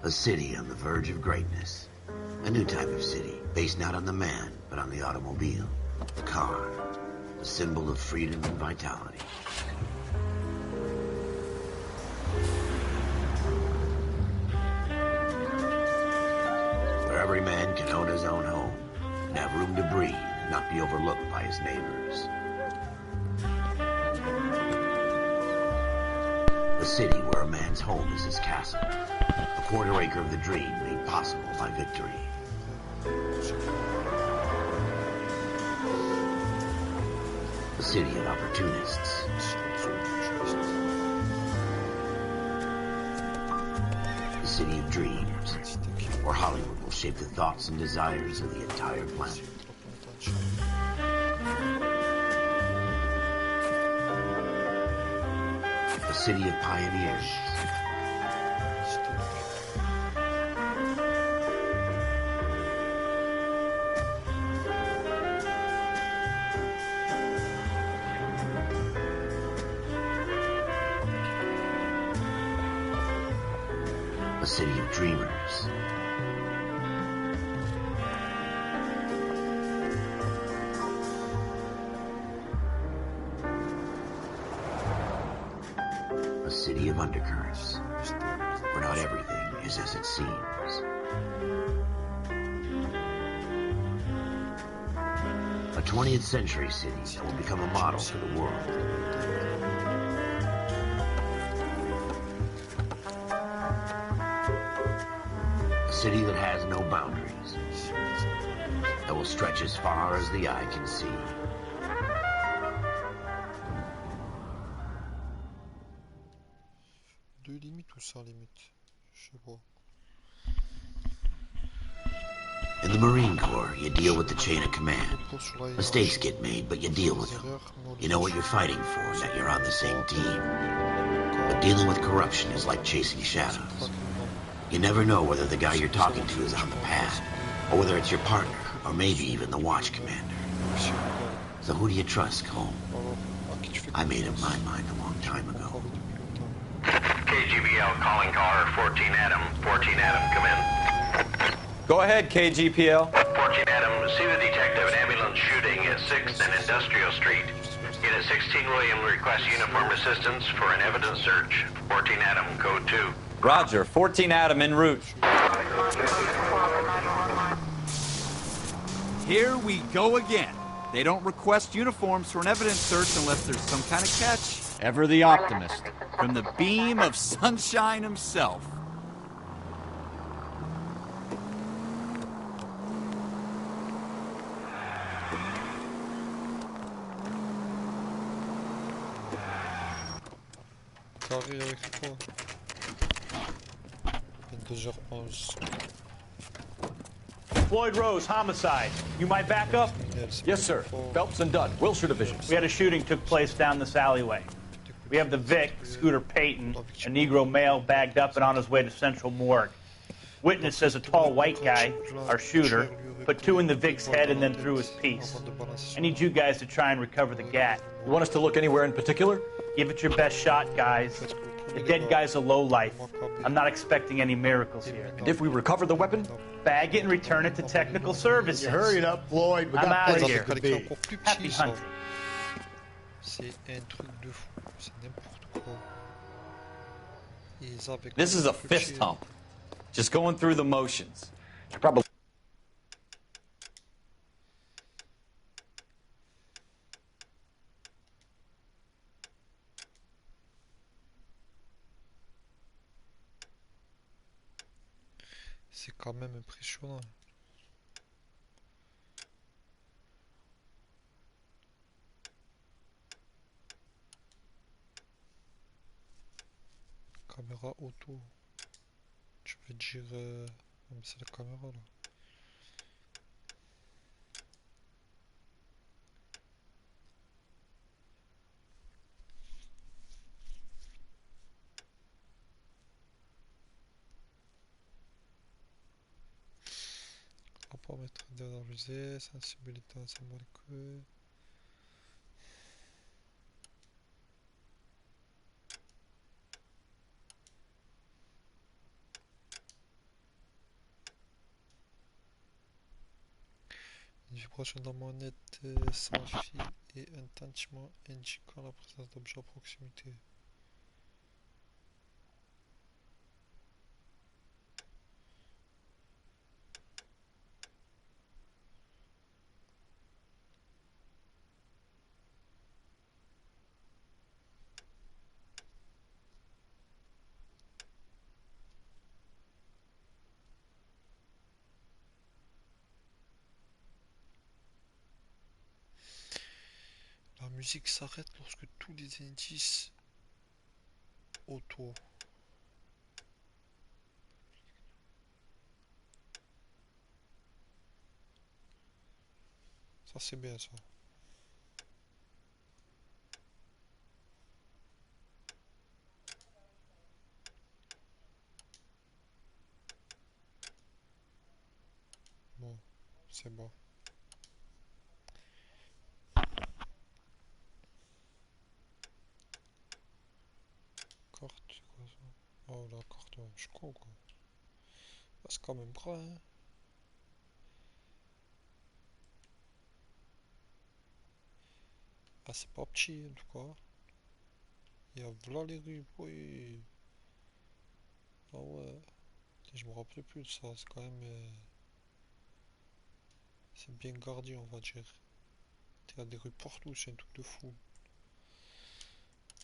A city on the verge of greatness. A new type of city, based not on the man, but on the automobile. The car. The symbol of freedom and vitality. Where every man can own his own home, and have room to breathe, and not be overlooked by his neighbors. A city where a man's home is his castle. A quarter acre of the dream made possible by victory. A city of opportunists. A city of dreams, where Hollywood will shape the thoughts and desires of the entire planet. A city of pioneers. A city of dreamers. A city of undercurrents, where not everything is as it seems. A 20th century city that will become a model for the world. A city that has no boundaries, that will stretch as far as the eye can see. Deux limites ou sans limite? Je sais pas. In the Marine Corps, you deal with the chain of command. Mistakes get made, but you deal with them. You know what you're fighting for, and that you're on the same team. But dealing with corruption is like chasing shadows. You never know whether the guy you're talking to is on the pad, or whether it's your partner, or maybe even the watch commander. So who do you trust, Cole? I made up my mind a long time ago. KGBL calling caller 14 Adam. 14 Adam, come in. Go ahead, KGPL. 14 Adam, see the detective, an ambulance shooting at 6th and Industrial Street. Unit 16 William requests uniform assistance for an evidence search. 14 Adam, code 2. Roger, 14 Adam en route. Here we go again. They don't request uniforms for an evidence search unless there's some kind of catch. Ever the optimist. From the beam of sunshine himself. Carré avec quoi? 22h11. Floyd Rose, homicide. You might back up? Yes, sir. Phelps and Dunn, Wilshire Division. We had a shooting took place down this alleyway. We have the Vic, Scooter Payton, a Negro male bagged up and on his way to Central Morgue. Witness says a tall white guy, our shooter, put 2 in the Vic's head and then threw his piece. I need you guys to try and recover the gat. You want us to look anywhere in particular? Give it your best shot, guys. The dead guy's a lowlife. I'm not expecting any miracles here. And if we recover the weapon? Bag it and return it to technical services. You hurry it up, Floyd. We I'm got out of places here. to be. Happy hunting. C'est un truc de fou. C'est n'importe quoi. Ils avaient This is a fist hump. Just going through the motions. Probably. C'est quand même impressionnant. Caméra auto. Tu veux dire... Non, mais c'est la caméra là. Rapport mettre d'analyser, sensibilité symbolique. Vibration de la manette sans fil et un tintement indiquant la présence d'objets à proximité. La musique s'arrête lorsque tous les indices autour. Ça c'est bien ça. Bon, c'est bon. Carte, c'est quoi ça? Oh la carte, je suis con quoi. Ah, c'est quand même grand hein. Ah c'est pas petit en tout cas. Il y a voilà les rues, oui. Ah ouais. Je me rappelais plus de ça, c'est quand même... c'est bien gardé on va dire. Il y a des rues partout, c'est un truc de fou.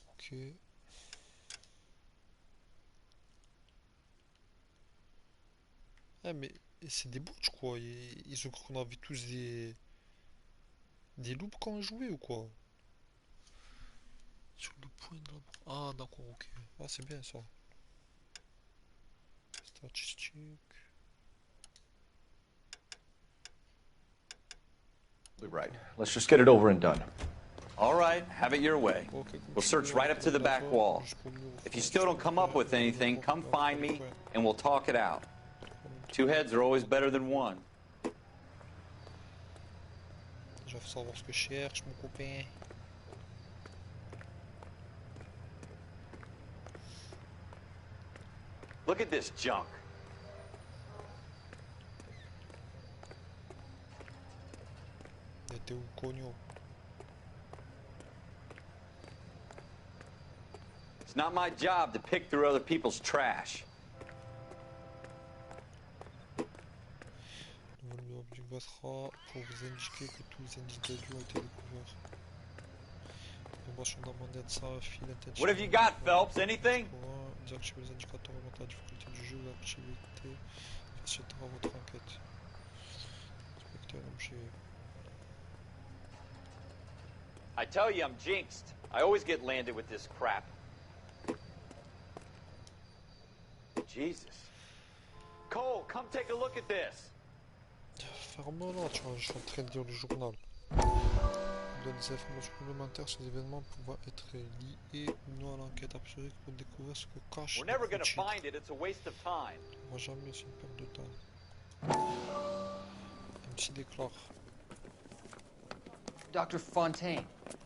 Ok. Ah mais c'est des bots je crois, ils ont cru qu'on avait tous des loups quand on jouait ou quoi? Sur le point de la... Ah d'accord, ok. Ah c'est bien ça. Statistique. Right. Let's just get it over and done. All right, have it your way. We'll search right up to the back wall. If you still don't come up with anything, come find me and we'll talk it out. Two heads are always better than one. Je vais savoir ce que je cherche, mon copain. Look at this junk. Il était où, Cogno? It's not my job to pick through other people's trash. Le volume objectif passera pour vous indiquer que tous les indices de lieu ont été découverts. Vibration de la manette sans fil intention. What have you got, Phelps? Anything? Désactivez les indicateurs augmentant la difficulté du jeu, l'activité facilitera votre enquête. Inspectez un objet. I tell you, I'm jinxed. I always get landed with this crap. Jesus. Cole, come take a look at this. Ferme-moi là, tu vois, je suis en train de lire le journal. Il donne des informations complémentaires sur les événements pouvant être liés ou non à l'enquête absurde pour découvrir ce que cache We're never le gonna titre. find it. It's a waste of time. On va jamais, c'est une perte de temps. Un petit déclare. Dr. Fontaine,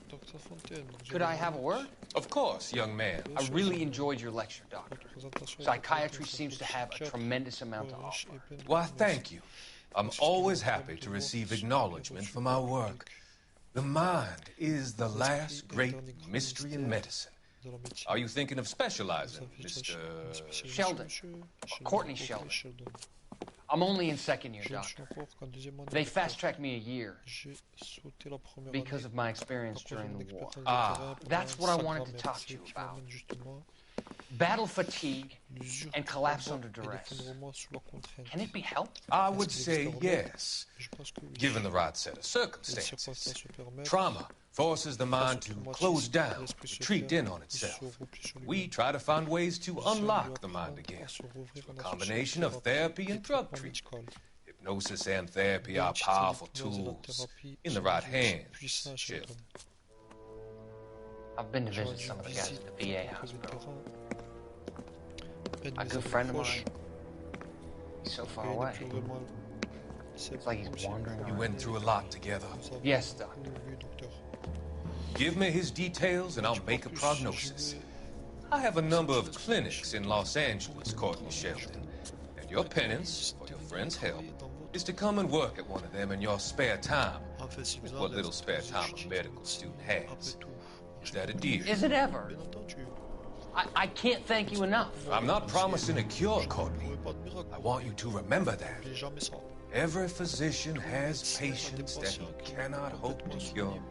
Docteur Fontaine. could I have a word? Of course, young man. I really enjoyed your lecture, Doctor. Psychiatry seems to have a tremendous amount to offer. Why, thank you. I'm always happy to receive acknowledgement for my work. The mind is the last great mystery in medicine. Are you thinking of specializing, Mr. Sheldon. Courtney Sheldon. I'm only in second year, Doctor. They fast-tracked me a year because of my experience during the war. That's what I wanted to talk to you about. Battle fatigue and collapse under duress. Can it be helped? I would say yes, given the right set of circumstances. Trauma forces the mind to close down, retreat in on itself. We try to find ways to unlock the mind again, through a combination of therapy and drug treatment. Hypnosis and therapy are powerful tools in the right hands, Sheldon. I've been to visit some of the guys at the VA hospital. A good friend of mine, he's so far away. It's like he's wandering You around. went through a lot together. Yes, Doctor. Give me his details and I'll make a prognosis. I have a number of clinics in Los Angeles, Courtney Sheldon, and your penance for your friend's help is to come and work at one of them in your spare time. With what little spare time a medical student has. Is that a deal? Is it ever? I can't thank you enough. I'm not promising a cure, Courtney. I want you to remember that. Every physician has patients that he cannot hope to cure,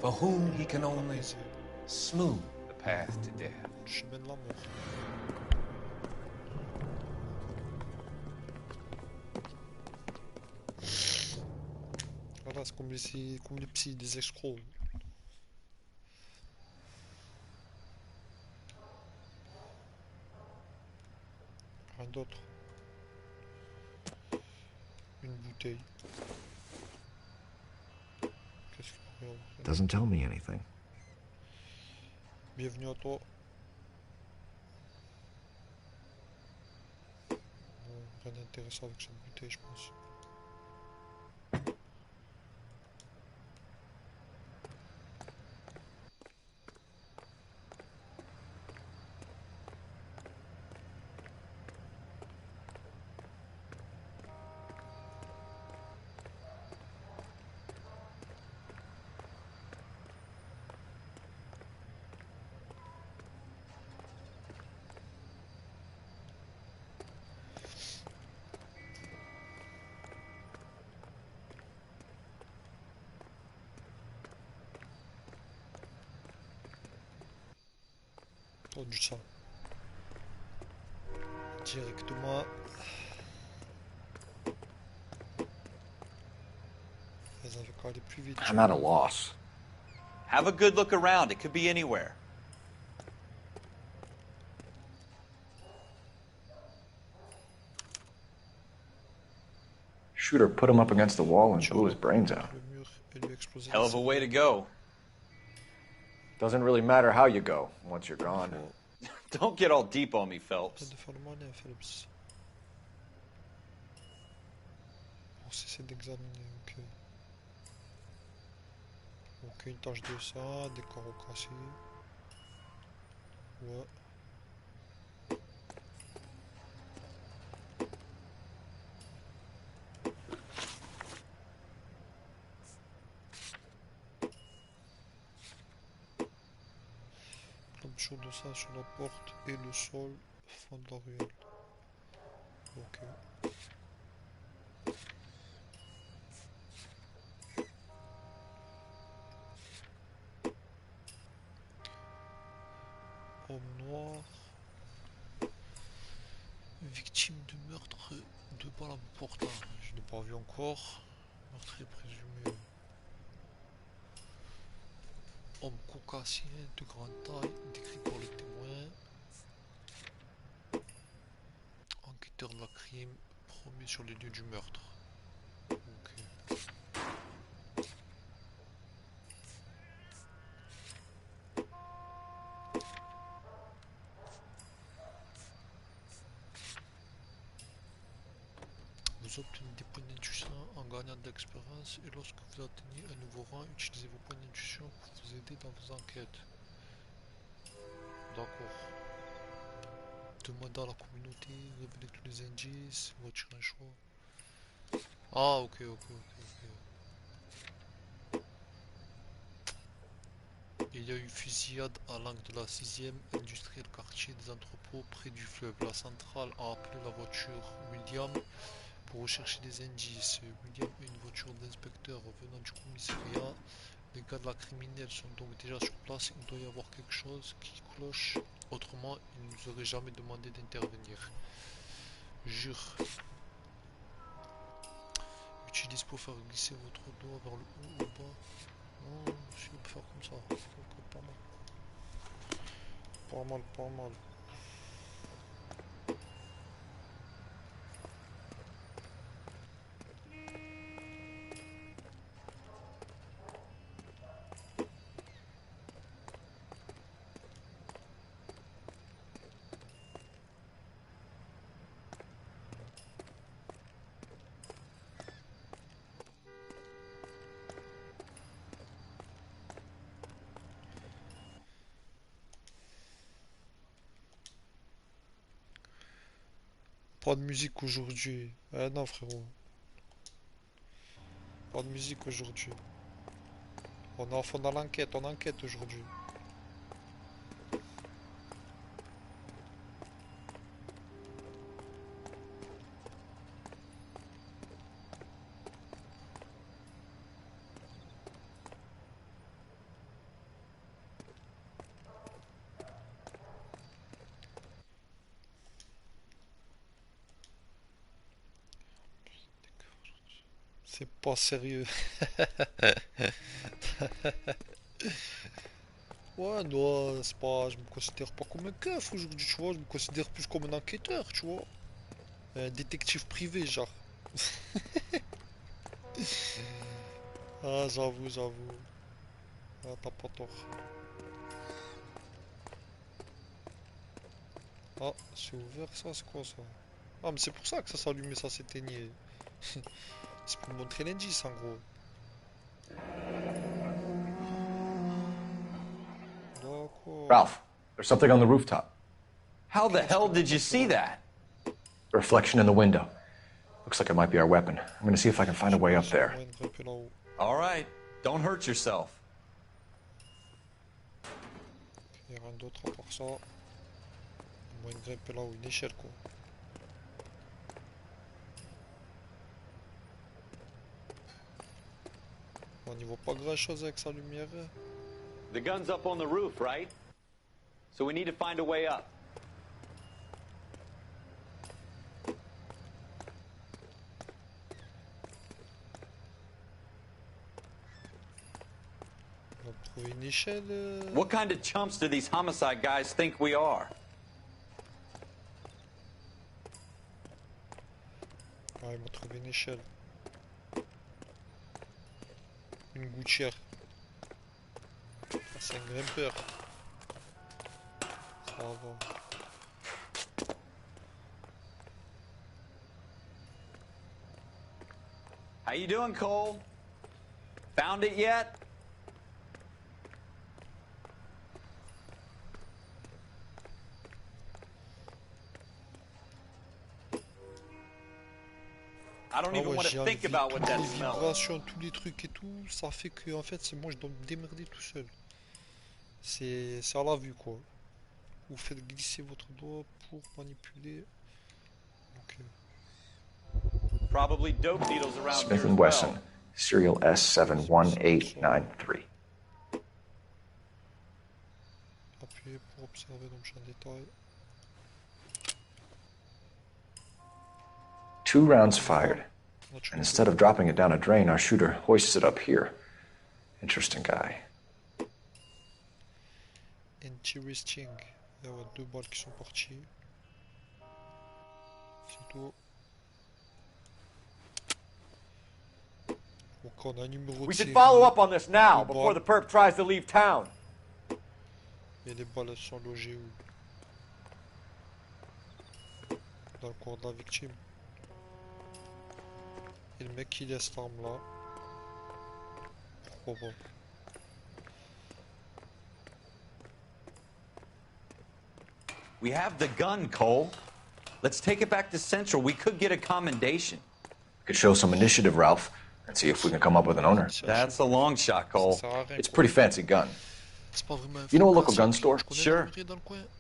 for whom he can only smooth the path to death. Voilà, c'est comme les psys, des escrocs. Rien d'autre. Une bouteille. Qu'est-ce qu'il pourrait y avoir? Doesn't tell me anything. Bienvenue à toi. Bon, rien d'intéressant avec cette bouteille, je pense. Oh, du sang. Directement. Elles avaient qu'à aller plus vite. I'm at a loss. Have a good look around. It could be anywhere. Shooter put him up against the wall and blew his brains out. Le mur et lui exploser. Hell of a way to go. Doesn't really matter how you go once you're gone. Don't get all deep on me, Phelps. De faire le malin, Phelps. On essaie d'examiner, ok. Ok, une tache de ça, des carreaux cassés. Ouais. Chaud de ça sur la porte et le sol fond de la ruelle. Ok. Homme noir. Victime de meurtre de balles à bout portant. Je n'ai pas vu encore. Meurtrier présumé. Homme caucasien de grande taille, décrit par les témoins. Enquêteur de la crime, promis sur les lieux du meurtre. Ok. Vous obtenez des points d'intuition en gagnant de l'expérience et lorsque vous atteignez un nouveau rang, utilisez vos points d'intuition pour vous aider dans vos enquêtes. D'accord. Demandez à la communauté, révélez tous les indices, retirez un choix. Ah ok. Il y a eu fusillade à l'angle de la 6e industrielle quartier des entrepôts près du fleuve. La centrale a appelé la voiture William pour rechercher des indices. William est une voiture d'inspecteur venant du commissariat. Les gars de la criminelle sont donc déjà sur place. Il doit y avoir quelque chose qui cloche. Autrement, ils ne nous auraient jamais demandé d'intervenir. Jure. Utilise pour faire glisser votre doigt vers le haut ou le bas. Non, je vais faire comme ça. Ok, pas mal. Pas mal. Pas de musique aujourd'hui. Ah non frérot. Pas de musique aujourd'hui. On est en fond dans l'enquête, on enquête aujourd'hui. C'est pas sérieux. Ouais, non, c'est pas. Je me considère pas comme un keuf aujourd'hui, tu vois. Je me considère plus comme un enquêteur, tu vois. Un détective privé, genre. Ah, j'avoue. Ah, t'as pas tort. Ah, c'est ouvert ça, c'est quoi ça? Ah, mais c'est pour ça que ça s'allumait, ça s'éteignait. C'est pour montrer l'indice en gros. D'accord. Ralph, there's something on the rooftop. How the hell did you see that? A reflection in the window. Looks like it might be our weapon. I'm gonna see if I can find a way up there. All right, don't hurt yourself. Il n'y a rien d'autre à part ça. Au moins une grimpe là-haut, une échelle quoi. On n'y voit pas grand chose avec sa lumière. The gun's up on the roof, right? So we need to find a way up. On va trouver une échelle. What kind of chumps do these homicide guys think we are? Ah, il m'a trouvé une échelle. Une gouttière. Ah, c'est un grimpeur. Ça va. How you doing, Cole? Found it yet? I don't even want to think about what that les smells. vibrations, tous les trucs et tout, ça fait que en fait c'est moi je dois me démerder tout seul. C'est à la vue quoi. Vous faites glisser votre doigt pour manipuler. Ok. Probably dope needles around Smith here & as Wesson, well. serial S71893. Appuyez pour observer dans le champ de détail. 2 rounds fired. And instead of dropping it down a drain, our shooter hoists it up here. Interesting guy. Interesting. Il y a 2 balles qui sont parties. C'est tout. Donc on a un numéro de We should série. follow up on this now, before the perp tries to leave town. Et les balles elles sont logées où? Dans le corps de la victime. Et le mec qui laisse l'arme là. Pourquoi pas? We have the gun, Cole. Let's take it back to Central. We could get a commendation. We could show some initiative, Ralph, and see if we can come up with an owner. That's a long shot, Cole. It's a pretty fancy gun. You know a local gun store? Sure.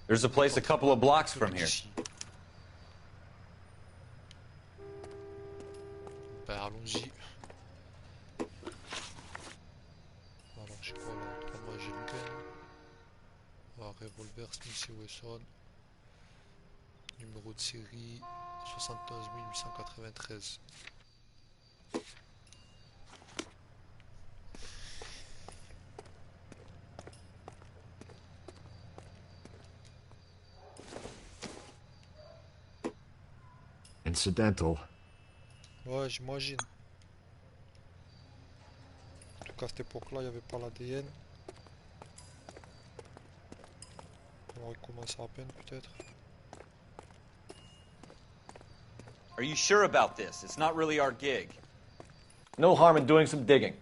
There's a place a couple of blocks from here. Ben allons-y. Alors je sais pas là, moi j'ai le gun. Ah, revolver Smith & Wesson. Numéro de série 71 893. Incidental. Ouais, j'imagine. En tout cas, à cette époque-là, il n'y avait pas l'ADN. On va recommencer à peine, peut-être. Are you sure about this? It's not really our gig. No harm in doing some digging.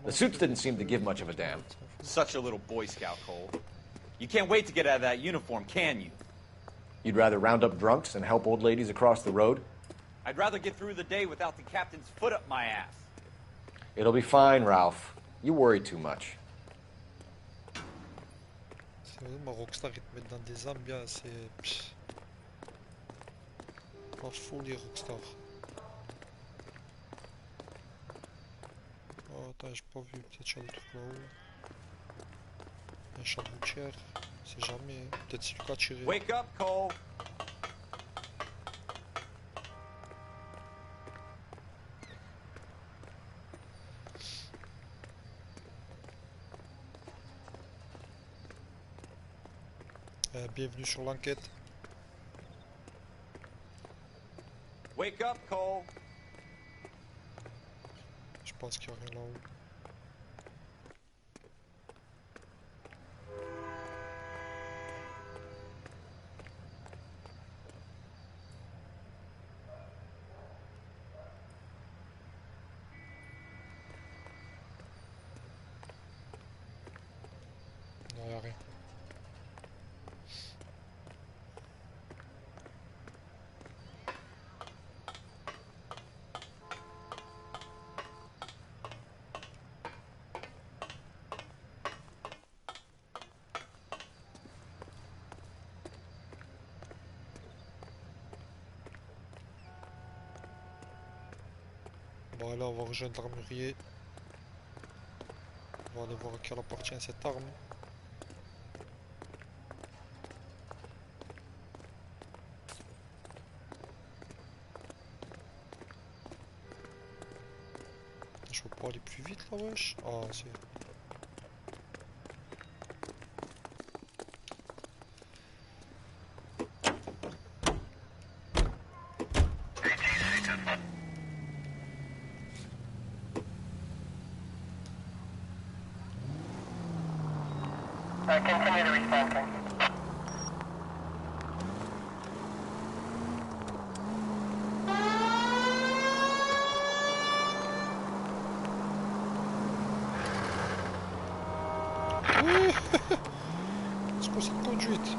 The suits didn't seem to give much of a damn. Such a little Boy Scout, Cole. You can't wait to get out of that uniform, can you? You'd rather round up drunks than help old ladies across the road? I'd rather get through the day without the captain's foot up my ass. It'll be fine, Ralph. You worry too much. C'est vraiment Rockstar, ils te mettent dans des ambiances, c'est... Pas fou les Rockstar. Oh, attends, j'ai pas vu, peut-être qu'il y a des trucs là-haut. Un chat de routière, c'est jamais. Peut-être c'est lui qui a tiré. Wake up, Cole! Bienvenue sur l'enquête. Wake up, Cole! Je pense qu'il n'y a rien là-haut. Non, il n'y a rien. Bon, là, on va rejoindre l'armurier. On va aller voir à quelle appartient cette arme. Je peux pas aller plus vite là, wesh. Ah, c'est... Continue to respond, sir. C'est quoi cette conduite?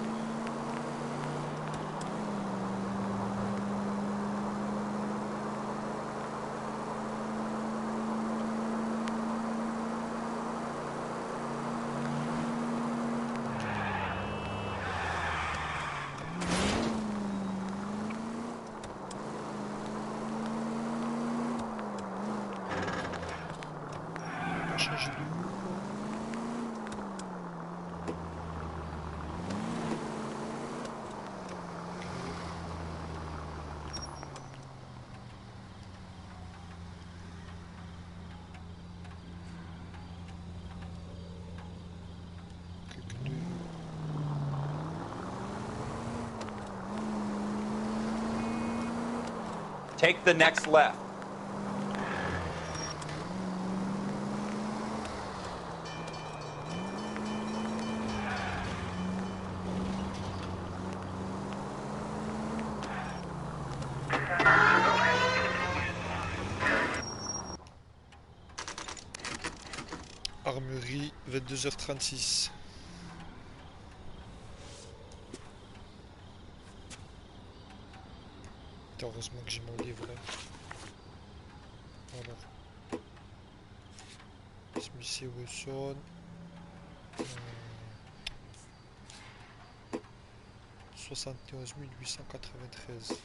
Changer de vue. Take the next left. Armurerie, 22h36. Heureusement que j'ai mon livre là. Alors. Smith et Wesson. 71 893.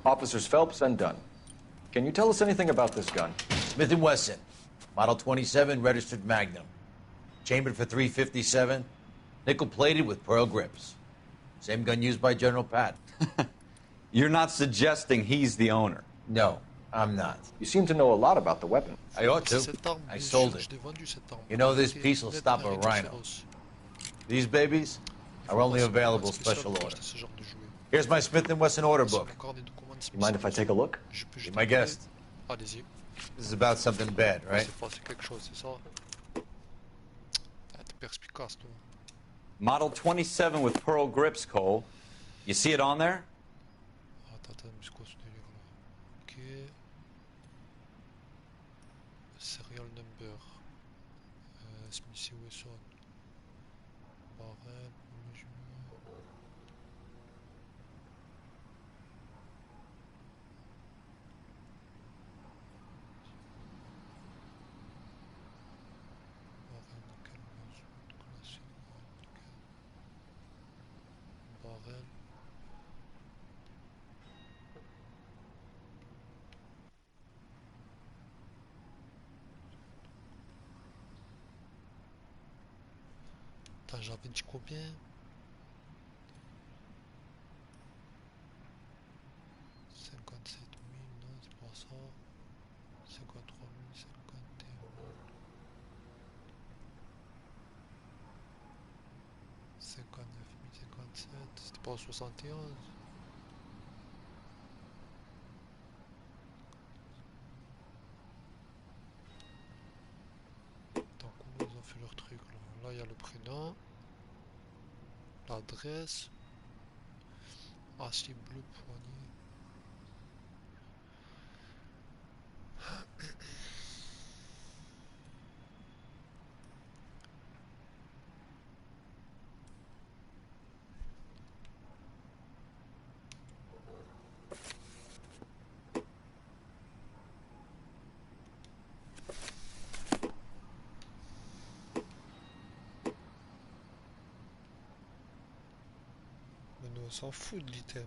Officers Phelps and Dunn. Can you tell us anything about this gun? Smith & Wesson, Model 27, registered Magnum. Chambered for .357, nickel-plated with pearl grips. Same gun used by General Patton. You're not suggesting he's the owner? No, I'm not. You seem to know a lot about the weapon. I ought to. I sold it. You know, this piece will stop a rhino. These babies are only available special order. Here's my Smith & Wesson order book. You mind if I take a look? Be my guest. Allez-y. This is about something bad, right? C'est passé quelque chose, c'est ça? T'es perspicace, toi. Model 27 with pearl grips, Cole. You see it on there? Attends, mais c'est quoi ce délire là? Ok. Serial number. Smith et Wesson. Barrel, l'arène. Attends, j'avais dit combien? 57 000, non, c'est pas ça. 53 000, 51 000. 59 057, c'était pas 71. Attends, comment ils ont fait leur truc là? Là, il y a le prénom, l'adresse, acier bleu poignet. Mais nous, on s'en fout de l'item.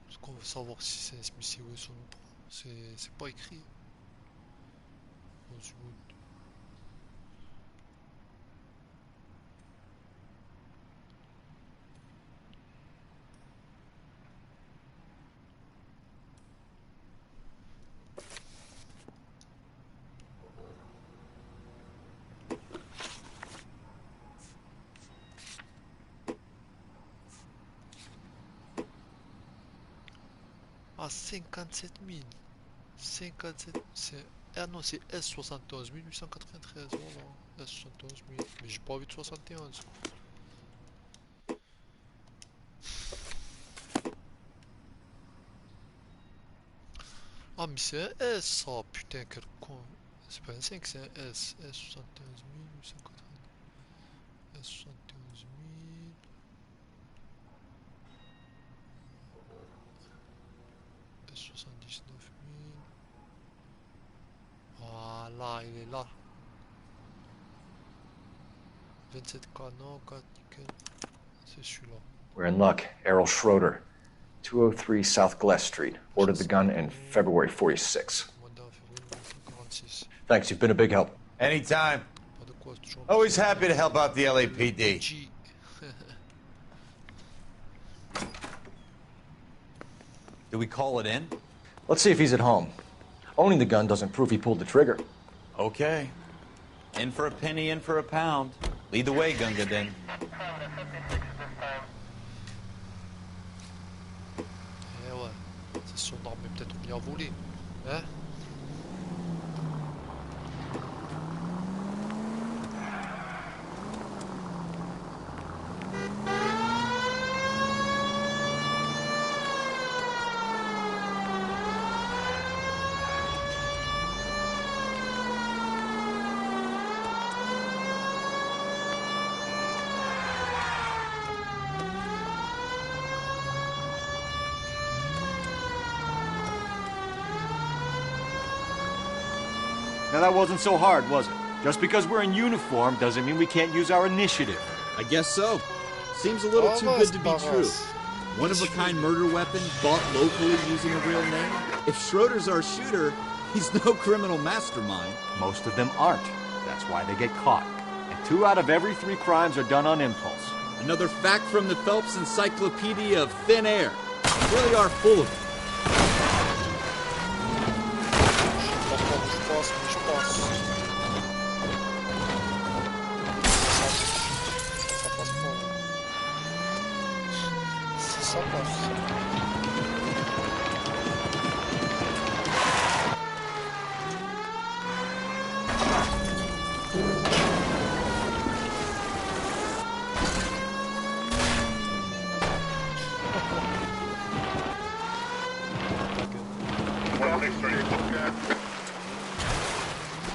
Parce qu'on veut savoir si c'est un Smith & Wesson ou pas. C'est pas écrit. Rosewood. Ah, 57 000. 57, c'est... Ah non, c'est S71 893, voilà. S71 000. Mais j'ai pas envie de 71. Ah, mais c'est un S, ça. Putain, quel con. C'est pas un 5, c'est un S. S71 893. S71 000. S79 000. Voilà, il est là. 27 canons, 4 nickel. C'est celui-là. We're in luck. Errol Schroeder, 203 South Glass Street. Ordered the gun in February 46. Thanks, you've been a big help. Anytime. Always happy to help out the LAPD. Do we call it in? Let's see if he's at home. Owning the gun doesn't prove he pulled the trigger. Okay. In for a penny, in for a pound. Lead the way, Gunga Din. Eh ouais, c'est son arme est peut-être bien volée. Hein? Now that wasn't so hard, was it? Just because we're in uniform doesn't mean we can't use our initiative. I guess so. Seems a little too good to be true. One-of-a-kind murder weapon bought locally using a real name? If Schroeder's our shooter, he's no criminal mastermind. Most of them aren't. That's why they get caught. And 2 out of every 3 crimes are done on impulse. Another fact from the Phelps Encyclopedia of Thin Air. We really are full of it.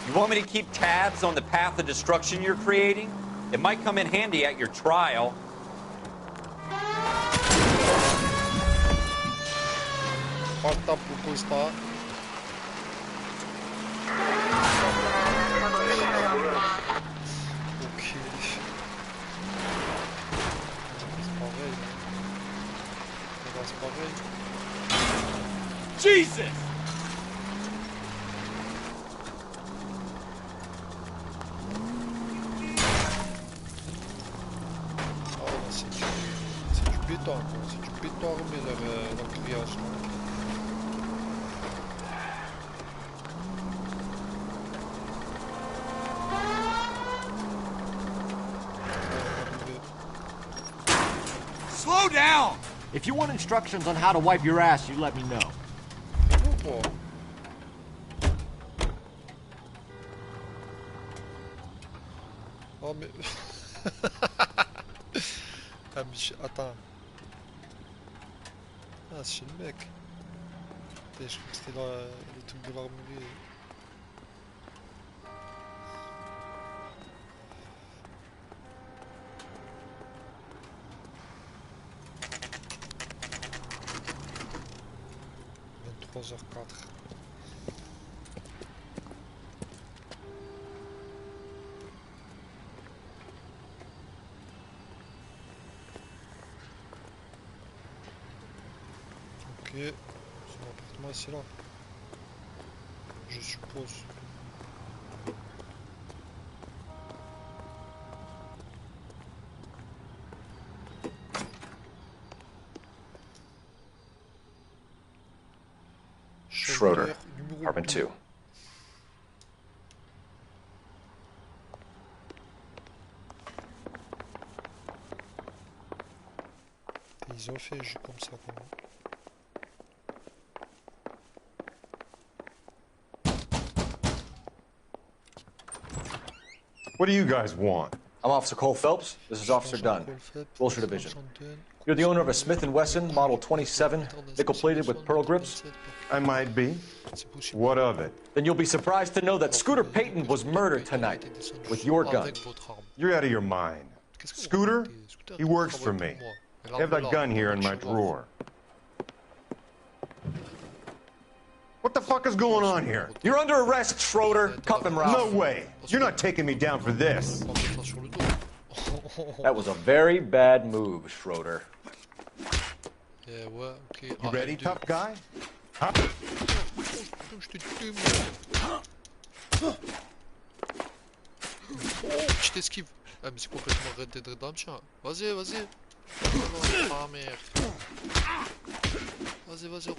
You want me to keep tabs on the path of destruction you're creating? It might come in handy at your trial. Falta pouco está. Ok. c'est pareil. Jesus! Ah ouais, c'est du béton, quoi. C'est du béton armé leur grillage. Slow down! If you want instructions on how to wipe your ass, you let me know. Oh mais... ah mais attends. Ah c'est le mec. Putain, je crois que c'était dans le truc de l'armurerie. Ok, son appartement est là. Je suppose. Schroeder, apartment 2. Ils ont fait un jeu comme ça quand même. What do you guys want? I'm Officer Cole Phelps. This is Officer Dunn, Wilshire Division. You're the owner of a Smith & Wesson Model 27, nickel-plated with pearl grips? I might be. What of it? Then you'll be surprised to know that Scooter Payton was murdered tonight with your gun. You're out of your mind. Scooter? He works for me. I have that gun here in my drawer. What the fuck is going on here? You're under arrest, Schroeder. Cuff him, Ralph. No way. You're not taking me down for this. That was a very bad move, Schroeder. Yeah, ouais, ok. You ready, tough guy? Huh? Je t'esquive. Ah mais c'est complètement Red Dead Redemption. Vas-y, vas-y. Ah merde. Vas-y, vas-y.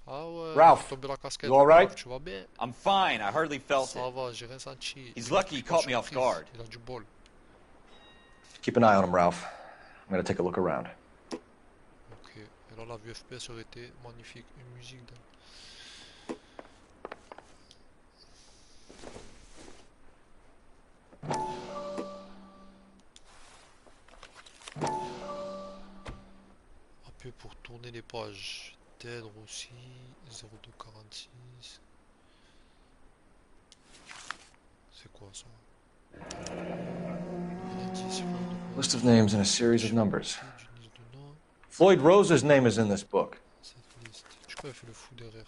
Ah ouais. Ralph, you all right? Tu vas bien? I'm fine. I hardly felt Ça it. va, j'ai rien senti. He's lucky he caught me off guard. Il a du bol. Keep an eye on him, Ralph. I'm gonna take a look around. Ok, et là la vue FPS aurait été magnifique. Une musique de... Appuyer pour tourner les pages. T'aider aussi. 0246. C'est quoi ça? List of names and a series of numbers. Floyd Rose's name is in this book.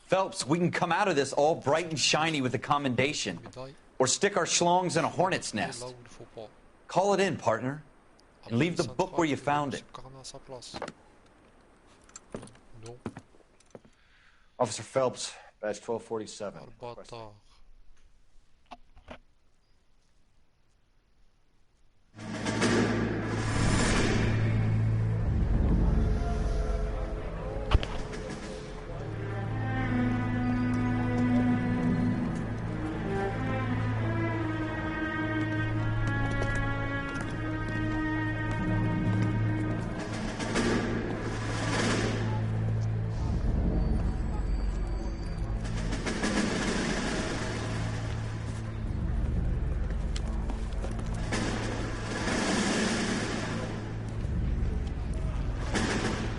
Phelps, we can come out of this all bright and shiny with a commendation. Or stick our schlongs in a hornet's nest. Call it in, partner. And leave the book where you found it. Officer Phelps, badge 1247.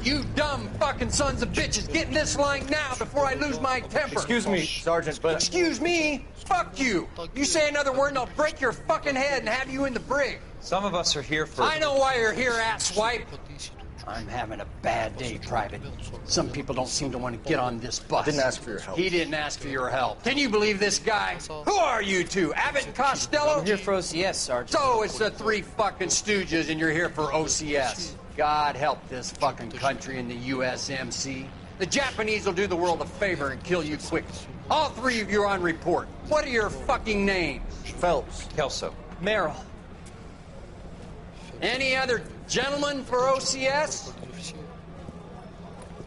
You dumb fucking sons of bitches, get in this line now before I lose my temper. Excuse me, Sergeant, but... Excuse me? Fuck you. You say another word and I'll break your fucking head and have you in the brig. Some of us are here for... I know why you're here, asswipe. I'm having a bad day, Private. Some people don't seem to want to get on this bus. Didn't ask for your help. He didn't ask for your help. Can you believe this guy? Who are you two? Abbott and Costello? I'm here for OCS, Sergeant. So it's the three fucking stooges and you're here for OCS. God help this fucking country and the USMC. The Japanese will do the world a favor and kill you quick. All three of you are on report. What are your fucking names? Phelps. Kelso. Merrill. Any other gentlemen for OCS?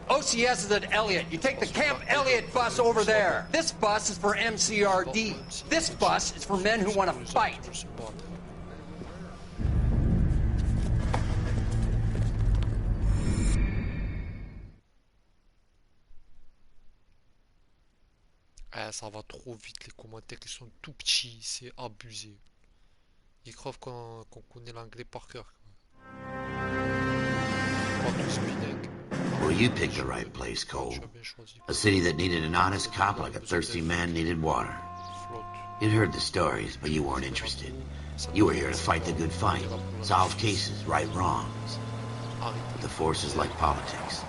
OCS is at Elliott. You take the Camp Elliott bus over there. This bus is for MCRD. This bus is for men who want to fight. Ah, ça va trop vite, les commentaires ils sont tout petits, c'est abusé. Ils croient qu'on connaît l'anglais par cœur. Well, you picked the right place, Cole. A city that needed an honest cop like a thirsty man needed water. You'd heard the stories, but you weren't interested. You were here to fight the good fight, solve cases, right wrongs. But the force is like politics.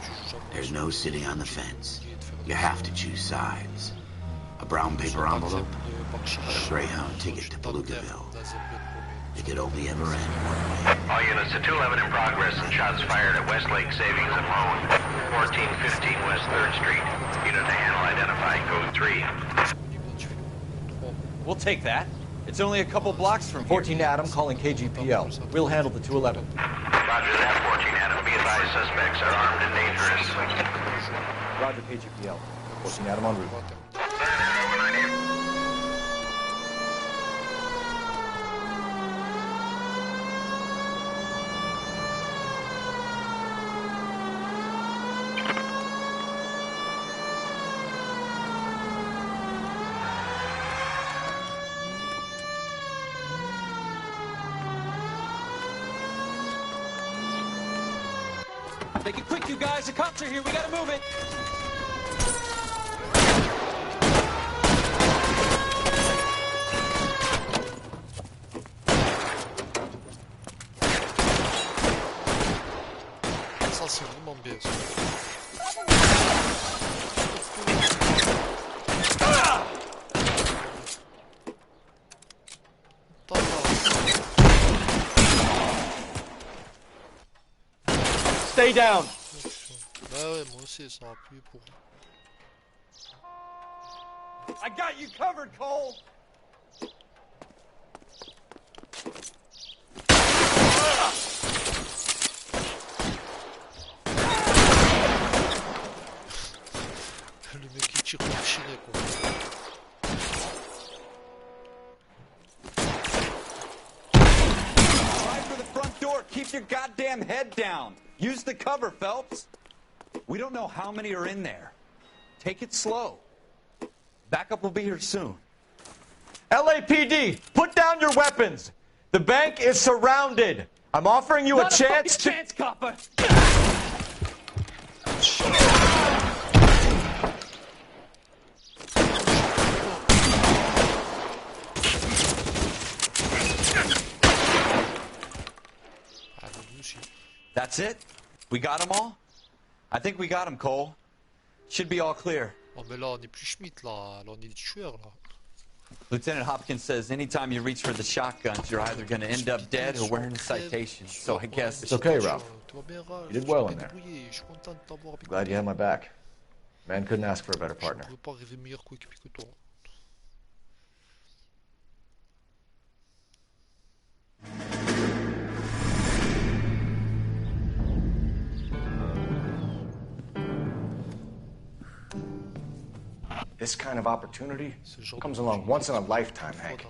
There's no sitting on the fence. You have to choose sides. A brown paper envelope, or a Greyhound ticket to Palookaville. It could only ever end one way. All units to 211 in progress and shots fired at Westlake Savings and Loan, 1415 West 3rd Street. Unit to handle identifying code 3. We'll take that. It's only a couple blocks from here. 14 Adam calling KGPL. We'll handle the 211. Roger that, 14 Adam. Be advised, suspects are armed and dangerous. Roger, KGPL. 14 Adam en route. Make it quick, you guys. The cops are here. We gotta move it. Ça, c'est vraiment bien. Stay down. Bah ouais, moi aussi, ça a appuyé pour. I got you covered, Cole. Le mec il tire comme chiré quoi. Try for the front door. Keep your goddamn head down. Use the cover, Phelps. We don't know how many are in there. Take it slow. Backup will be here soon. LAPD, put down your weapons. The bank is surrounded. I'm offering you a chance to... chance, copper. That's it? We got them all? I think we got them, Cole. Should be all clear. Oh mais là on est plus Schmidt là, on est des tueurs là. Lieutenant Hopkins says anytime you reach for the shotguns, you're either going to end up dead or wearing a citation. So I guess... It's okay, Ralph. You did well in there. Glad you had my back. Man couldn't ask for a better partner. This kind of opportunity comes along once in a lifetime, Hank.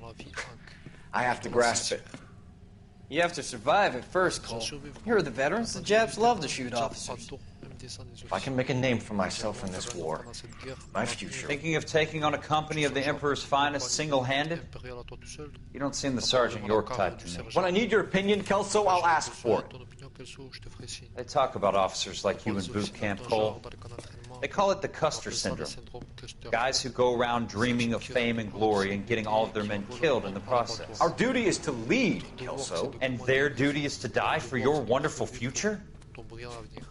I have to grasp it. You have to survive it first, Cole. Here are the veterans. The Japs love to shoot officers. If I can make a name for myself in this war, my future... Thinking of taking on a company of the Emperor's finest single-handed? You don't seem the Sergeant York type to me. When I need your opinion, Kelso, I'll ask for it. They talk about officers like you in boot camp, Cole. They call it the Custer Syndrome. Guys who go around dreaming of fame and glory and getting all of their men killed in the process. Our duty is to lead, Kelso. And their duty is to die for your wonderful future? tombe rien à venir.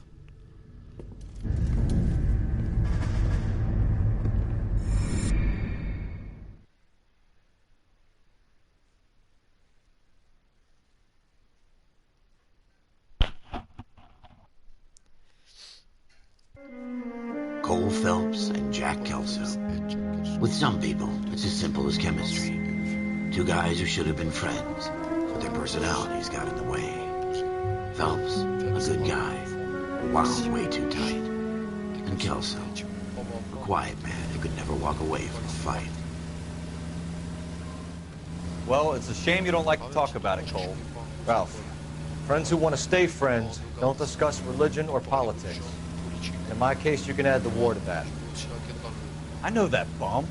Cole Phelps and Jack Kelso. With some people, it's as simple as chemistry. Two guys who should have been friends, but their personalities got in the way. Phelps, a good guy, wound way too tight. And Kelso, a quiet man who could never walk away from a fight. Well, it's a shame you don't like to talk about it, Cole. Ralph, friends who want to stay friends don't discuss religion or politics. In my case, you can add the war to that. I know that bum.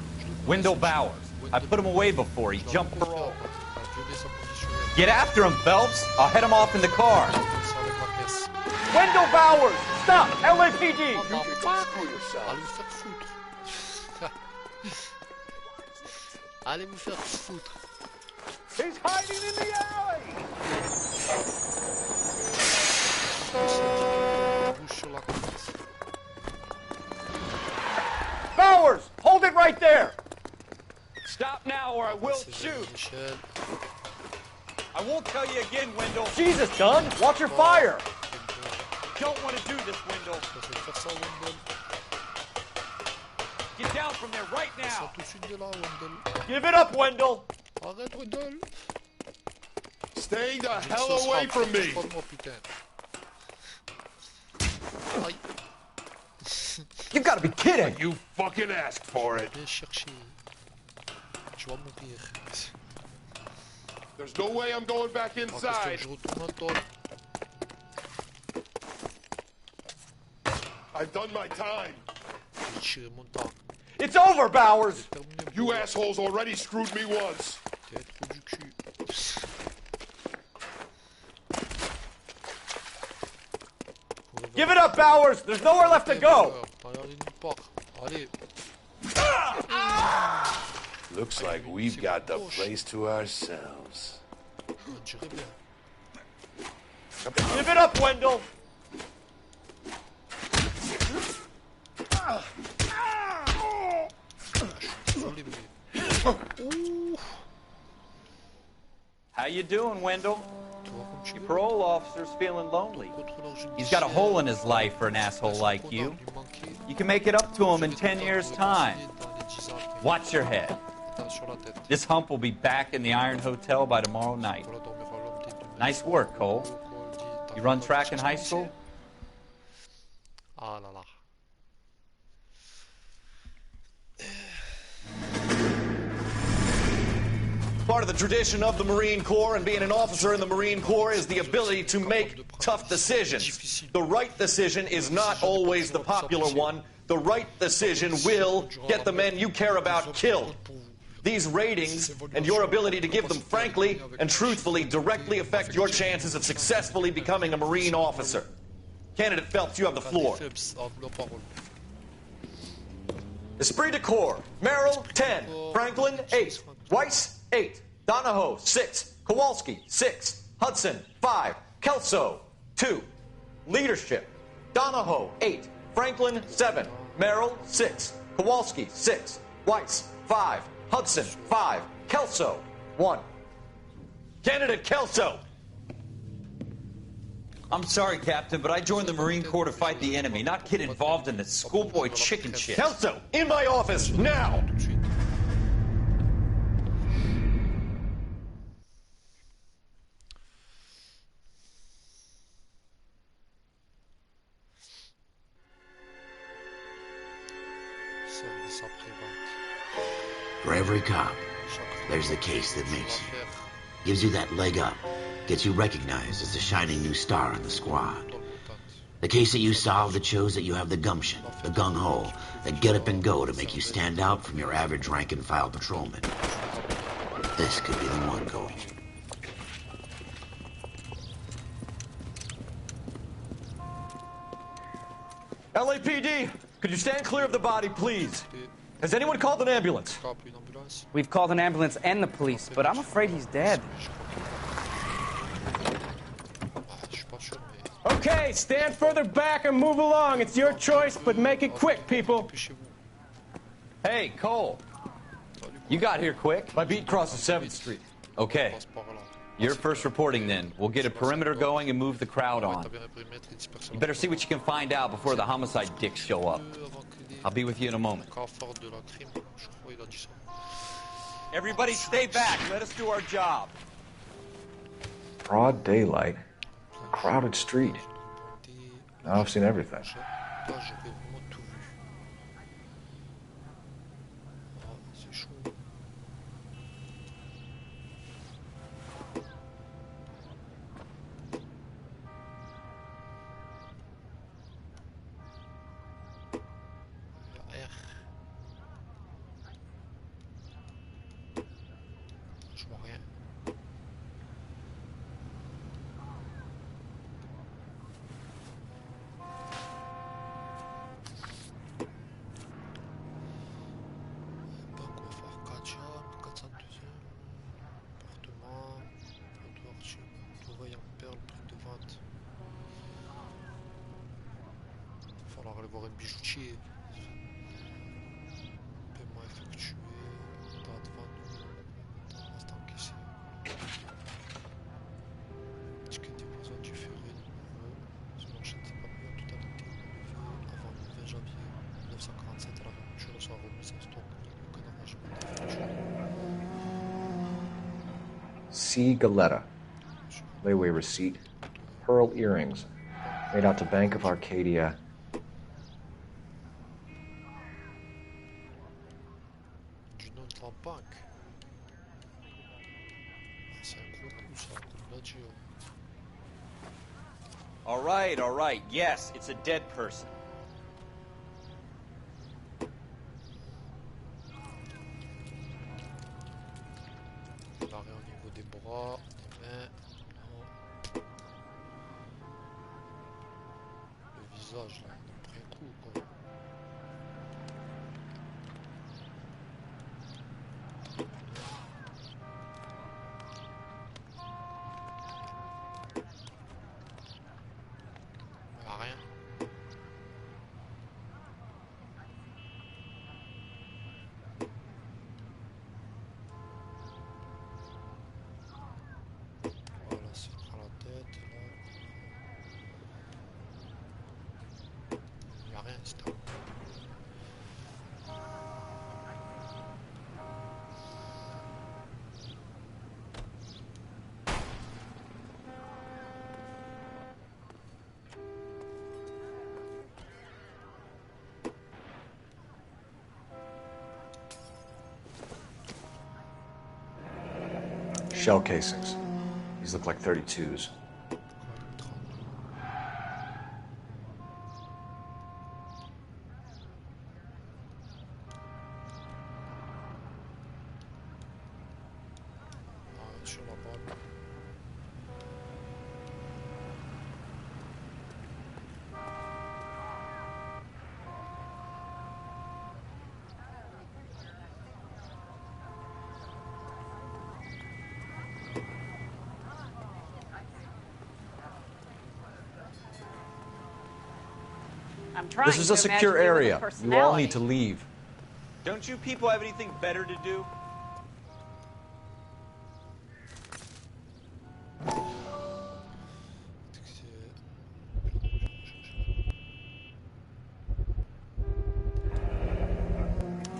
Wendell Bowers. I put him away before. He jumped parole. Get after him, Phelps. I'll head him off in the car. Wendell Bowers! Stop! LAPD! Allez vous faire foutre. He's hiding in the alley! Bowers! Hold it right there! Stop now or I will shoot. I won't tell you again, Wendell. Jesus, Dunn! Watch your fire! Don't want to do this, Wendell. Get down from there right now. Give it up, Wendell! Arrête, Wendell. Stay the hell away from me! You've got to be kidding! You fucking asked for it. There's no way I'm going back inside. I've done my time. It's over, Bowers! You assholes already screwed me once. Give it up, Bowers! There's nowhere left to go! Looks like we've got the place to ourselves. Give it up, Wendell! How you doing, Wendell? Your parole officer's feeling lonely. He's got a hole in his life for an asshole like you. You can make it up to him in 10 years' time. Watch your head. This hump will be back in the Iron Hotel by tomorrow night. Nice work, Cole. You run track in high school? Ah là là. Part of the tradition of the Marine Corps and being an officer in the Marine Corps is the ability to make tough decisions. The right decision is not always the popular one. The right decision will get the men you care about killed. These ratings and your ability to give them frankly and truthfully directly affect your chances of successfully becoming a Marine officer. Candidate Phelps, you have the floor. Esprit de Corps, Merrill, 10, Franklin, 8, Weiss, 8, Donahoe, 6, Kowalski, 6, Hudson, 5, Kelso, 2. Leadership, Donahoe, 8, Franklin, 7, Merrill, 6, Kowalski, 6, Weiss, 5, Hudson, 5, Kelso, 1. Candidate Kelso! I'm sorry, Captain, but I joined the Marine Corps to fight the enemy, not get involved in this schoolboy chicken shit. Kelso, in my office, now! For every cop, there's the case that makes you. Gives you that leg up. Gets you recognized as the shining new star in the squad. The case that you solved that shows that you have the gumption, the gung-ho, that get up and go to make you stand out from your average rank-and-file patrolman. This could be the one, Cole. LAPD, could you stand clear of the body, please? Has anyone called an ambulance? We've called an ambulance and the police, but I'm afraid he's dead. Okay, stand further back and move along. It's your choice, but make it quick, people. Hey, Cole. You got here quick. My beat crosses 7th Street. Okay. You're first reporting then. We'll get a perimeter going and move the crowd on. You better see what you can find out before the homicide dicks show up. I'll be with you in a moment. Everybody stay back. Let us do our job. Broad daylight. A crowded street. Now I've seen everything. Voir un bijoutier. Paiement effectué. Date vendue. Reste encaissé. Ticket déposé différé. Sur l'enchaîne des papiers en totalité relevé avant le 20 janvier 1947 à la fermeture sera remise en stock. Aucun arrangement d'effectué. C. Galetta. Layaway receipt. Pearl earrings. Made out to Bank of Arcadia. All right. Yes, it's a dead person. L'arrêt au niveau des bras, des mains, le visage là, il a pris un coup quoi. Shell casings. These look like 32s. This is a secure area. You all need to leave. Don't you people have anything better to do?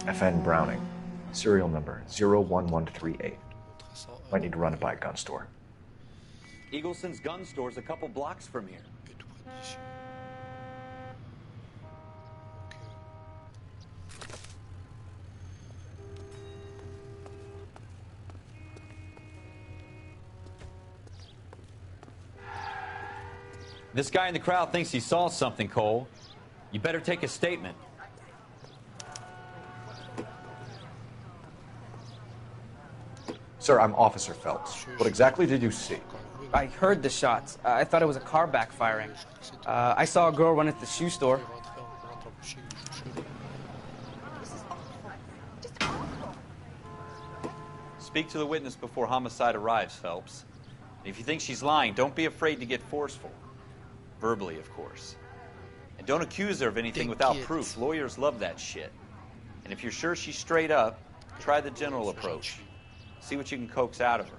FN Browning. Serial number 01138. Might need to run it by a gun store. Eagleson's gun store's a couple blocks from here. This guy in the crowd thinks he saw something, Cole. You better take a statement. Sir, I'm Officer Phelps. What exactly did you see? I heard the shots. I thought it was a car backfiring. I saw a girl run into the shoe store. Speak to the witness before homicide arrives, Phelps. If you think she's lying, don't be afraid to get forceful. Verbally, of course. And don't accuse her of anything without proof. Lawyers love that shit. And if you're sure she's straight up, try the general approach. See what you can coax out of her.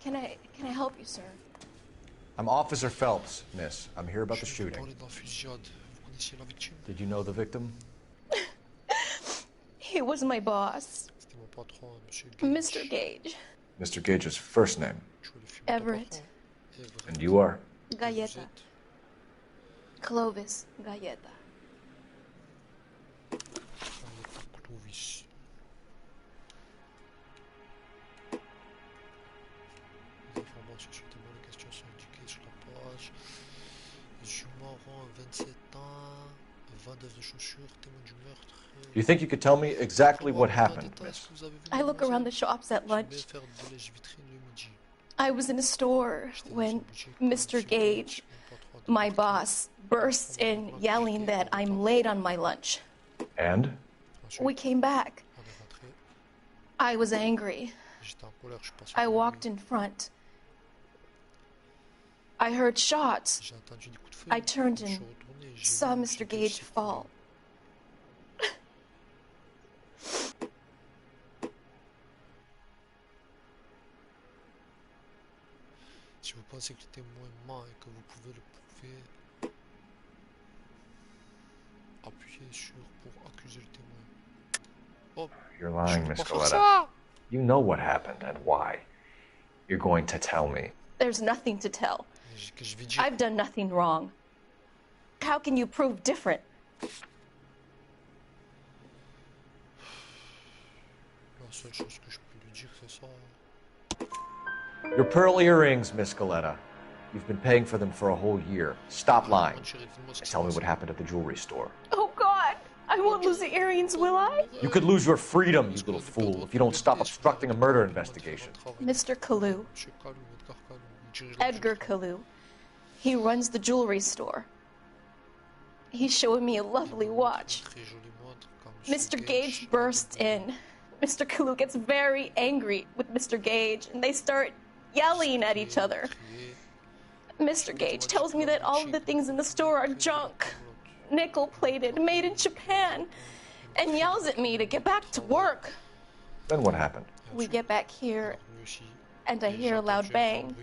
Can I help you, sir? I'm Officer Phelps, miss. I'm here about the shooting. Did you know the victim? He was my boss. Mr. Gage. Mr. Gage's first name? Everett. And you are? Galleta. Clovis Galleta. Do you think you could tell me exactly what happened, miss? I look around the shops at lunch. I was in a store when Mr. Gage, my boss, bursts in yelling that I'm late on my lunch. And? We came back. I was angry. I walked in front. I heard shots. I turned and saw Mr. Gage fall. Si vous pensez que le témoin ment et que vous pouvez le prouver, appuyez sur pour accuser le témoin. Oh, you're lying, Miss Galleta. You know what happened and why. You're going to tell me. There's nothing to tell. I've done nothing wrong. How can you prove different? La seule chose que je peux lui dire, c'est ça. Your pearl earrings, Miss Galleta. You've been paying for them for a whole year. Stop lying. And tell me what happened at the jewelry store. Oh, God! I won't lose the earrings, will I? You could lose your freedom, you little fool, if you don't stop obstructing a murder investigation. Mr. Kalu. Edgar Kalu. He runs the jewelry store. He's showing me a lovely watch. Mr. Gage bursts in. Mr. Kalu gets very angry with Mr. Gage, and they start yelling at each other. Mr. Gage tells me that all of the things in the store are junk, nickel-plated, made in Japan, and yells at me to get back to work. Then what happened? We get back here, and I hear a loud bang.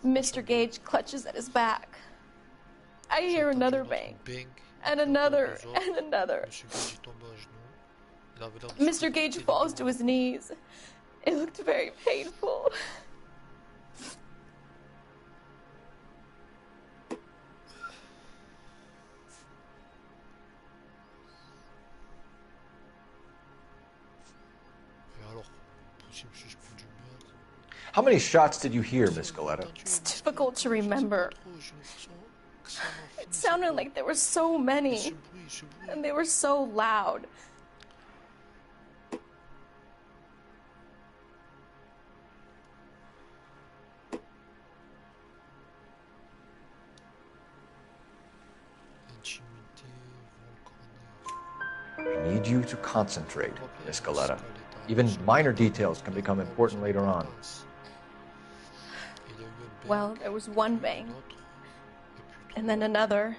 Mr. Gage clutches at his back. I hear another bang, and another, and another. Mr. Gage falls to his knees. It looked very painful. How many shots did you hear, Miss Galleta? It's difficult to remember. It sounded like there were so many, and they were so loud. I need you to concentrate, Miss Galleta. Even minor details can become important later on. Well, there was one bang, and then another,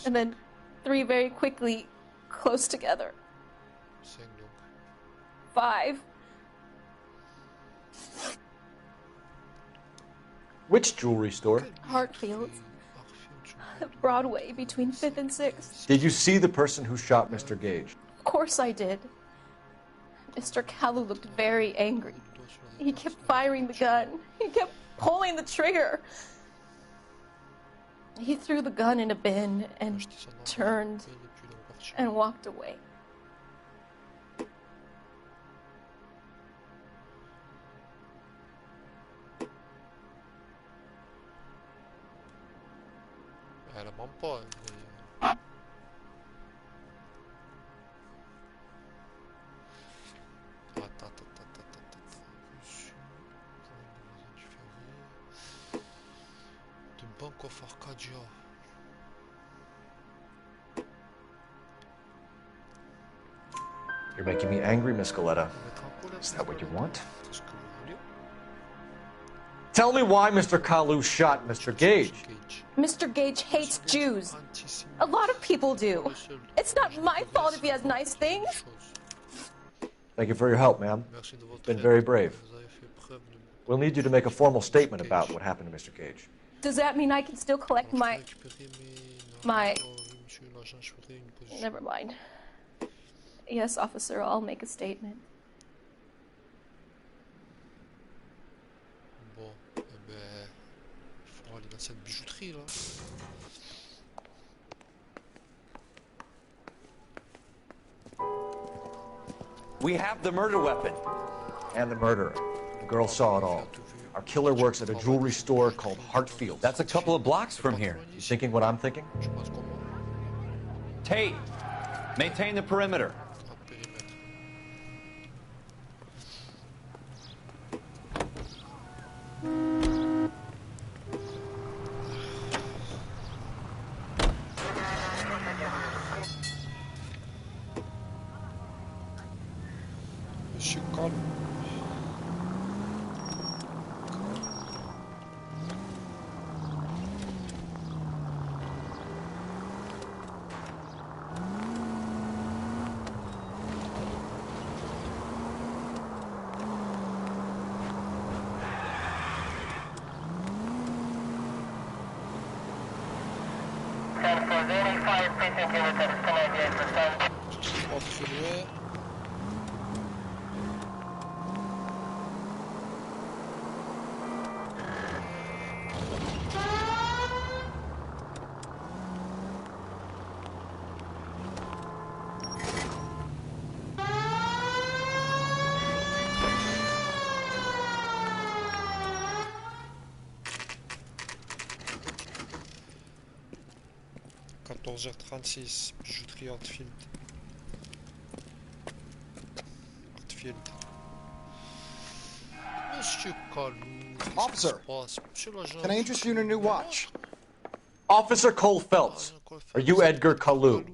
and then three very quickly, close together. 5. Which jewelry store? Hartfield's. Broadway, between 5th and 6th. Did you see the person who shot Mr. Gage? Of course I did. Mr. Kalu looked very angry. He kept firing the gun. He kept pulling the trigger. He threw the gun in a bin and turned and walked away. Elle ment pas. De Bank of Arcadia. You're making me angry, Miss Goleta. Is that what you want? Tell me why Mr. Kalu shot Mr. Gage. Mr. Gage hates Jews. A lot of people do. It's not my fault if he has nice things. Thank you for your help, ma'am. You've been very brave. We'll need you to make a formal statement about what happened to Mr. Gage. Does that mean I can still collect my... Never mind. Yes, officer, I'll make a statement. Bon, eh ben... Il faut aller dans cette bijouterie, là. We have the murder weapon. And the murderer. The girl saw it all. Our killer works at a jewelry store called Hartfield. That's a couple of blocks from here. You thinking what I'm thinking? Tate, maintain the perimeter. Monsieur calme. h36, bijouterie Hartfield. Monsieur Kalu. Officer, can I interest you in a new watch? Officer Cole Phelps, are you Edgar Kalu?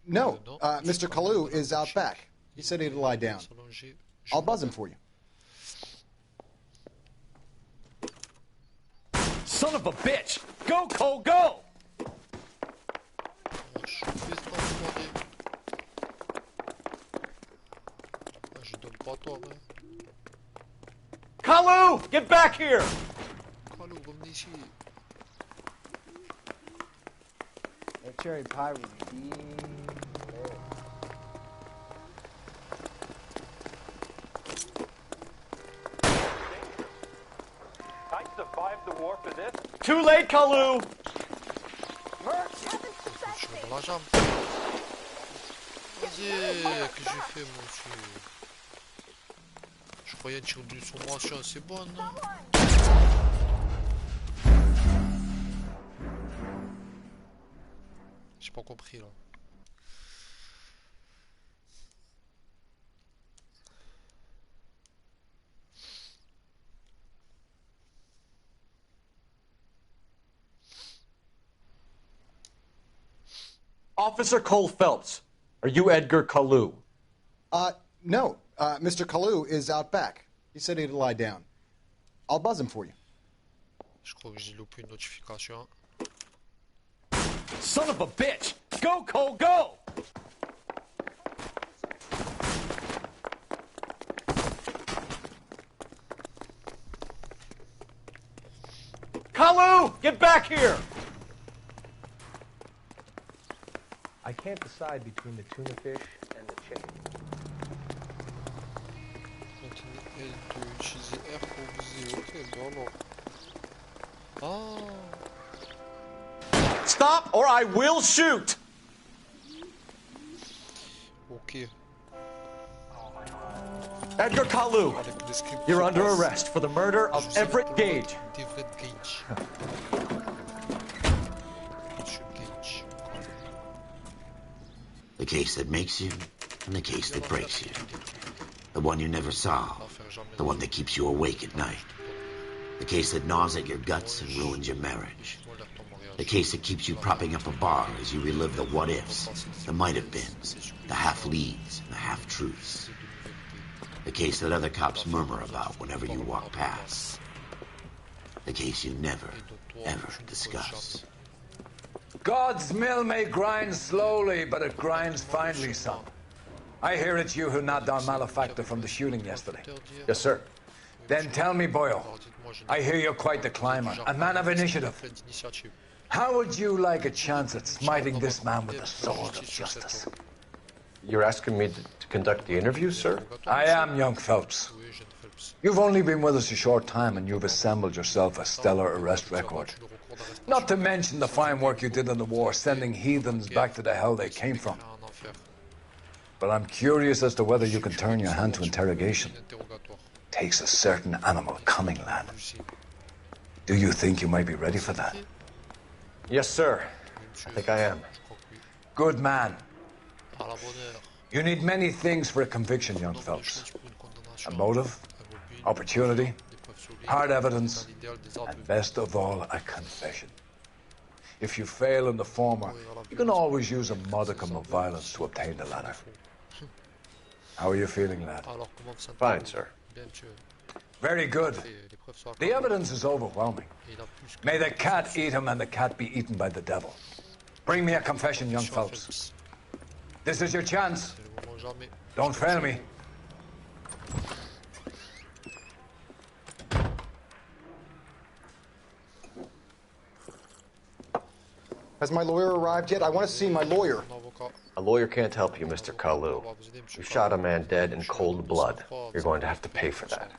No. Mr. Kalu is out back. He said he'd lie down. I'll buzz him for you. Son of a bitch! Go, Cole, go! Kalu, get back here! Kalu, revenez ici. That cherry pie was deep. I survived the war for this. Too late, Kalu! Sur la jambe. Vas-y, qu'est-ce que j'ai fait, monsieur? Je croyais tirer d'une sommation assez bonne, non? J'ai pas compris, là. Officer Cole Phelps, are you Edgar Kalu? No. Mr. Kalu is out back. He said he'd lie down. I'll buzz him for you. Je crois que j'ai loupé une notification. Son of a bitch! Go, Cole, go! Kalu, get back here! I can't decide between the tuna fish and the chicken. Continuez de utiliser R pour viser. Ok, bon alors. Ah. Stop or I will shoot! Ok. Edgar Kalu, you're under arrest for the murder of Everett Gage. Everett Gage. Monsieur Gage. The case that makes you, and the case that breaks you. The one you never solve. The one that keeps you awake at night. The case that gnaws at your guts and ruins your marriage. The case that keeps you propping up a bar as you relive the what-ifs, the might-have-beens, the half-leads, and the half-truths. The case that other cops murmur about whenever you walk past. The case you never, ever discuss. God's mill may grind slowly, but it grinds finely, son. I hear it's you who nabbed our malefactor from the shooting yesterday. Yes, sir. Then tell me, Boyle, I hear you're quite the climber, a man of initiative. How would you like a chance at smiting this man with the sword of justice? You're asking me to conduct the interview, sir? I am, young Phelps. You've only been with us a short time, and you've assembled yourself a stellar arrest record. Not to mention the fine work you did in the war, sending heathens back to the hell they came from. But I'm curious as to whether you can turn your hand to interrogation. Takes a certain animal cunning, lad. Do you think you might be ready for that? Yes, sir. I think I am. Good man. You need many things for a conviction, young Phelps. A motive, opportunity, hard evidence, and best of all, a confession. If you fail in the former, you can always use a modicum of violence to obtain the latter. How are you feeling, lad? Fine, sir. Very good. The evidence is overwhelming. May the cat eat him and the cat be eaten by the devil. Bring me a confession, young Phelps. This is your chance. Don't fail me. Has my lawyer arrived yet? I want to see my lawyer. A lawyer can't help you, Mr. Kalu. You shot a man dead in cold blood. You're going to have to pay for that.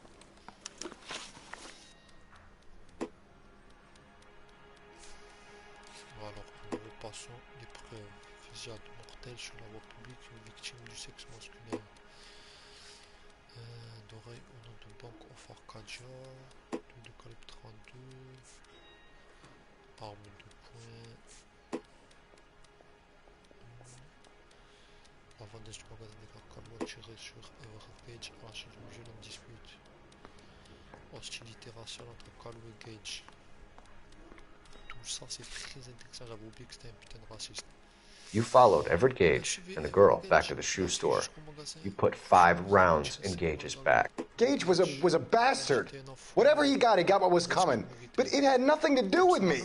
Hostilité raciale entre Kalu et Gage. Tout ça c'est très intéressant, j'avais oublié que c'était un putain de raciste. You followed Everett Gage and the girl back to the shoe store. You put 5 rounds in Gage's back. Gage was a bastard. Whatever he got what was coming. But it had nothing to do with me.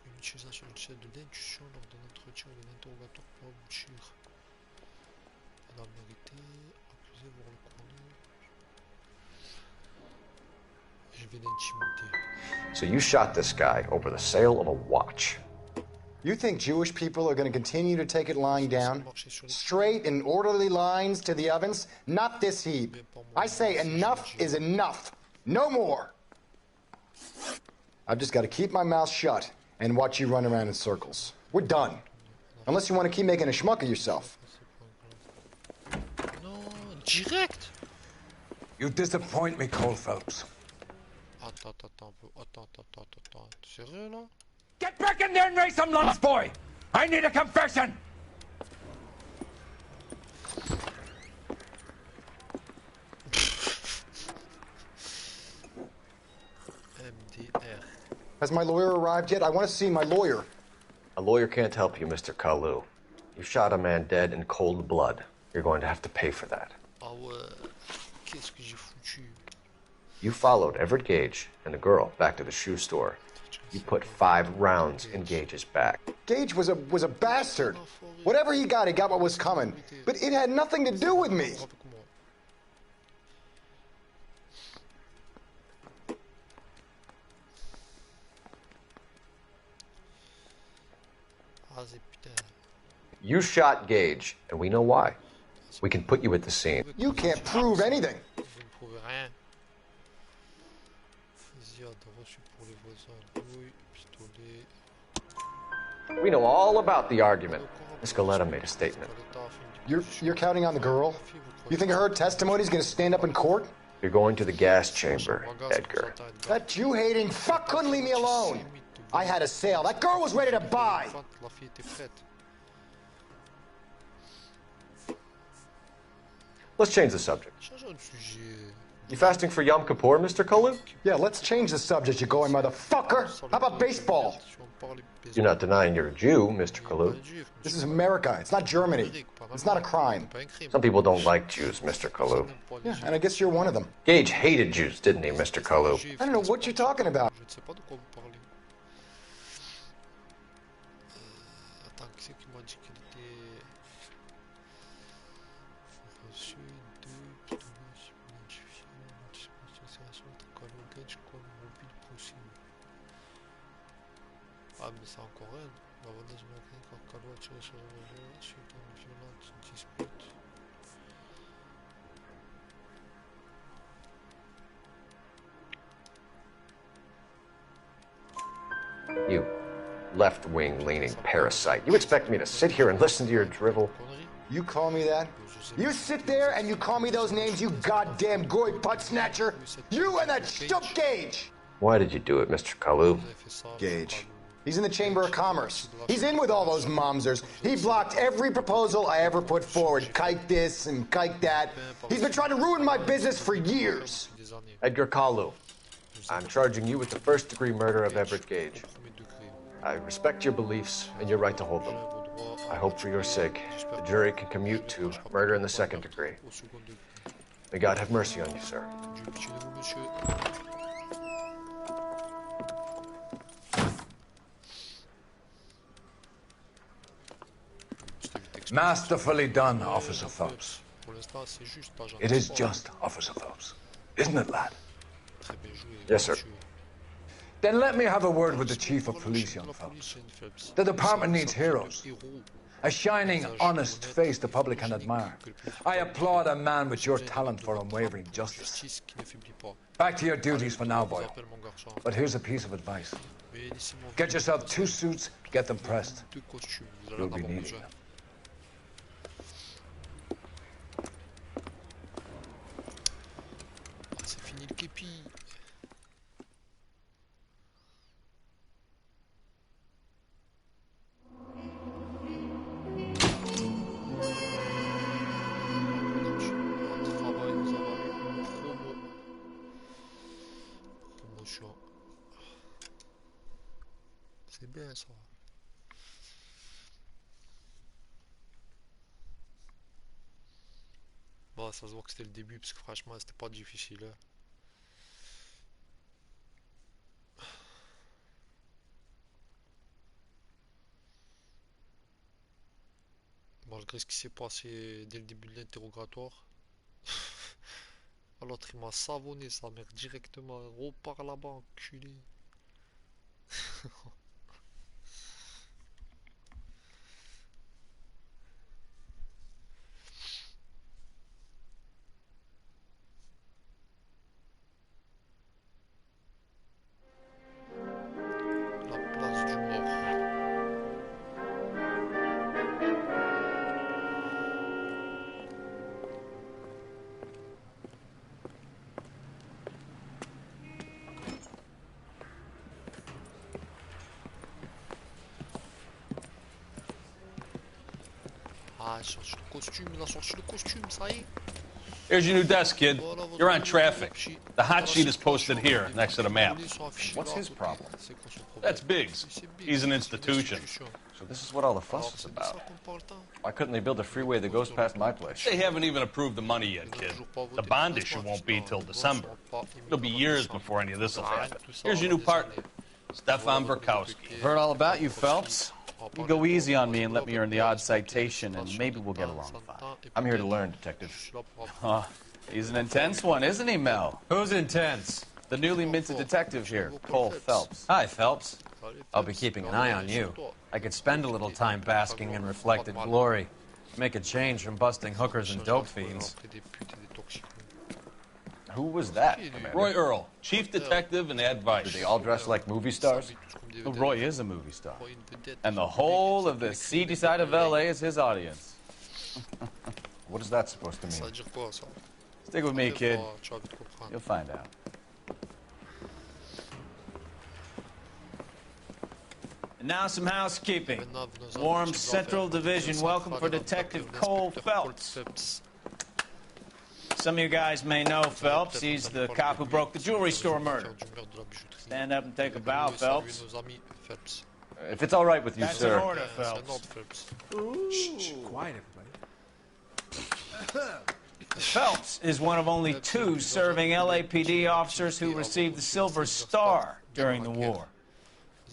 Une utilisation du set de l'intuition lors d'un entretien ou d'un interrogatoire peut aboutir à la vérité, accusé, voir le courrier. Je vais l'intimider. So you shot this guy over the sale of a watch. You think Jewish people are going to continue to take it lying down? Straight and orderly lines to the ovens? Not this heap. I say enough is enough. No more. I've just got to keep my mouth shut and watch you run around in circles. We're done. Unless you want to keep making a schmuck of yourself. No, direct. You disappoint me, Cole Phelps. Attends. Sérieux là? Get back in there and raise some lumps, boy! I need a confession! MDR. Has my lawyer arrived yet? I want to see my lawyer. A lawyer can't help you, Mr. Kalu. You shot a man dead in cold blood. You're going to have to pay for that. Ah ouais, qu'est-ce que j'ai foutu? You followed Everett Gage and the girl back to the shoe store. You put 5 rounds in Gage's back. Gage was a bastard. Whatever he got what was coming. But it had nothing to do with me. You shot Gage, and we know why. We can put you at the scene. You can't prove anything. We know all about the argument. Miss Galetta made a statement. You're counting on the girl? You think her testimony is going to stand up in court? You're going to the gas chamber, Edgar. That Jew-hating fuck couldn't leave me alone. I had a sale. That girl was ready to buy. Let's change the subject. You fasting for Yom Kippur, Mr. Kalu? Yeah, let's change the subject, you going motherfucker. How about baseball? You're not denying you're a Jew, Mr. Kalu. This is America. It's not Germany. It's not a crime. Some people don't like Jews, Mr. Kalu. Yeah, and I guess you're one of them. Gage hated Jews, didn't he, Mr. Kalu? I don't know what you're talking about. Ah, mais c'est encore elle. L'avantage mécanique en calot a tiré sur le jeu suite à une violente dispute. You left-wing leaning parasite. You expect me to sit here and listen to your drivel? You call me that? You sit there and you call me those names, you goddamn goy butt snatcher? You and that stump Gage! Why did you do it, Mr. Kalu? Gage. He's in the Chamber of Commerce. He's in with all those momsers. He blocked every proposal I ever put forward. Kike this and kike that. He's been trying to ruin my business for years. Edgar Kalu, I'm charging you with the first-degree murder of Everett Gage. I respect your beliefs and your right to hold them. I hope for your sake the jury can commute to murder in the second degree. May God have mercy on you, sir. Masterfully done, Officer Phelps. It is just, Officer Phelps. Isn't it, lad? Yes, sir. Then let me have a word with the Chief of Police, young Phelps. The department needs heroes. A shining, honest face the public can admire. I applaud a man with your talent for unwavering justice. Back to your duties for now, boy. But here's a piece of advice. Get yourself 2 suits, get them pressed. You'll be needing them. C'est bien ça. Bon, ça se voit que c'était le début parce que franchement c'était pas difficile. Hein. Malgré ce qui s'est passé dès le début de l'interrogatoire. L'autre il m'a savonné sa mère directement. Repars là-bas, enculé. La place du mort. Ah, il sort sur le costume, il a sorti le costume, ça y est. Here's your new desk, kid. You're on traffic. The hot sheet is posted here, next to the map. What's his problem? That's Biggs. He's an institution. So this is what all the fuss is about. Why couldn't they build a freeway that goes past my place? They haven't even approved the money yet, kid. The bond issue won't be till December. It'll be years before any of this will happen. Here's your new partner, Stefan Burkowski. Heard all about you, Phelps. You go easy on me and let me earn the odd citation, and maybe we'll get along fine. I'm here to learn, Detective. He's an intense one, isn't he, Mel? Who's intense? The newly minted detective here, Cole Phelps. Hi, Phelps. I'll be keeping an eye on you. I could spend a little time basking in reflected glory. Make a change from busting hookers and dope fiends. Who was that, Commander? Roy Earl, chief detective and advice. Do they all dress like movie stars? Well, Roy is a movie star. And the whole of the seedy side of L.A. is his audience. What is that supposed to mean? Stick with me, kid. You'll find out. And now some housekeeping. Warm Central Division welcome for Detective Cole Phelps. Some of you guys may know Phelps. He's the cop who broke the jewelry store murder. Stand up and take a bow, Phelps. If it's all right with you, That's sir. an order, Phelps. Shh, quiet, everybody. Phelps is one of only 2 serving LAPD officers who received the Silver Star during the war.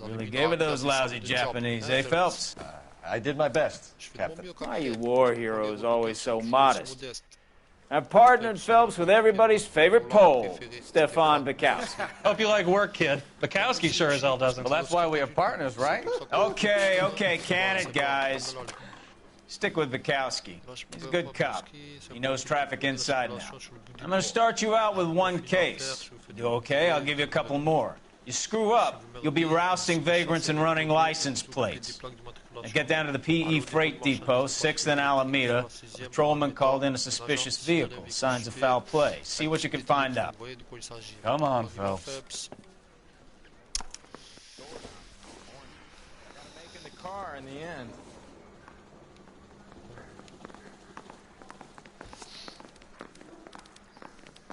Really gave it those lousy Japanese, eh, Phelps? I did my best, Captain. Why are you war heroes always so modest? I've partnered Phelps with everybody's favorite Pole, Stefan Bukowski. Hope you like work, kid. Bukowski sure as hell doesn't. Well, that's why we have partners, right? Okay, can it, guys? Stick with Bukowski. He's a good cop. He knows traffic inside and out. I'm going to start you out with 1 case. If you do okay, I'll give you a couple more. You screw up, you'll be rousting vagrants and running license plates. Now get down to the PE freight depot, 6th and Alameda. A patrolman called in a suspicious vehicle. Signs of foul play. See what you can find out. Come on, Phelps. Making the car in the end.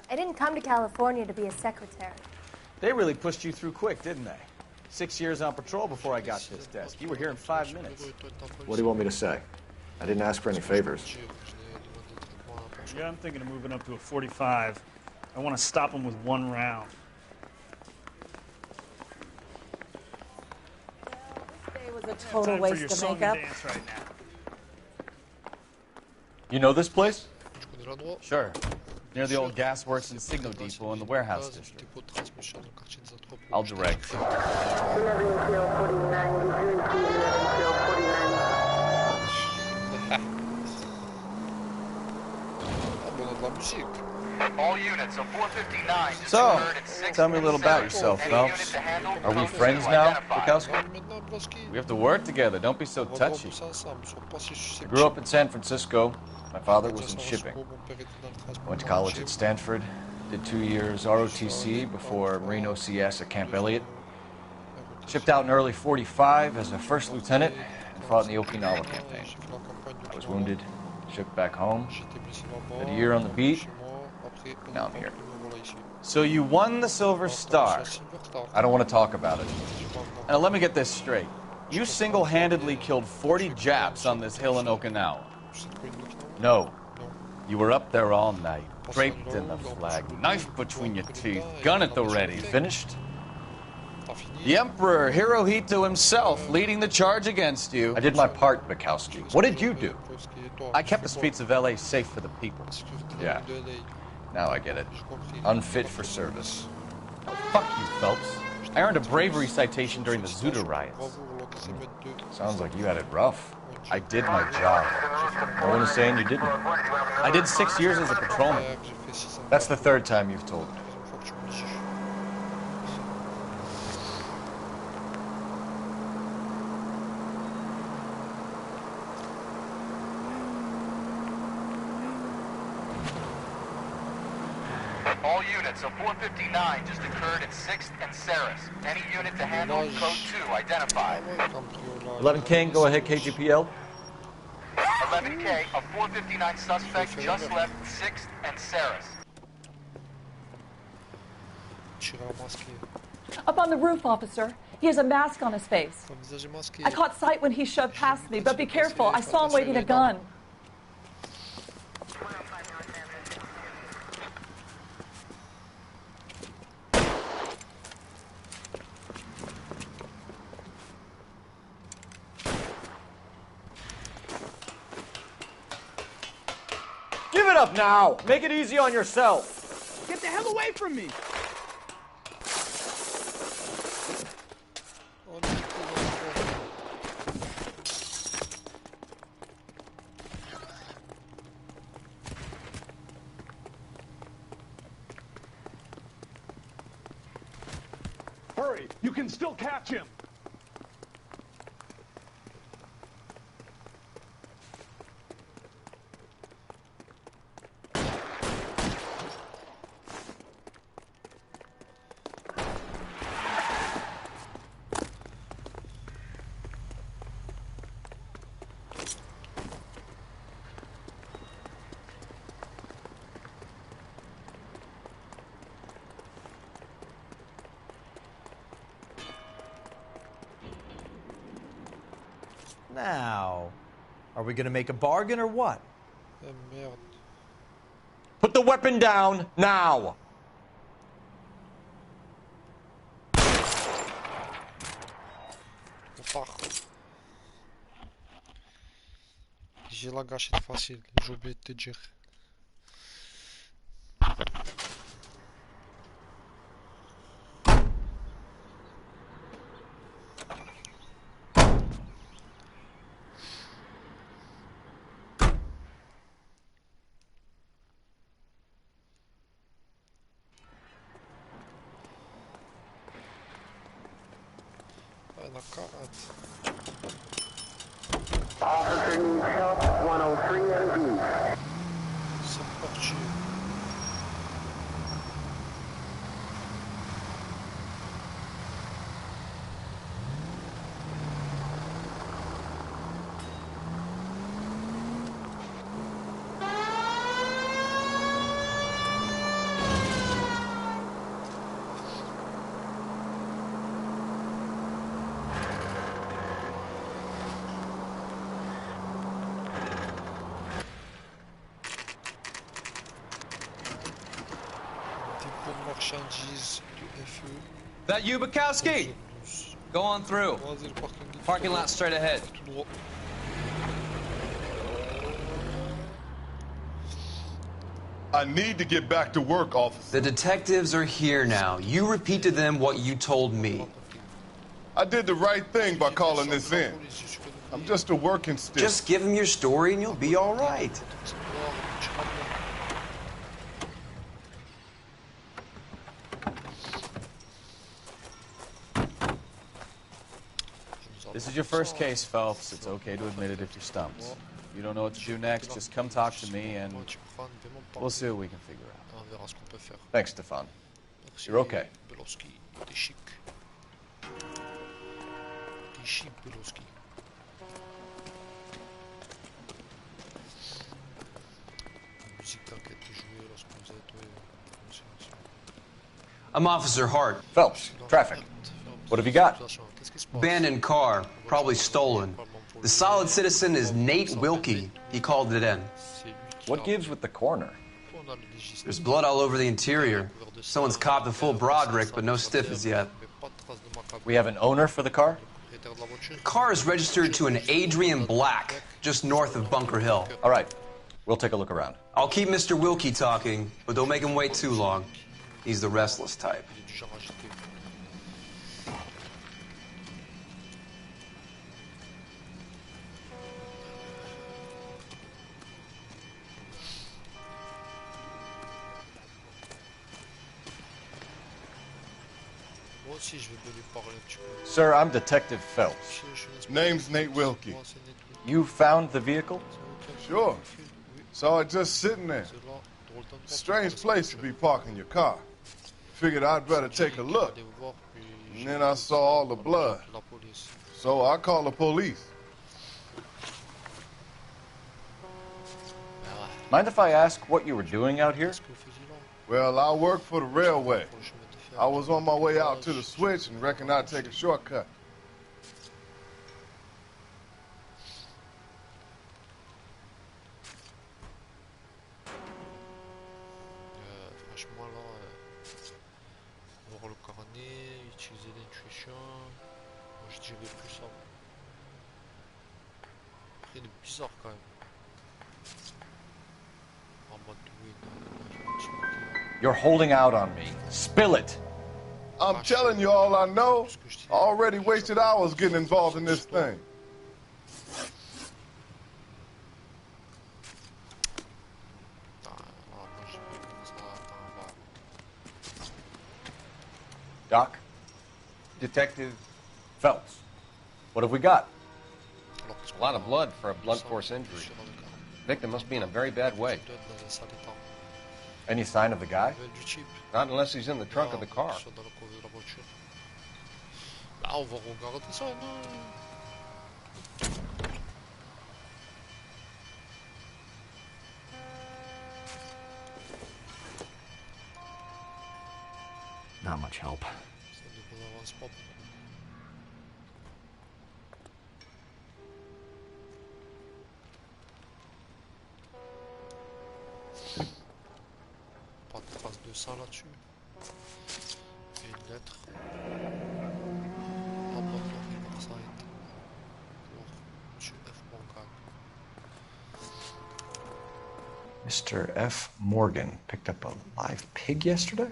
I didn't come to California to be a secretary. They really pushed you through quick, didn't they? 6 years on patrol before I got to this desk. You were here in 5 minutes. What do you want me to say? I didn't ask for any favors. Yeah, I'm thinking of moving up to a 45. I want to stop them with 1 round. It was a total waste of makeup. Right now. You know this place? Sure. Near the old gasworks and signal depot in the warehouse district. I'll direct. All units of 459. So, tell me a little about yourself, Phelps. Are we friends now, Bukowski? We have to work together. Don't be so touchy. I grew up in San Francisco. My father was in shipping. I went to college at Stanford, did 2 years ROTC before Marine OCS at Camp Elliott. Shipped out in early '45 as a first lieutenant and fought in the Okinawa campaign. I was wounded, shipped back home, did a year on the beat, and now I'm here. So you won the Silver Star. I don't want to talk about it. Now let me get this straight. You single-handedly killed 40 Japs on this hill in Okinawa. No. You were up there all night, draped in the flag, knife between your teeth, gun at the ready. Finished? The Emperor Hirohito himself leading the charge against you. I did my part, Bukowski. What did you do? I kept the streets of L.A. safe for the people. Yeah. Now I get it. Unfit for service. Fuck you, Phelps. I earned a bravery citation during the Zuda riots. Sounds like you had it rough. I did my job. No one is saying you didn't. I did 6 years as a patrolman. That's the 3rd time you've told me. All units of 459 just occurred at 6th and Saris. Any unit to handle, code 2 identified. 11 King, go ahead, KGPL. 11K, a 459 suspect just left 6th and Saris. Up on the roof, officer. He has a mask on his face. I caught sight when he shoved past me, but be careful. I saw him waving a gun. Give it up now! Make it easy on yourself! Get the hell away from me! Hurry! You can still catch him! Now, are we gonna make a bargain or what? Merde. Put the weapon down, now! J'ai la gâchette facile, j'ai oublié de te dire. Ah, la carte. C'est parti. Marchandises du FE. That you, Bukowski? Go on through. Parking lot straight ahead. I need to get back to work, officer. The detectives are here now. You repeat to them what you told me. I did the right thing by calling this in. I'm just a working stiff. Just give them your story and you'll be all right. This is your first case, Phelps. It's okay to admit it if you're stumped. You don't know what to do next, just come talk to me and we'll see what we can figure out. Thanks, Stefan. You're okay. I'm Officer Hart. Phelps, traffic. What have you got? Abandoned car, probably stolen. The solid citizen is Nate Wilkie. He called it in. What gives with the coroner? There's blood all over the interior. Someone's copped the full Broderick, but no stiff as yet. We have an owner for the car? The car is registered to an Adrian Black, just north of Bunker Hill. All right. We'll take a look around. I'll keep Mr. Wilkie talking, but don't make him wait too long. He's the restless type. Sir, I'm Detective Phelps. Name's Nate Wilkie. You found the vehicle? Sure. Saw it just sitting there. Strange place to be parking your car. Figured I'd better take a look. And then I saw all the blood. So I called the police. Mind if I ask what you were doing out here? Well, I work for the railway. I was on my way out to the switch and reckoned I'd take a shortcut. Franchement là, voir le carnet, utiliser l'intuition, moi je dirais plus ça. Après il est bizarre quand même. You're holding out on me. Spill it. I'm telling you all I know. I already wasted hours getting involved in this thing. Doc? Detective Phelps. What have we got? A lot of blood for a blunt force injury. Victim must be in a very bad way. Any sign of the guy? Not unless he's in the trunk of the car. On va regarder ça, non? Not much help. Ça devrait avancer pas. ça là-dessus. Et une lettre. Rapport Riverside. Pour Monsieur F. Morgan. Mr. F. Morgan picked up a live pig yesterday?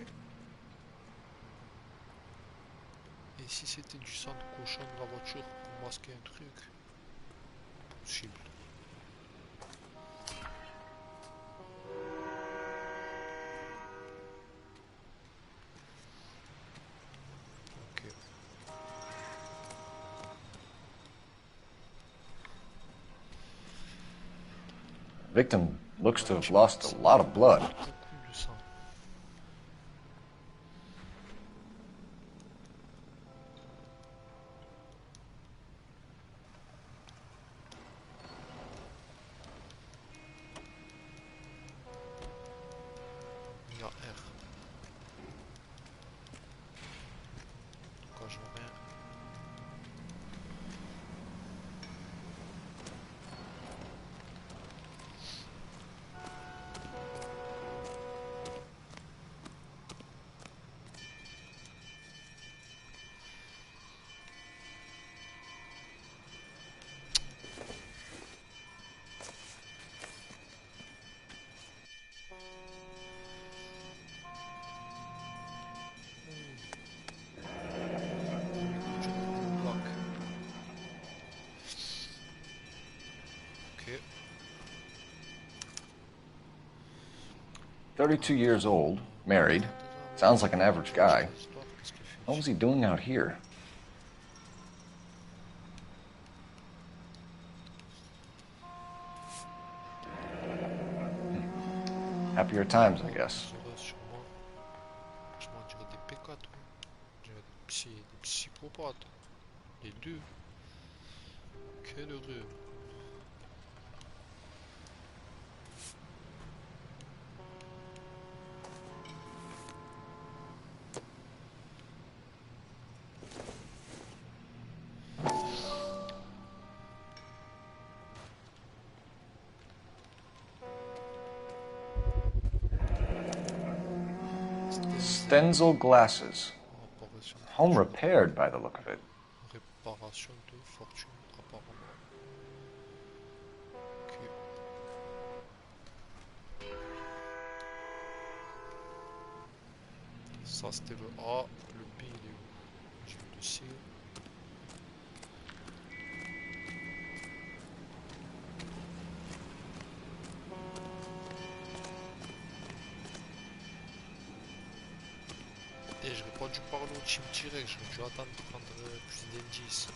Et si c'était du sang de cochon de la voiture pour masquer un truc? Possible. Ok. Victim looks to have lost a lot of blood. Beaucoup de sang. Il y a R. Quand je vois rien. Ok. 32 years old, married. Sounds like an average guy. What was he doing out here? Happier times, I guess. Franchement, on dirait des P4, ouais. On dirait des psychopathes. Les deux. Quel heureux. Stenzel glasses. Home repaired by the look of it. Réparation de fortune, apparemment. Ok. Ça c'était le A, le B il est où? J'ai le C. Et j'aurais pas dû parler au team direct, j'aurais dû attendre de prendre plus d'indices.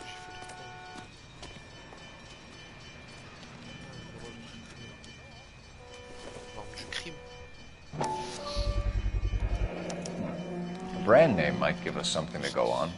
J'ai fait le con. Voilà le truc. L'arme du crime. A brand name might give us something to go on.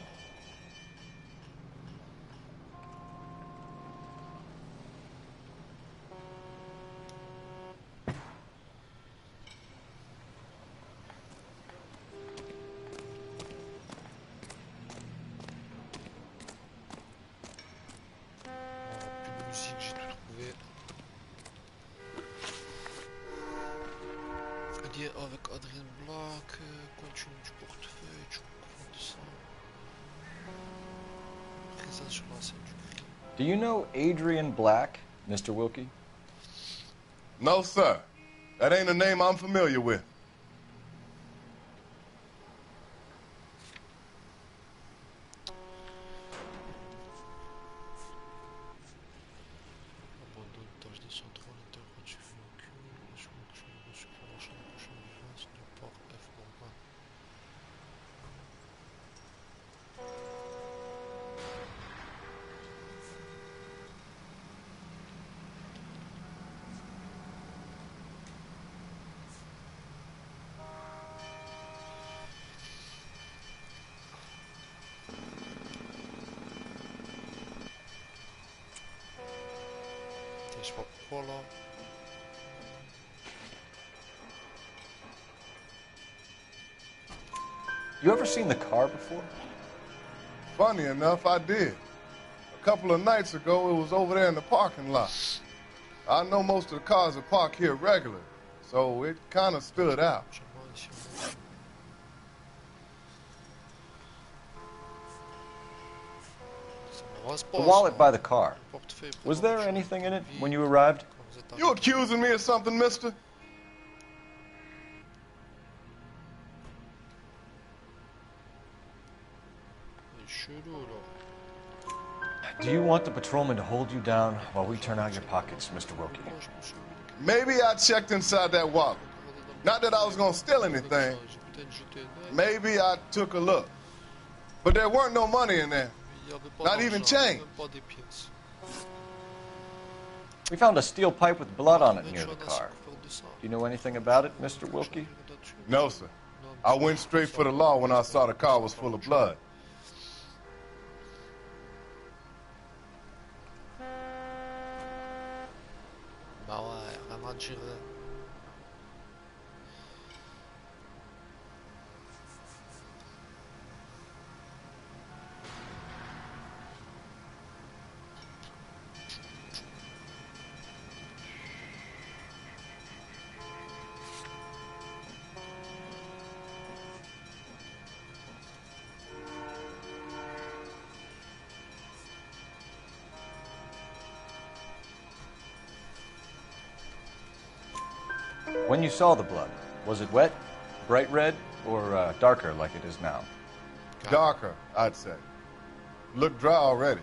J'ai tout trouvé. Lié avec Adrien Black, contenu du portefeuille, tu comprends ça. Présence sur la scène du crime. Do you know Adrian Black, Mr. Wilkie? No, sir. That ain't a name I'm familiar with. Je sais pas pourquoi là. You ever seen the car before? Funny enough, I did. A couple of nights ago, it was over there in the parking lot. I know most of the cars are parked here regular, so it kind of stood out. The wallet by the car. Was there anything in it when you arrived? You accusing me of something, mister? Do you want the patrolman to hold you down while we turn out your pockets, Mr. Wilkie? Maybe I checked inside that wallet. Not that I was gonna steal anything. Maybe I took a look. But there weren't no money in there. Not even change. We found a steel pipe with blood on it near the car. Do you know anything about it, Mr. Wilkie? No, sir. I went straight for the law when I saw the car was full of blood. Bah ouais, rien à dire. When you saw the blood, was it wet, bright red, or darker like it is now? Darker, I'd say. Looked dry already.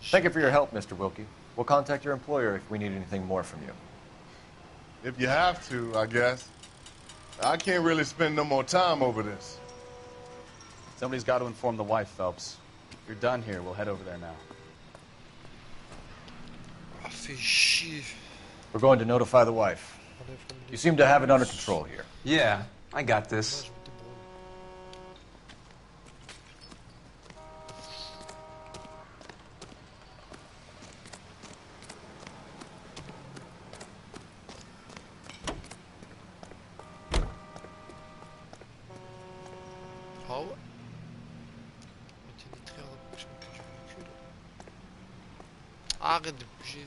Thank you for your help, Mr. Wilkie. We'll contact your employer if we need anything more from you. If you have to, I guess. I can't really spend no more time over this. Somebody's got to inform the wife, Phelps. If you're done here, we'll head over there now. Fais chier. We're going to notify the wife. You seem to have it under control here. Yeah, I got this. Ah ouais. Mettez des traits à la proximité du véhicule. Arrête de bouger.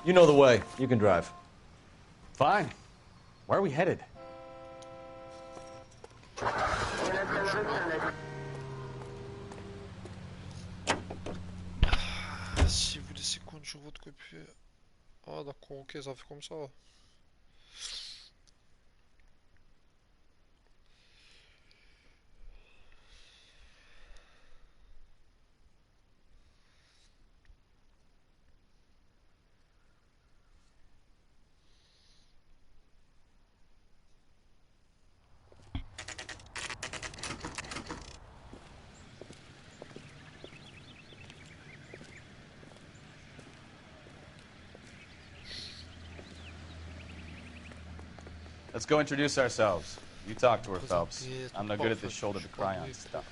You know the way. You can drive. Fine. Where are we headed? Si vous laissez compte sur votre copie. Ah d'accord, ok, ça fait comme ça. Let's go introduce ourselves. You talk to her, Phelps. I'm no good at this shoulder to cry on stuff.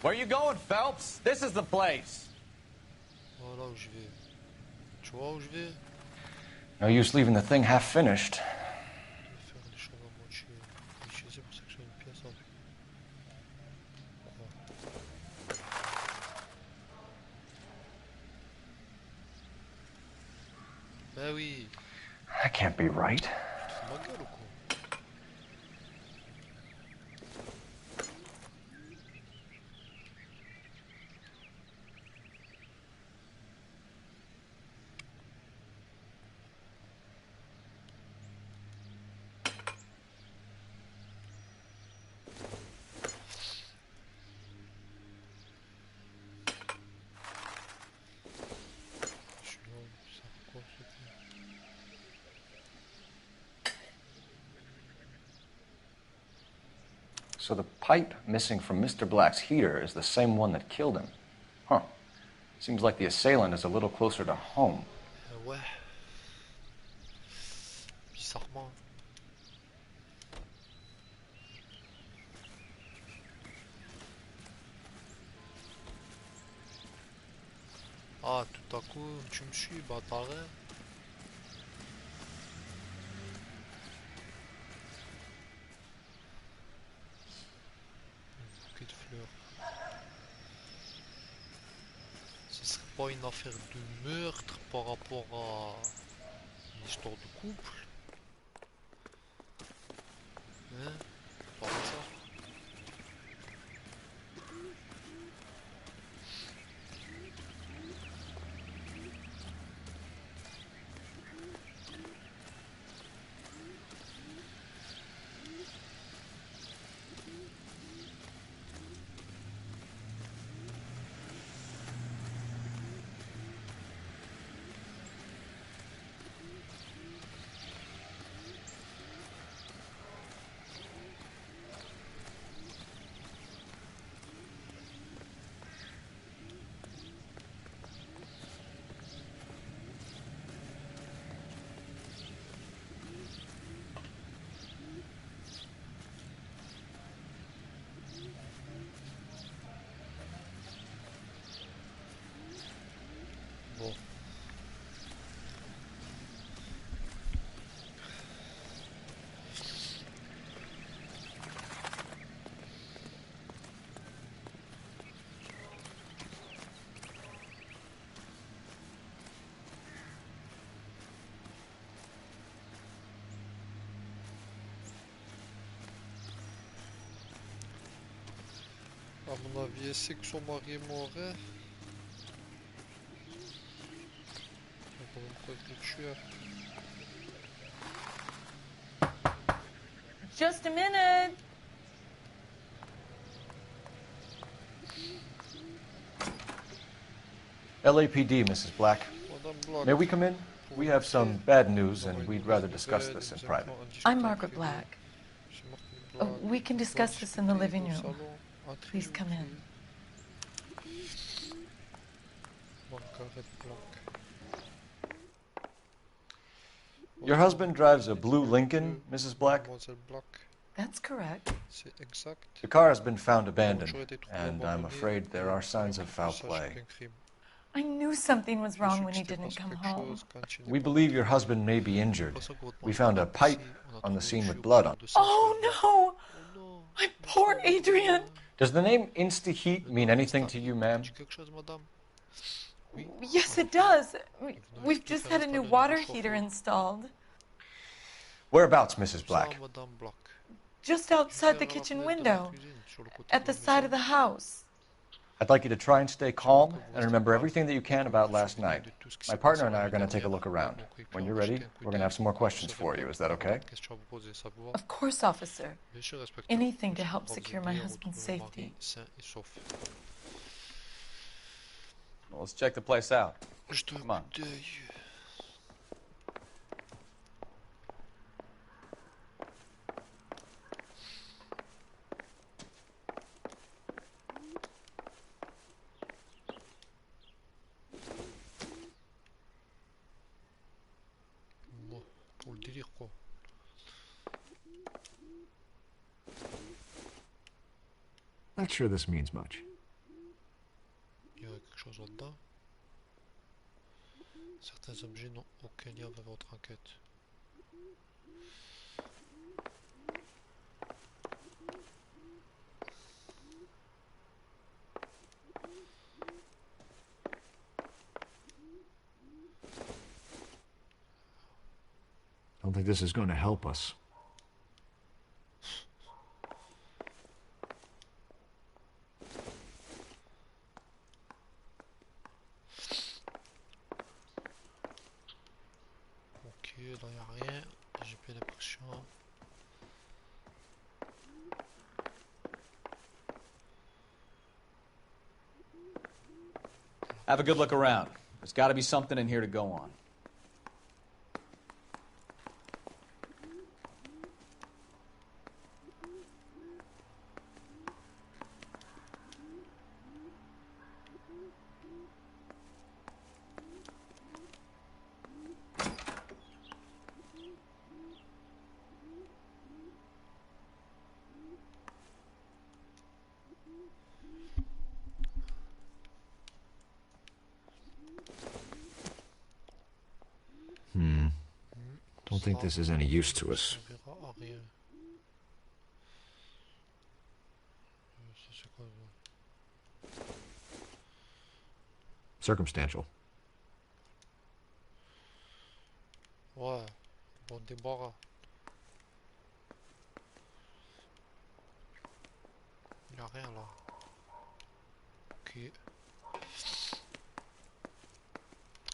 Where are you going, Phelps? This is the place. Voilà où je vais. Tu vois où je vais? No use leaving the thing half finished. Je vais faire les choses à moitié. Utiliser pour sectionner une pièce avec. Ben oui. That can't be right. Tu te fous de ma gueule ou quoi? So the pipe missing from Mr. Black's heater is the same one that killed him. Huh. Seems like the assailant is a little closer to home. Ouais. Bizarrement. Ah, tout à coup, tu me suis, bâtard. Bouquet de fleurs. Ce serait pas une affaire de meurtre par rapport à une histoire de couple? Hein? Pas ça. Bon. À mon avis, elle sait que son mari est mort, hein? Elle va même pas être le tueur. Just a minute. LAPD, Mrs. Black. Madame Black. May we come in? We have some bad news, and we'd rather discuss this in private. I'm Margaret Black. We can discuss this in the living room. Please come in. Margaret Black. Your husband drives a blue Lincoln, Mrs. Black? Mademoiselle Black. That's correct. C'est exact. The car has been found abandoned, and I'm afraid there are signs of foul play. I knew something was wrong when he didn't come home. We believe your husband may be injured. We found a pipe on the scene with blood on it. Oh no! My poor Adrian! Does the name Insta-Heat mean anything to you, ma'am? Yes, it does. We've just had a new water heater installed. Whereabouts, Mrs. Black? Just outside the kitchen window, at the side of the house. I'd like you to try and stay calm and remember everything that you can about last night. My partner and I are going to take a look around. When you're ready, we're going to have some more questions for you. Is that okay? Of course, officer. Anything to help secure my husband's safety. Well, let's check the place out. Come on. Pour le délire, quoi. Not sure this means much. Il y a quelque chose là-dedans. Certains objets n'ont aucun lien avec votre enquête. I don't think this is going to help us. Ok, là il n'y a rien. J'ai pas l'impression. Have a good look around. There's got to be something in here to go on. don't think this is any use to us. Circumstantial. Ouais, bon débarras. Il n'y a rien là. Ok.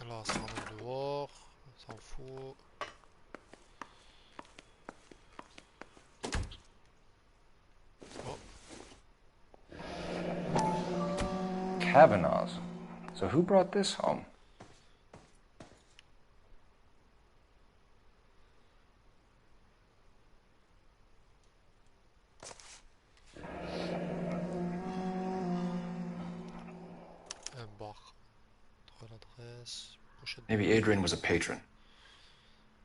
Là, ça rentre dehors. On s'en fout. Oh. Kavanaugh's. So who brought this home? Maybe Adrian was a patron.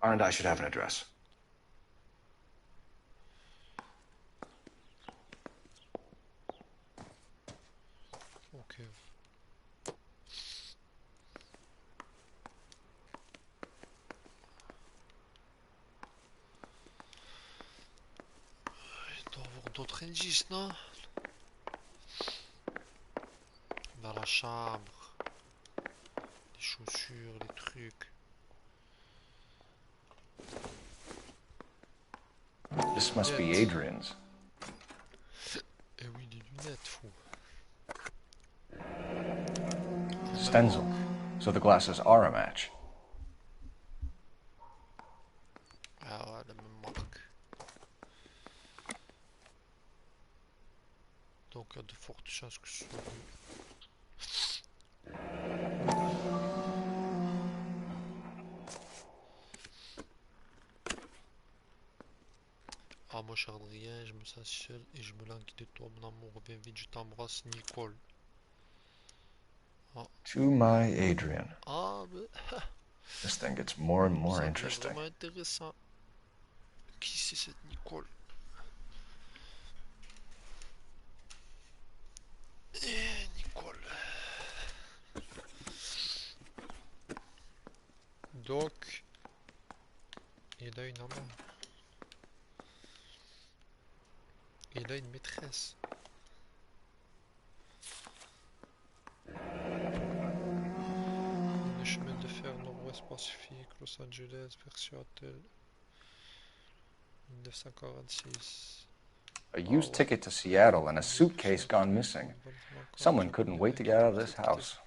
R and I should have an address. Okay. Il doit y avoir d'autres indices, non? Dans la chambre. Les chaussures, les trucs. This must be Adrian's. Eh oui, les lunettes, fou. Stenzel. So the glasses are a match. Ah ouais, la même marque. Donc il y a de fortes chances que ce soit lui. Ah moi cher Adrien, je me sens seul et je me languis de toi mon amour, bien vite je t'embrasse Nicole. Ah. To my Adrian. Ah bah... This thing gets more and more Ça interesting. vraiment intéressant. Qui c'est cette Nicole? Nicole. Donc, il a une amante. Il a une maîtresse. Le chemin de fer nord-ouest Pacifique, Los Angeles vers Seattle, 1946. A used ticket to Seattle and a suitcase gone missing. Someone couldn't wait to get out of this house.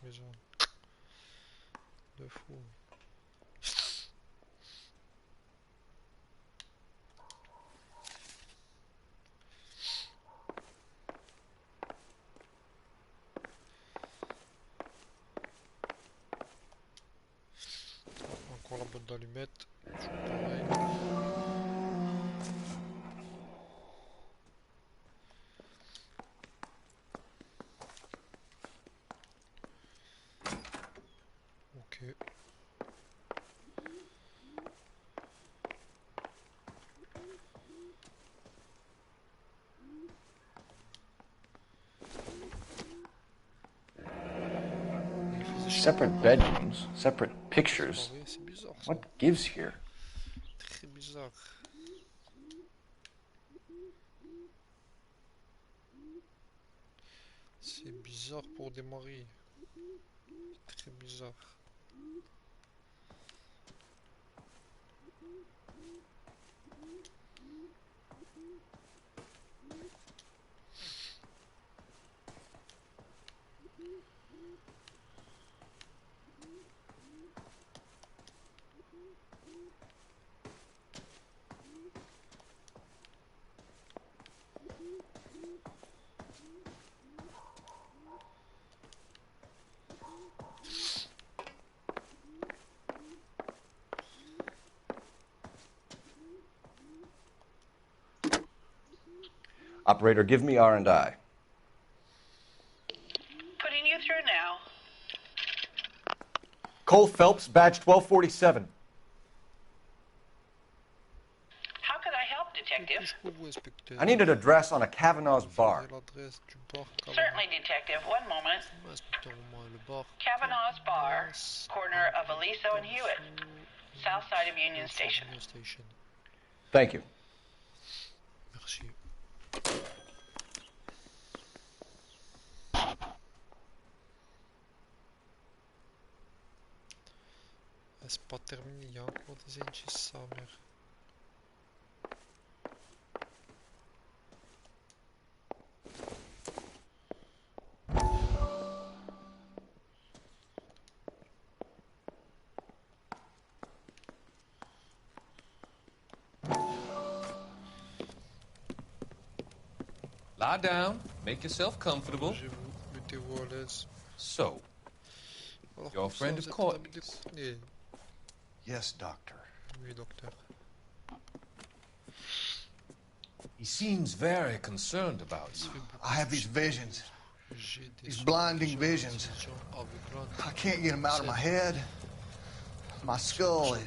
De fou. Encore la boîte d'allumettes, toujours pareil. Ok. Separate bedrooms, separate pictures. What gives here? Très bizarre. C'est bizarre pour démarrer. Très bizarre. Operator, give me R&I. Putting you through now. Cole Phelps, badge 1247. How can I help, Detective? I need an address on a Kavanaugh's bar. Certainly, Detective. One moment. Kavanaugh's Bar, corner of Aliso and Hewitt. South side of Union Station. Thank you. Merci. C'est pas terminé, il y a encore des indices, sa mère. Lie down, make yourself comfortable. So, you're a friend of Courtney's? Yes, Doctor. Oui, docteur. He seems very concerned about you. I have these visions. These blinding visions. I can't get them out of my head. My skull, it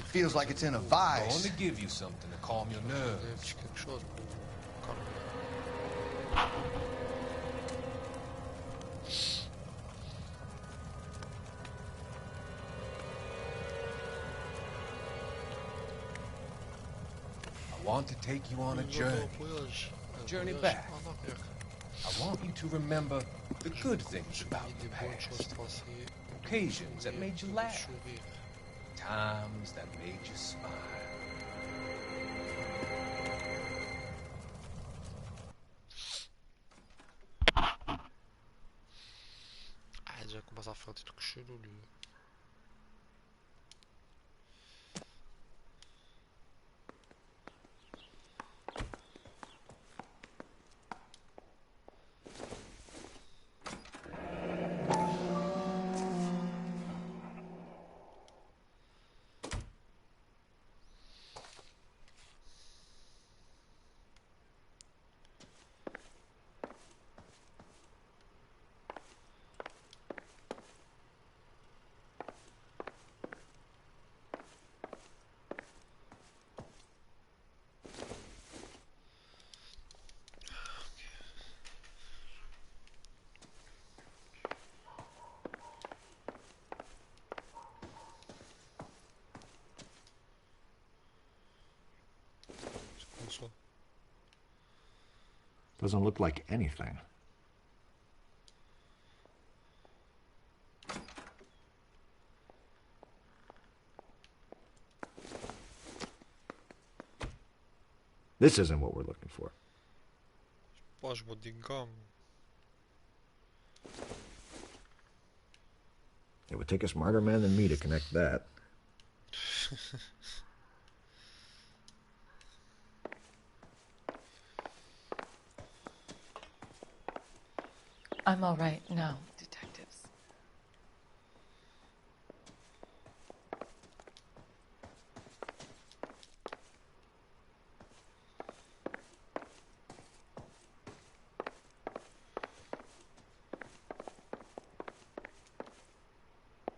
feels like it's in a vice. I want to give you something to calm your nerves. I want to take you on a journey back. I want you to remember the good things about the past, occasions that made you laugh, times that made you smile. Ah, déjà commence à faire des trucs chelous, lui. Doesn't look like anything. This isn't what we're looking for. Pá, je vois des gommes. It would take a smarter man than me to connect that. I'm all right now, detectives.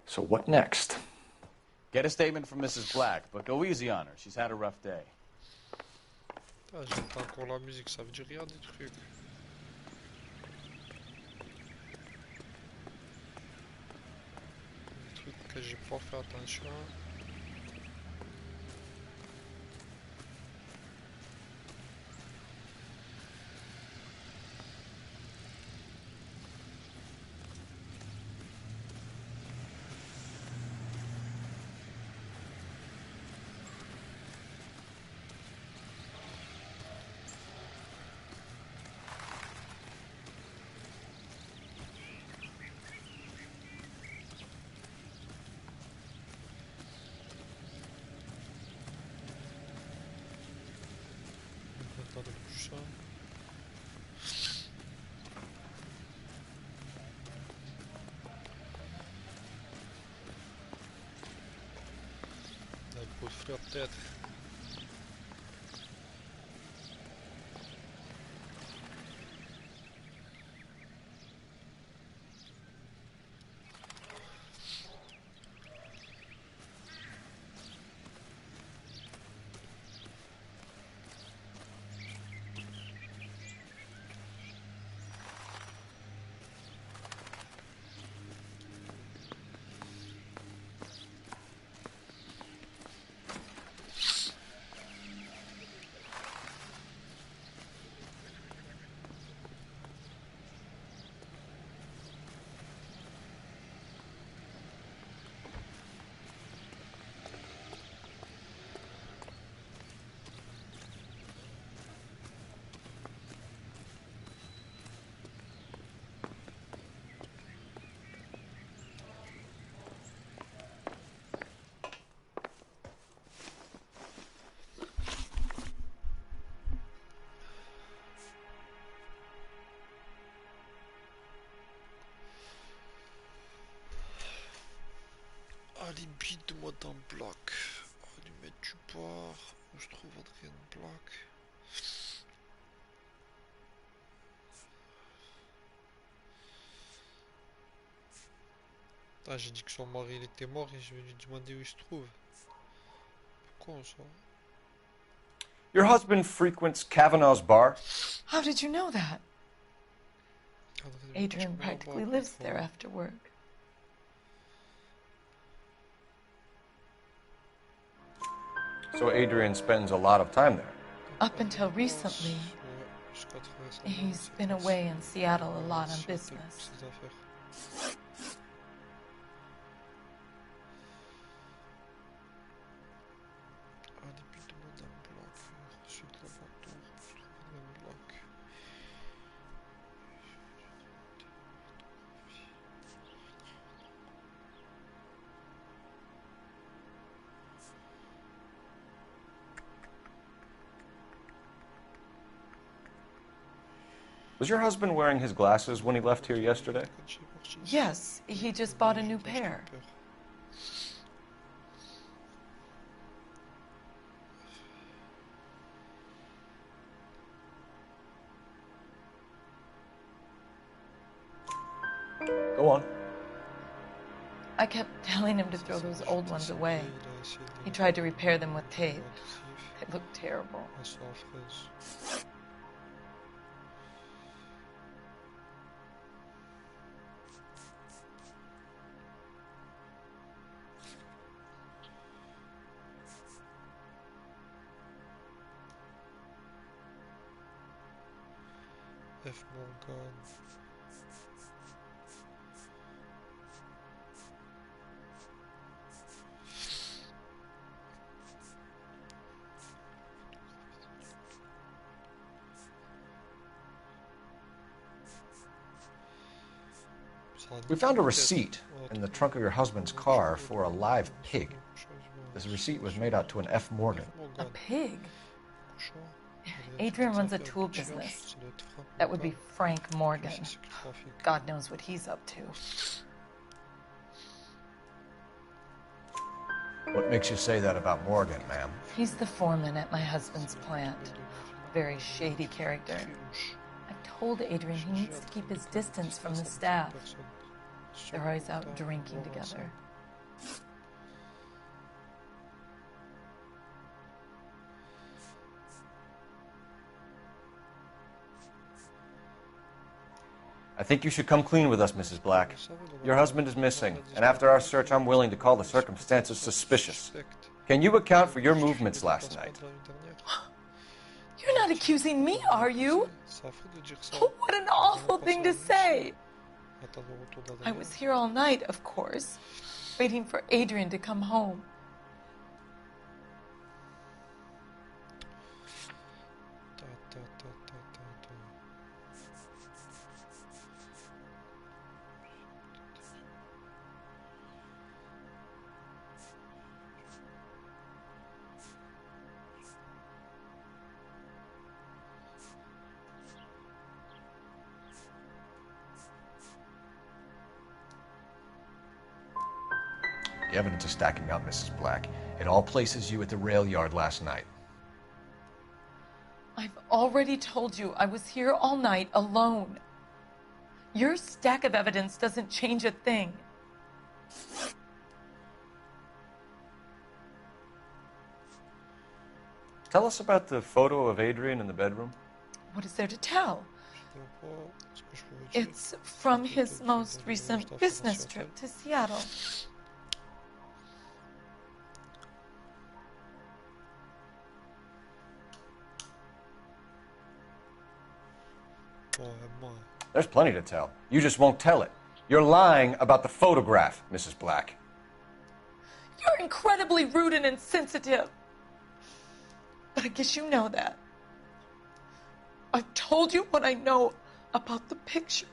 So what next? Get a statement from Mrs. Black, but go easy on her. She's had a rough day. Ah, j'entends encore la musique, ça veut dire rien des trucs. Des trucs que j'ai pas fait attention. Coup de fleur peut-être. où je trouve Adrien Black. Ah, j'ai dit que son mari il était mort et je vais lui demander où il se trouve. Pourquoi ça? Your husband frequents Kavanaugh's bar? How did you know that? Adrian practically lives there after work. So Adrian spends a lot of time there? Up until recently, he's been away in Seattle a lot on business. Was your husband wearing his glasses when he left here yesterday? Yes, he just bought a new pair. Go on. I kept telling him to throw those old ones away. He tried to repair them with tape. They looked terrible. F. Morgan. We found a receipt in the trunk of your husband's car for a live pig. This receipt was made out to an F. Morgan. A pig? Adrian runs a tool business. That would be Frank Morgan. God knows what he's up to. What makes you say that about Morgan, ma'am? He's the foreman at my husband's plant. A very shady character. I told Adrian he needs to keep his distance from the staff. They're always out drinking together. I think you should come clean with us, Mrs. Black. Your husband is missing, and after our search, I'm willing to call the circumstances suspicious. Can you account for your movements last night? You're not accusing me, are you? Oh, what an awful thing to say. I was here all night, of course, waiting for Adrian to come home. The evidence is stacking up, Mrs. Black. It all places you at the rail yard last night. I've already told you I was here all night alone. Your stack of evidence doesn't change a thing. Tell us about the photo of Adrian in the bedroom. What is there to tell? It's from his most recent business trip to Seattle. There's plenty to tell. You just won't tell it. You're lying about the photograph, Mrs. Black. You're incredibly rude and insensitive. But I guess you know that. I've told you what I know about the picture.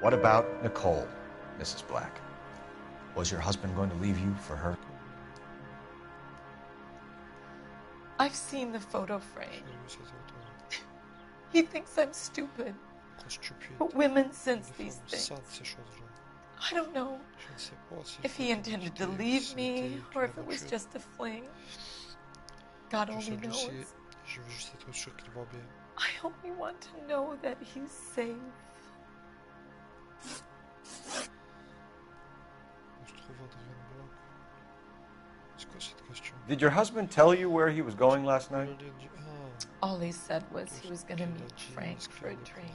What about Nicole, Mrs. Black? Was your husband going to leave you for her? I've seen the photo frame. He thinks I'm stupid. But women sense these things. I don't know if he intended to leave me or if it was just a fling. God only knows. I only want to know that he's safe. Did your husband tell you where he was going last night? All he said was he was going to meet Frank for a drink.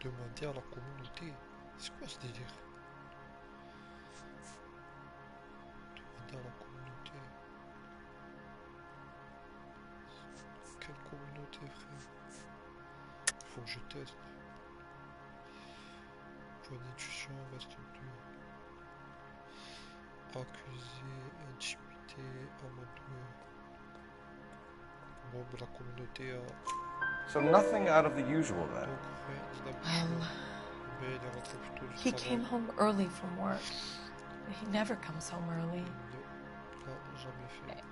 Demander à la communauté. C'est quoi ce délire? Demander à la communauté. Quelle communauté, frère? Faut que je teste. Point d'intuition, reste plus. Accusé, intimidé, amadoué. Bon, la communauté a. So nothing out of the usual then. He came home early from work. He never comes home early.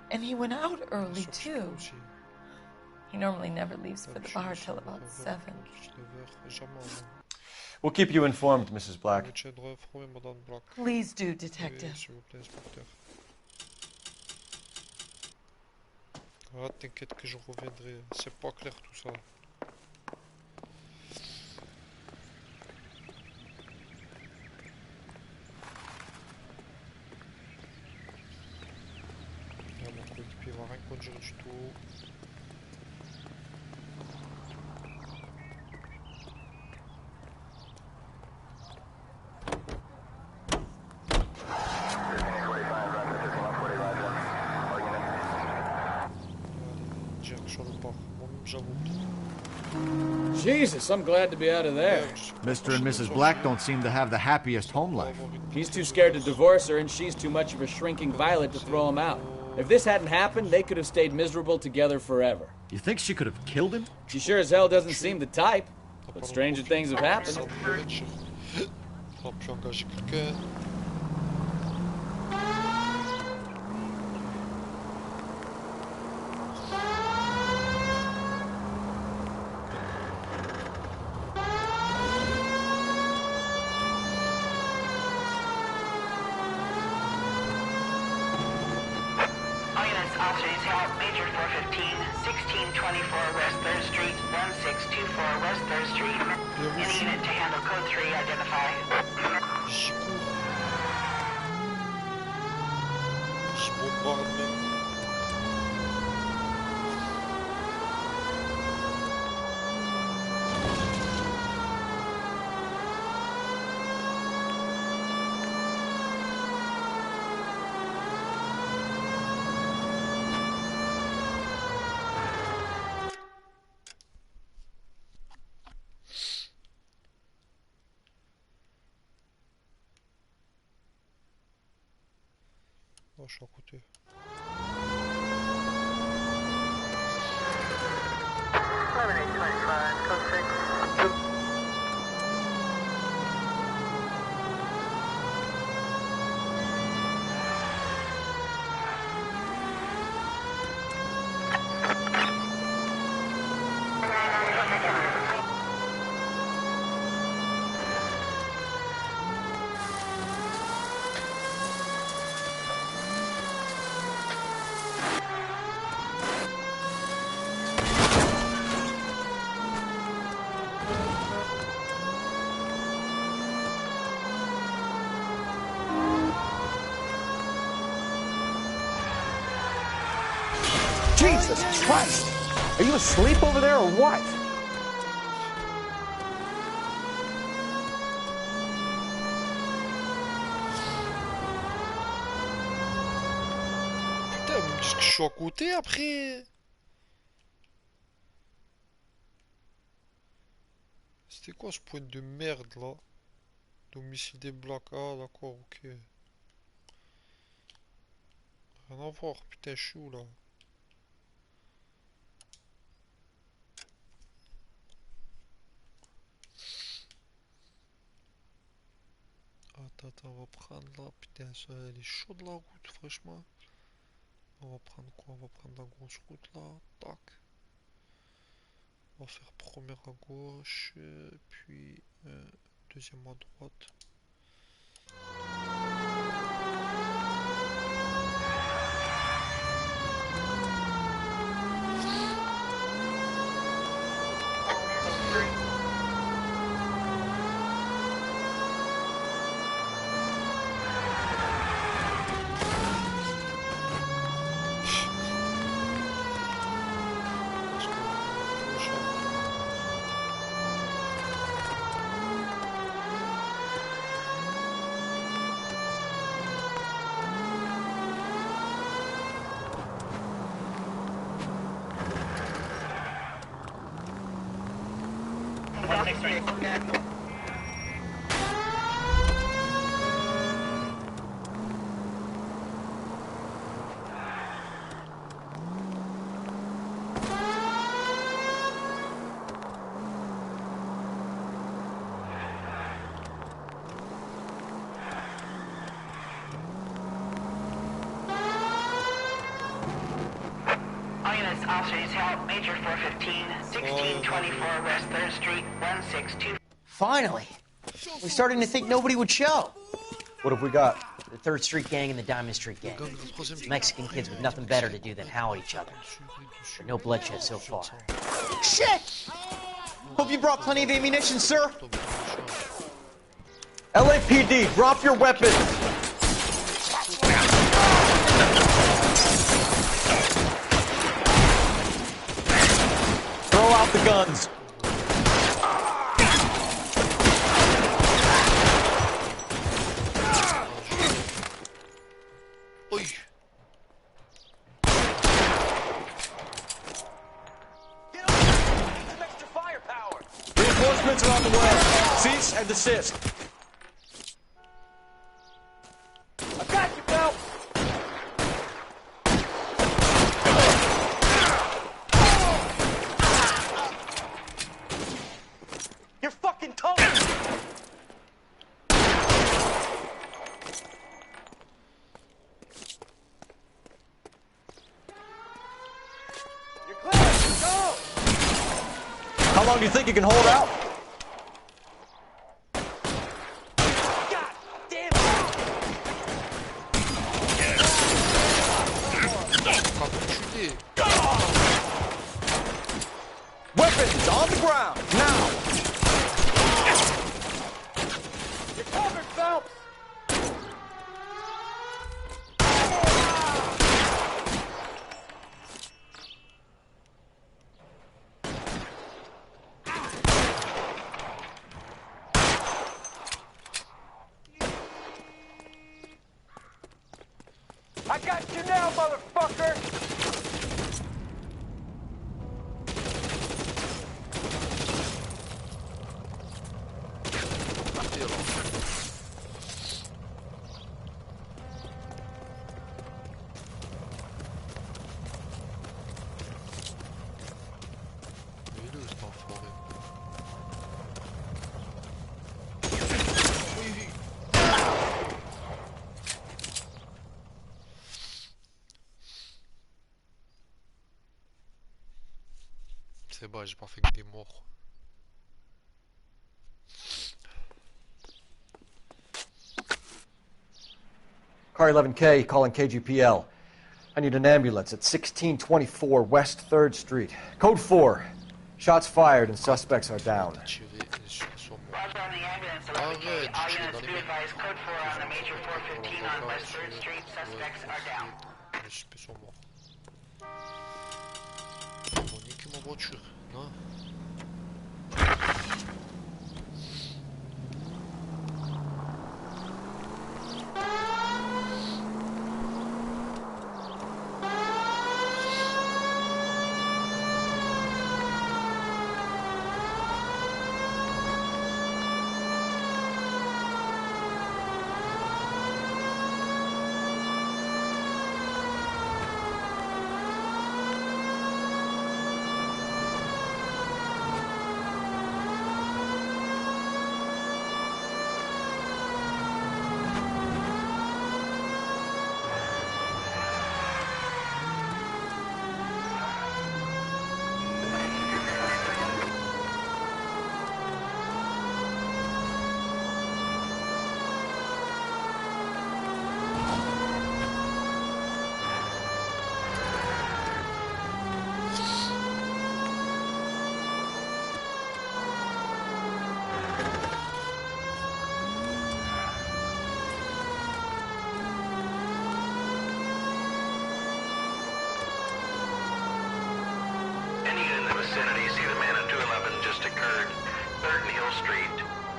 And he went out early too. He normally never leaves for the bar till about 7. We'll keep you informed, Mrs. Black. Please do, Detective. Ah, t'inquiète que je reviendrai. C'est pas clair tout ça. Là, mon coéquipier va rien conduire du tout. Jesus, I'm glad to be out of there. Mr. and Mrs. Black don't seem to have the happiest home life. He's too scared to divorce her, and she's too much of a shrinking violet to throw him out. If this hadn't happened, they could have stayed miserable together forever. You think she could have killed him? She sure as hell doesn't seem the type, but stranger things have happened. Oh, je suis à côté. Jesus Christ! Are you asleep over there or what? Putain, mais qu'est-ce que je suis à côté après? C'était quoi ce point de merde là? Domicile des Blacks, ah d'accord, ok. Rien à voir, putain, je suis où là? Attends, on va prendre là. Putain, ça, elle est chaude la route, franchement. On va prendre quoi? On va prendre la grosse route là. Tac. On va faire première à gauche, puis deuxième à droite. Officers help, Major 415, 1624 West 3rd Street, 162. Finally! We're starting to think nobody would show. What have we got? The 3rd Street Gang and the Diamond Street Gang. Mexican kids with nothing better to do than howl at each other. But no bloodshed so far. Shit! Hope you brought plenty of ammunition, sir. LAPD, drop your weapons! Throw out the guns. Reinforcements are on the way. Cease and desist. I got you, pal! You're fucking toast! You're clear! Go! How long do you think you can hold out? God damn it! Weapons on the ground, now! You're covered, Phelps! I got you now, motherfucker! C'est bon, j'ai pas fait que des morts. Car 11K calling KGPL. I need an ambulance at 1624 West 3rd Street. Code 4. Shots fired and suspects are down. Roger on the ambulance, 11K. All units be advised, code 4 on the Major 415 on West 3rd Street. Suspects are down. Les suspects sont morts. Ils vont niquer ma voiture, non? vicinity, see the man at 211 just occurred. 3rd and Hill Street.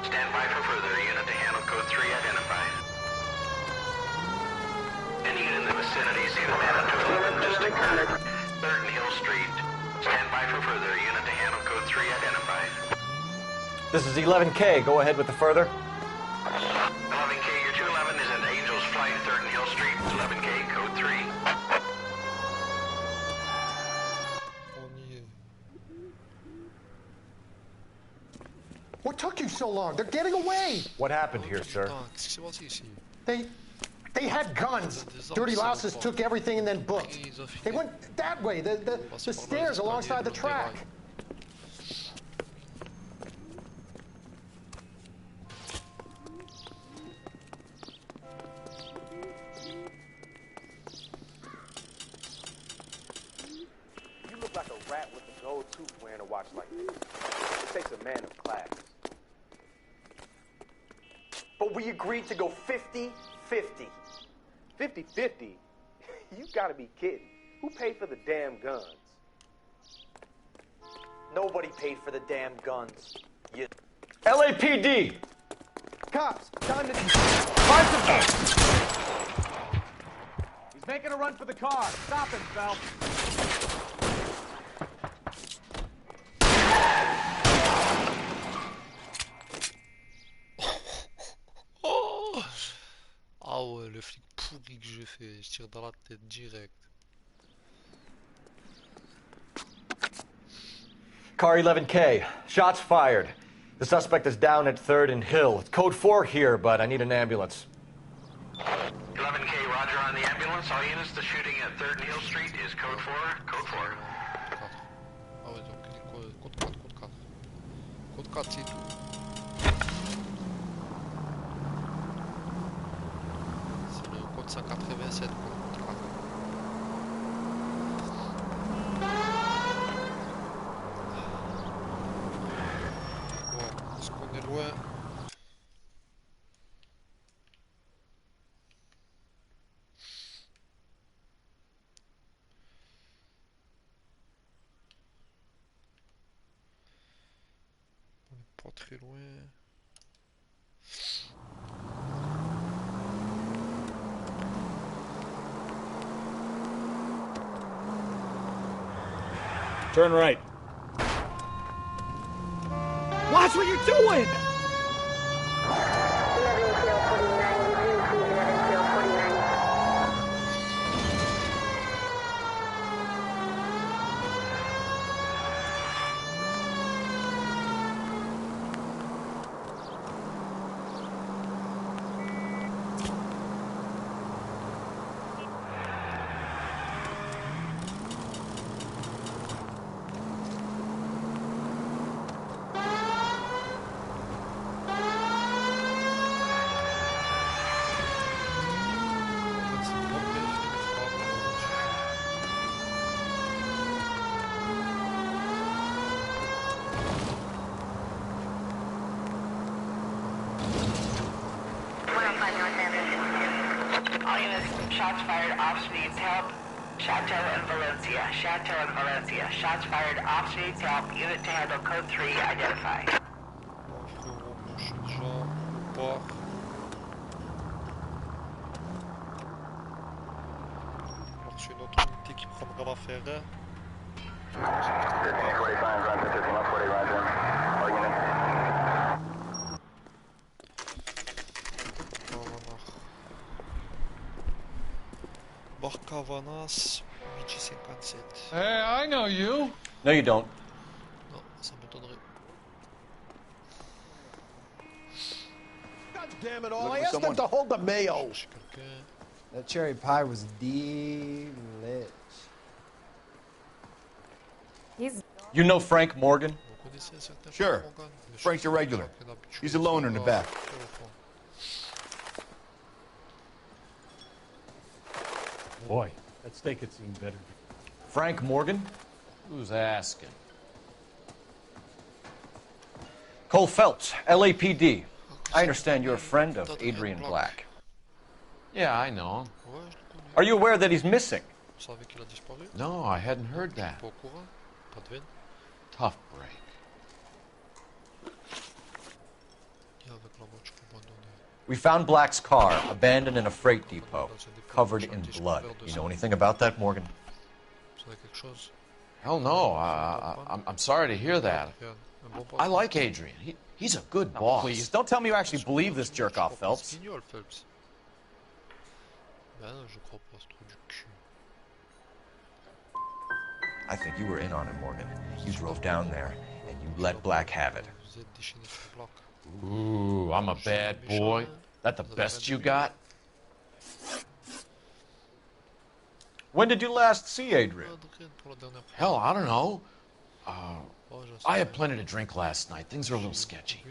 Stand by for further. Unit to handle code 3 identified. Any unit in the vicinity, see the man at 211 just occurred. 3rd and Hill Street. Stand by for further. Unit to handle code 3 identified. This is 11K. Go ahead with the further. 11K, your 211 is at Angel's Flight, 3rd and Hill Street. 11K, code 3. What took you so long? They're getting away. What happened here, sir? They had guns. Dirty louses took everything and then booked. They went that way, the stairs alongside the track. You look like a rat with a gold tooth wearing a watch like this. It takes a man of class. But we agreed to go 50-50. 50-50? You gotta be kidding. Who paid for the damn guns? Nobody paid for the damn guns. You... LAPD! Cops, time to... He's making a run for the car. Stop him, Phelps. Ah ouais, le flic pourri que j'ai fait, je tire dans la tête direct. Car 11K. Shots fired. The suspect is down at 3rd and Hill. It's code 4 here, but I need an ambulance. 11K, roger on the ambulance. All units, the shooting at 3rd and Hill Street is code 4. Code 4. Ah ouais, donc il est code 4, code 4. Code 4, c'est tout. C'est le code 187, code 4. Bon, est-ce qu'on est loin? Pas très loin. Turn right. Watch what you're doing! All units, shots fired, ops needs help. Chateau and Valencia, Chateau and Valencia. Shots fired, ops needs help. Unit to handle code 3, identify. C'est notre unité qui prendra l'affaire. Barcavanas, 857. Hey, I know you. No, you don't. Non, ça m'étonnerait. God damn it all, I asked them to hold the mayo. That cherry pie was delish. You know Frank Morgan? Sure. Frank's a regular. He's a loner in the back. Boy, that steak had seen better. Frank Morgan? Who's asking? Cole Phelps, LAPD. I understand you're a friend of Adrian Black. Yeah, I know him. Are you aware that he's missing? No, I hadn't heard that. Tough break. We found Black's car, abandoned in a freight depot, covered in blood. You know anything about that, Morgan? Hell no. I'm sorry to hear that. I like Adrian. He's a good boss. Please, don't tell me you actually believe this jerk-off, Phelps. I think you were in on it, Morgan. You drove down there, and you let Black have it. Ooh, I'm a bad boy. That the best you got? When did you last see Adrian? Hell, I don't know. I had plenty to drink last night. Things are a little sketchy.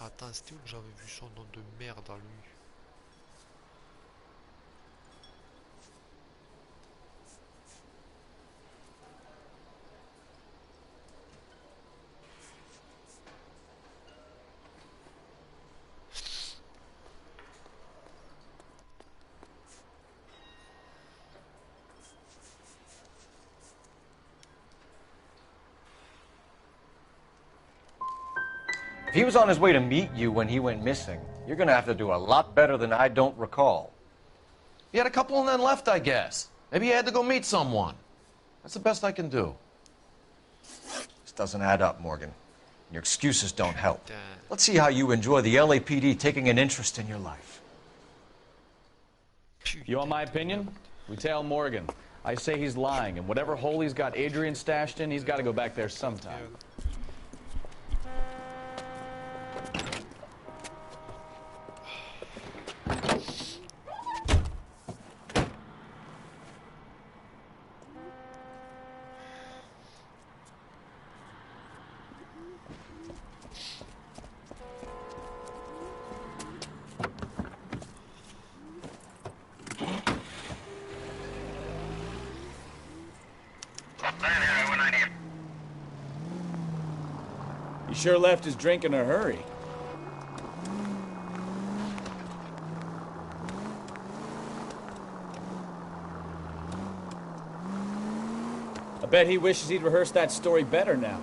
Attends, c'était où que j'avais vu son nom de merde à lui? If he was on his way to meet you when he went missing, you're gonna have to do a lot better than I don't recall. He had a couple and then left, I guess. Maybe he had to go meet someone. That's the best I can do. This doesn't add up, Morgan. Your excuses don't help. Let's see how you enjoy the LAPD taking an interest in your life. You want my opinion? We tell Morgan. I say he's lying, and whatever hole he's got Adrian stashed in, he's got to go back there sometime. He sure left his drink in a hurry. I bet he wishes he'd rehearsed that story better now.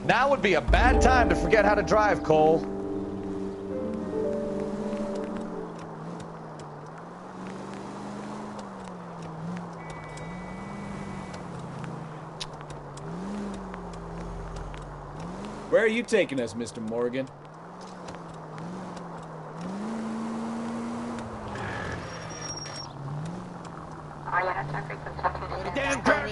Now would be a bad time to forget how to drive, Cole. Where are you taking us, Mr. Morgan? Damn crap!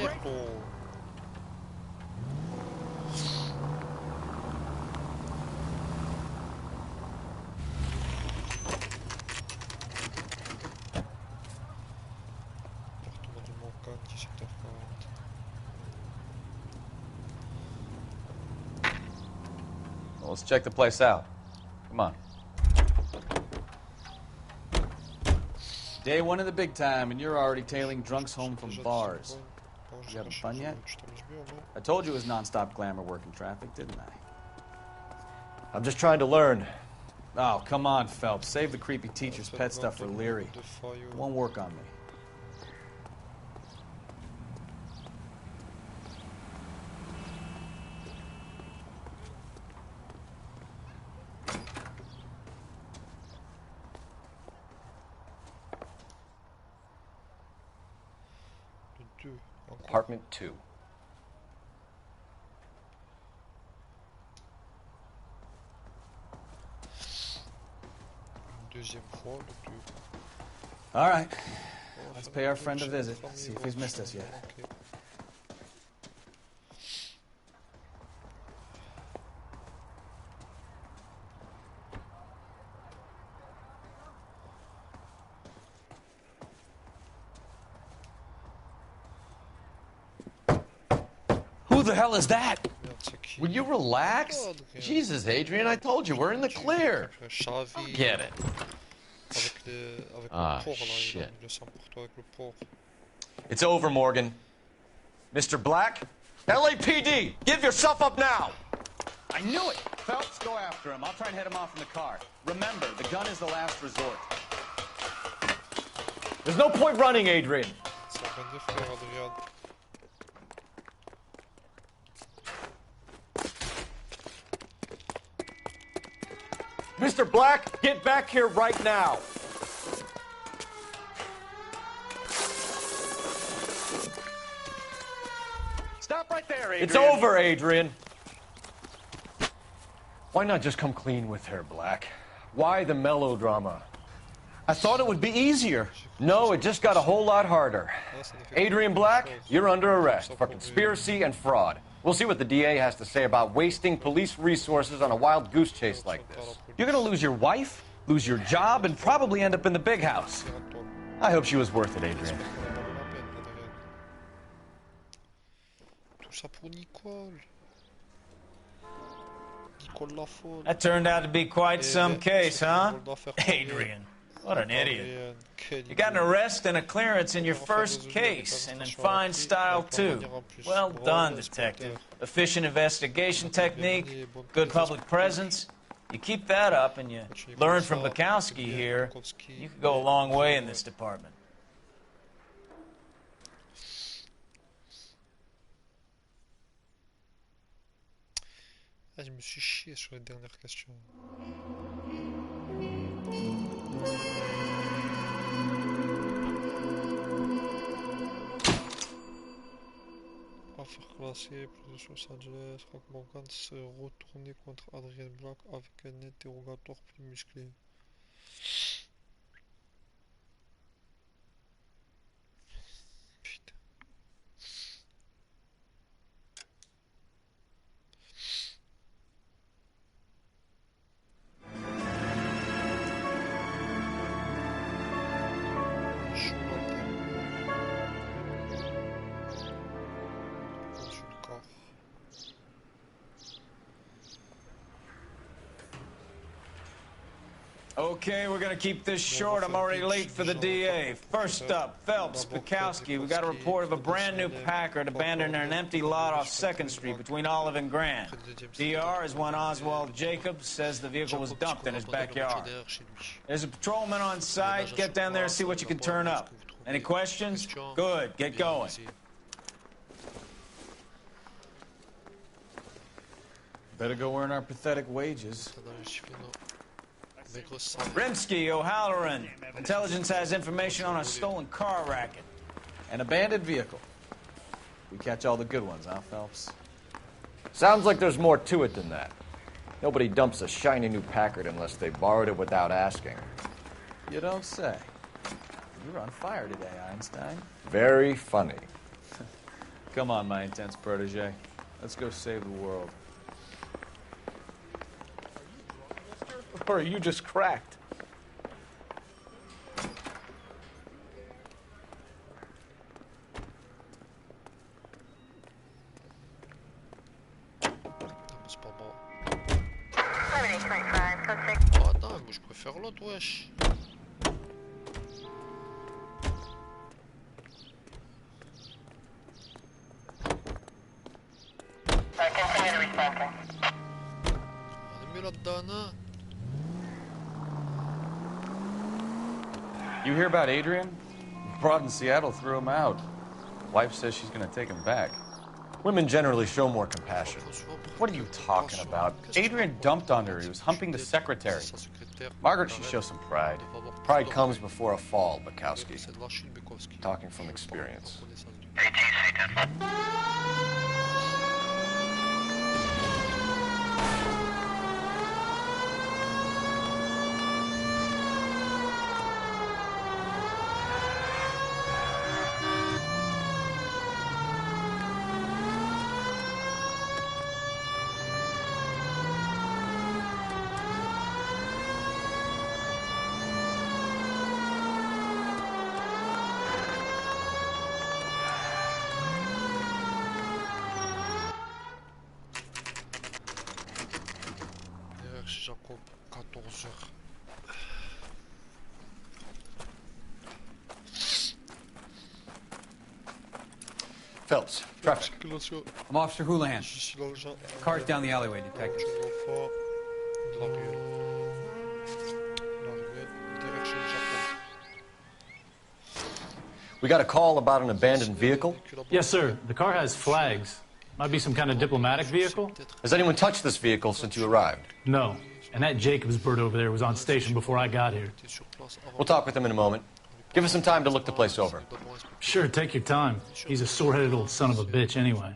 Well, let's check the place out. Come on. Day one of the big time, and you're already tailing drunks home from bars. You having fun yet? I told you it was non-stop glamour work in traffic, didn't I? I'm just trying to learn. Oh, come on, Phelps. Save the creepy teacher's pet stuff for Leary. It won't work on me. Apartment 2. All right. Let's pay our friend a visit. See if he's missed us yet. Who the hell is that? Will you relax? Jesus, Adrian, I told you, we're in the clear. Get it. Ah, shit. It's over, Morgan. Mr. Black? LAPD! Give yourself up now! I knew it! Phelps, go after him. I'll try and head him off in the car. Remember, the gun is the last resort. There's no point running, Adrian. Mr. Black, get back here right now. Stop right there, Adrian. It's over, Adrian. Why not just come clean with her, Black? Why the melodrama? I thought it would be easier. No, it just got a whole lot harder. Adrian Black, you're under arrest for conspiracy and fraud. We'll see what the DA has to say about wasting police resources on a wild goose chase like this. You're gonna lose your wife, lose your job, and probably end up in the big house. I hope she was worth it, Adrian. That turned out to be quite some case, huh? Adrian, what an idiot. You got an arrest and a clearance in your first case, and in fine style, too. Well done, detective. Efficient investigation technique, good public presence. You keep that up and you learn from Bukowski here, you could go a long way in this department. Ah, je me suis chié sur les dernières questions. Affaire classée, plus de Los Angeles, Rock Morgan se retourner contre Adrian Black avec un interrogatoire plus musclé. Putain. Okay, we're gonna keep this short. I'm already late for the DA. First up, Phelps, Bukowski. We got a report of a brand new Packard abandoned in an empty lot off 2nd Street between Olive and Grand. DR is one Oswald Jacobs, says the vehicle was dumped in his backyard. There's a patrolman on site. Get down there and see what you can turn up. Any questions? Good, get going. Better go earn our pathetic wages. Rimsky, O'Halloran. Intelligence has information on a stolen car racket. An abandoned vehicle. We catch all the good ones, huh, Phelps? Sounds like there's more to it than that. Nobody dumps a shiny new Packard unless they borrowed it without asking. You don't say. You're on fire today, Einstein. Very funny. Come on, my intense protege. Let's go save the world. Or are you just cracked? Ah non, moi je préfère l'autre, wesh. Hadi là-dedans. You hear about Adrian? The broad in Seattle threw him out. Wife says she's gonna take him back. Women generally show more compassion. What are you talking about? Adrian dumped on her. He was humping the secretary. Margaret should show some pride. Pride comes before a fall, Bukowski. Talking from experience. Jacob, 14h. Phelps, traffic. I'm Officer Houlihan. Car's down the alleyway, detective. We got a call about an abandoned vehicle? Yes, sir. The car has flags. Might be some kind of diplomatic vehicle. Has anyone touched this vehicle since you arrived? No. And that Jacobs bird over there was on station before I got here. We'll talk with him in a moment. Give us some time to look the place over. Sure, take your time. He's a sore-headed old son of a bitch anyway.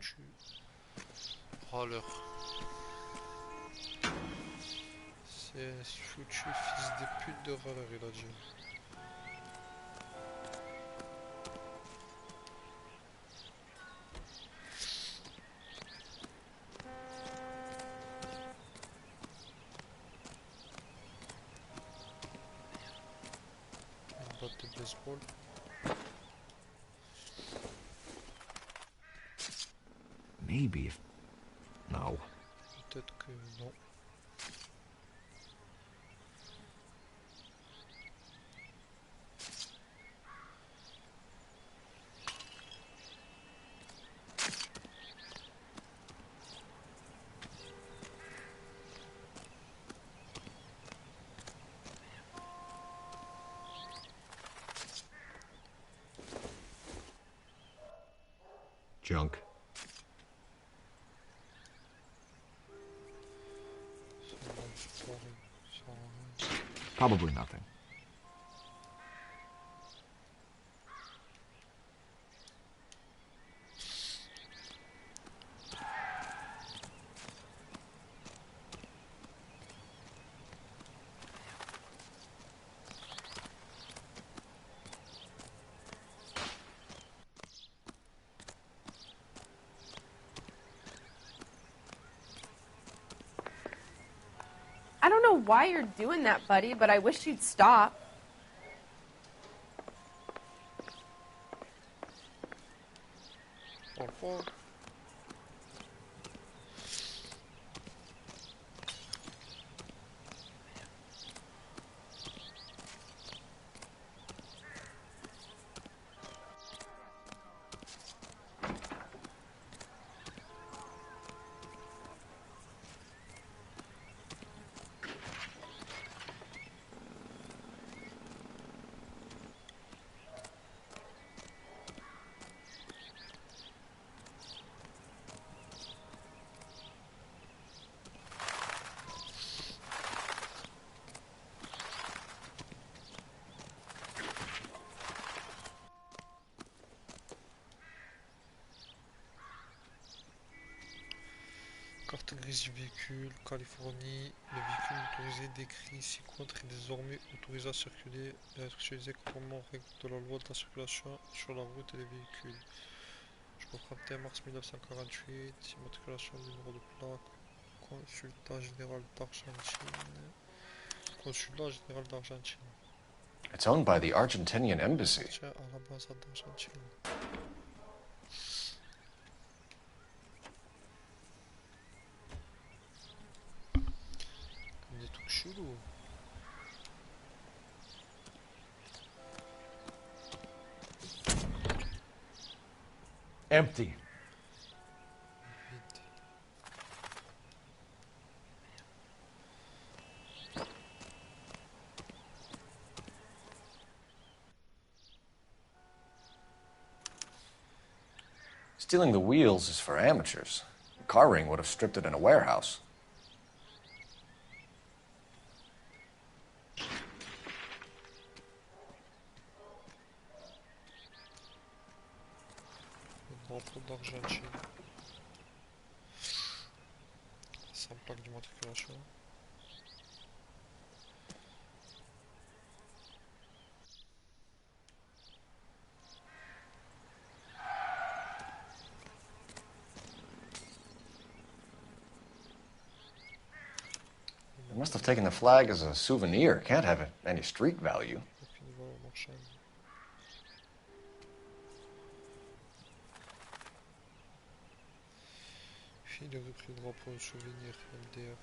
C'est foutu fils de pute de râleur, il a dit. Une batte de baseball. Maybe if... No. Peut-être que non. Junk. Probably nothing. I don't know why you're doing that, buddy, but I wish you'd stop. Carte grise du véhicule, Californie. Le véhicule motorisé décrit ci-contre est désormais autorisé à circuler et à être utilisé conformément aux règles de la loi de la circulation sur la route et les véhicules. Jusqu'au 31 mars 1948, immatriculation, numéro de plaque, consulat général d'Argentine. Consulat général d'Argentine. It's owned by the Argentinian embassy. Tiens, à l'ambassade d'Argentine. Des trucs chelous. Empty. Stealing the wheels is for amateurs. A car ring would have stripped it in a warehouse. Sans plaque d'immatriculation. They must have taken the flag as a souvenir. Can't have any street value. Il a repris le droit pour un souvenir, MDF.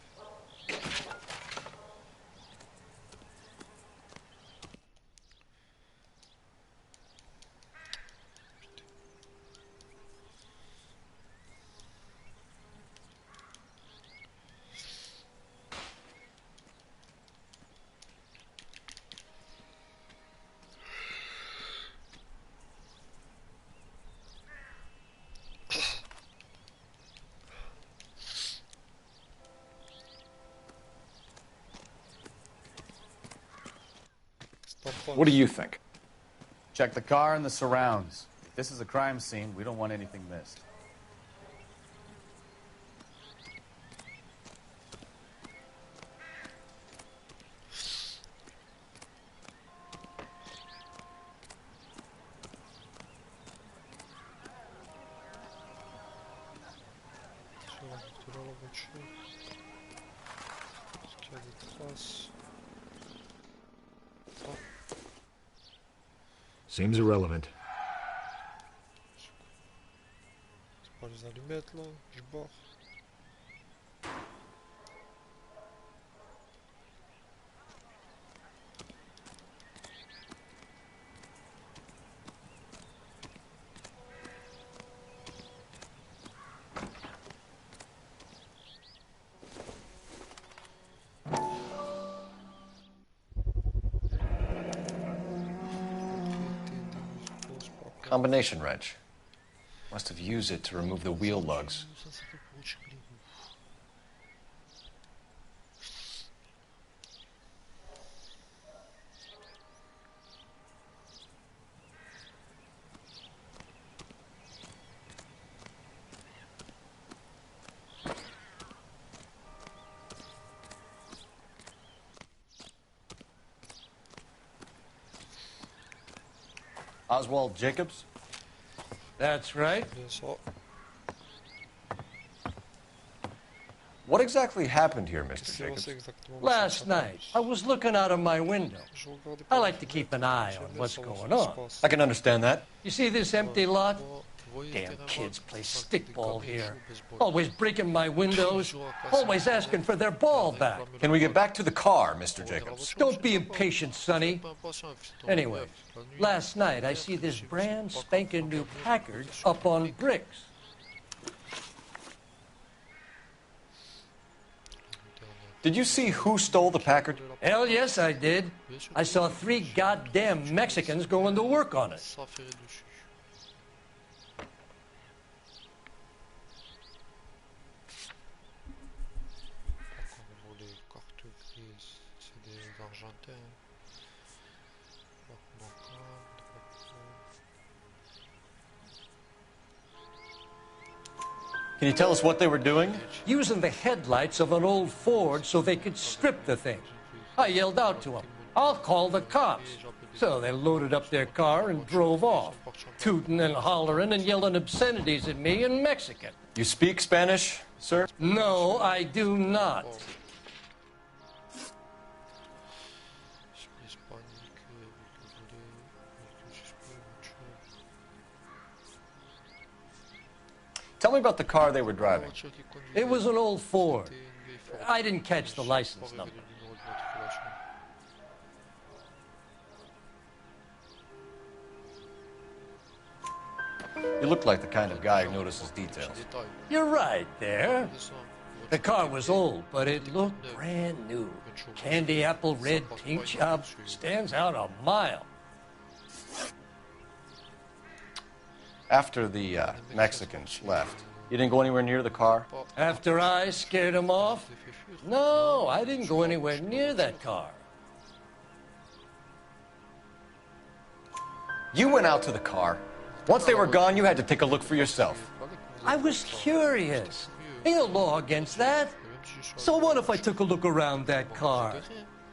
What do you think? Check the car and the surrounds. If this is a crime scene, we don't want anything missed. Seems irrelevant. C'est pas les allumettes là, du bord. Combination wrench. Must have used it to remove the wheel lugs. Oswald Jacobs? That's right. What exactly happened here, Mr. Jacobs? Last night, I was looking out of my window. I like to keep an eye on what's going on. I can understand that. You see this empty lot? Damn kids play stickball here. Always breaking my windows. Always asking for their ball back. Can we get back to the car, Mr. Jacobs? Don't be impatient, Sonny. Anyway, last night I see this brand spanking new Packard up on bricks. Did you see who stole the Packard? Hell yes, I did. I saw 3 goddamn Mexicans going to work on it. Can you tell us what they were doing? Using the headlights of an old Ford so they could strip the thing. I yelled out to them, "I'll call the cops." So they loaded up their car and drove off, tooting and hollering and yelling obscenities at me in Mexican. You speak Spanish, sir? No, I do not. Tell me about the car they were driving. It was an old Ford. I didn't catch the license number. You look like the kind of guy who notices details. You're right there. The car was old, but it looked brand new. Candy apple red paint job stands out a mile. After the Mexicans left, you didn't go anywhere near the car? After I scared him off? No, I didn't go anywhere near that car. You went out to the car. Once they were gone, you had to take a look for yourself. I was curious. Ain't no law against that. So what if I took a look around that car?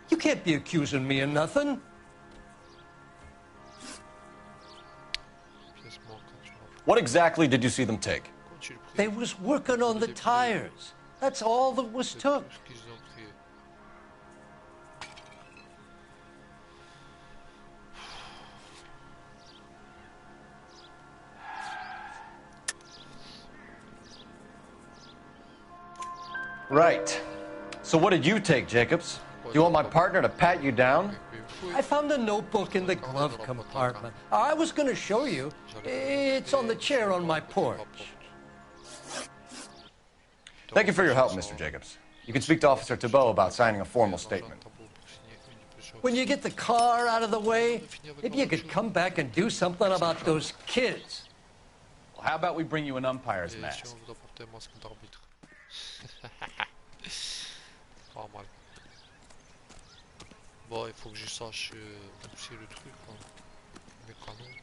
You can't be accusing me of nothing. What exactly did you see them take? They was working on the tires. That's all that was took. Right. So what did you take, Jacobs? You want my partner to pat you down? I found a notebook in the glove compartment. I was going to show you. It's on the chair on my porch. Thank you for your help, Mr. Jacobs. You can speak to Officer Thibault about signing a formal statement. When you get the car out of the way, maybe you could come back and do something about those kids. Well, how about we bring you an umpire's mask? Pas mal. Bon, il faut que je sache pousser le truc, hein. Mes canons.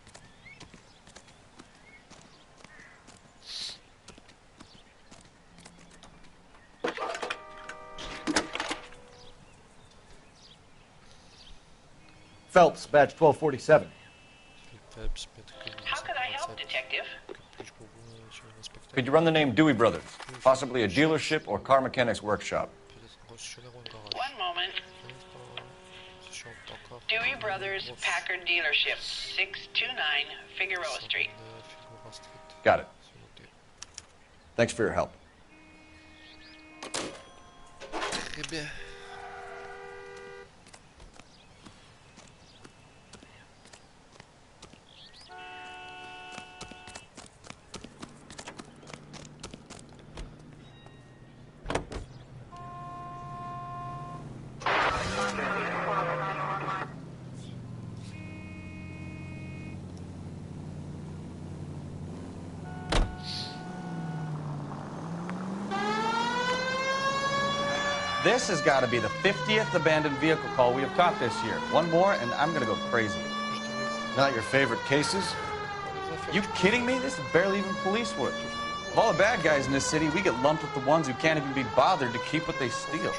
Phelps, badge 1247. How can I help, Detective? Could you run the name Dewey Brothers? Possibly a dealership or car mechanics workshop. One moment. Dewey Brothers Packard Dealership, 629 Figueroa Street. Got it. Thanks for your help. Eh bien. This has got to be the 50th abandoned vehicle call we have caught this year. One more, and I'm going to go crazy. Not your favorite cases? You kidding me? This is barely even police work. Of all the bad guys in this city, we get lumped with the ones who can't even be bothered to keep what they steal.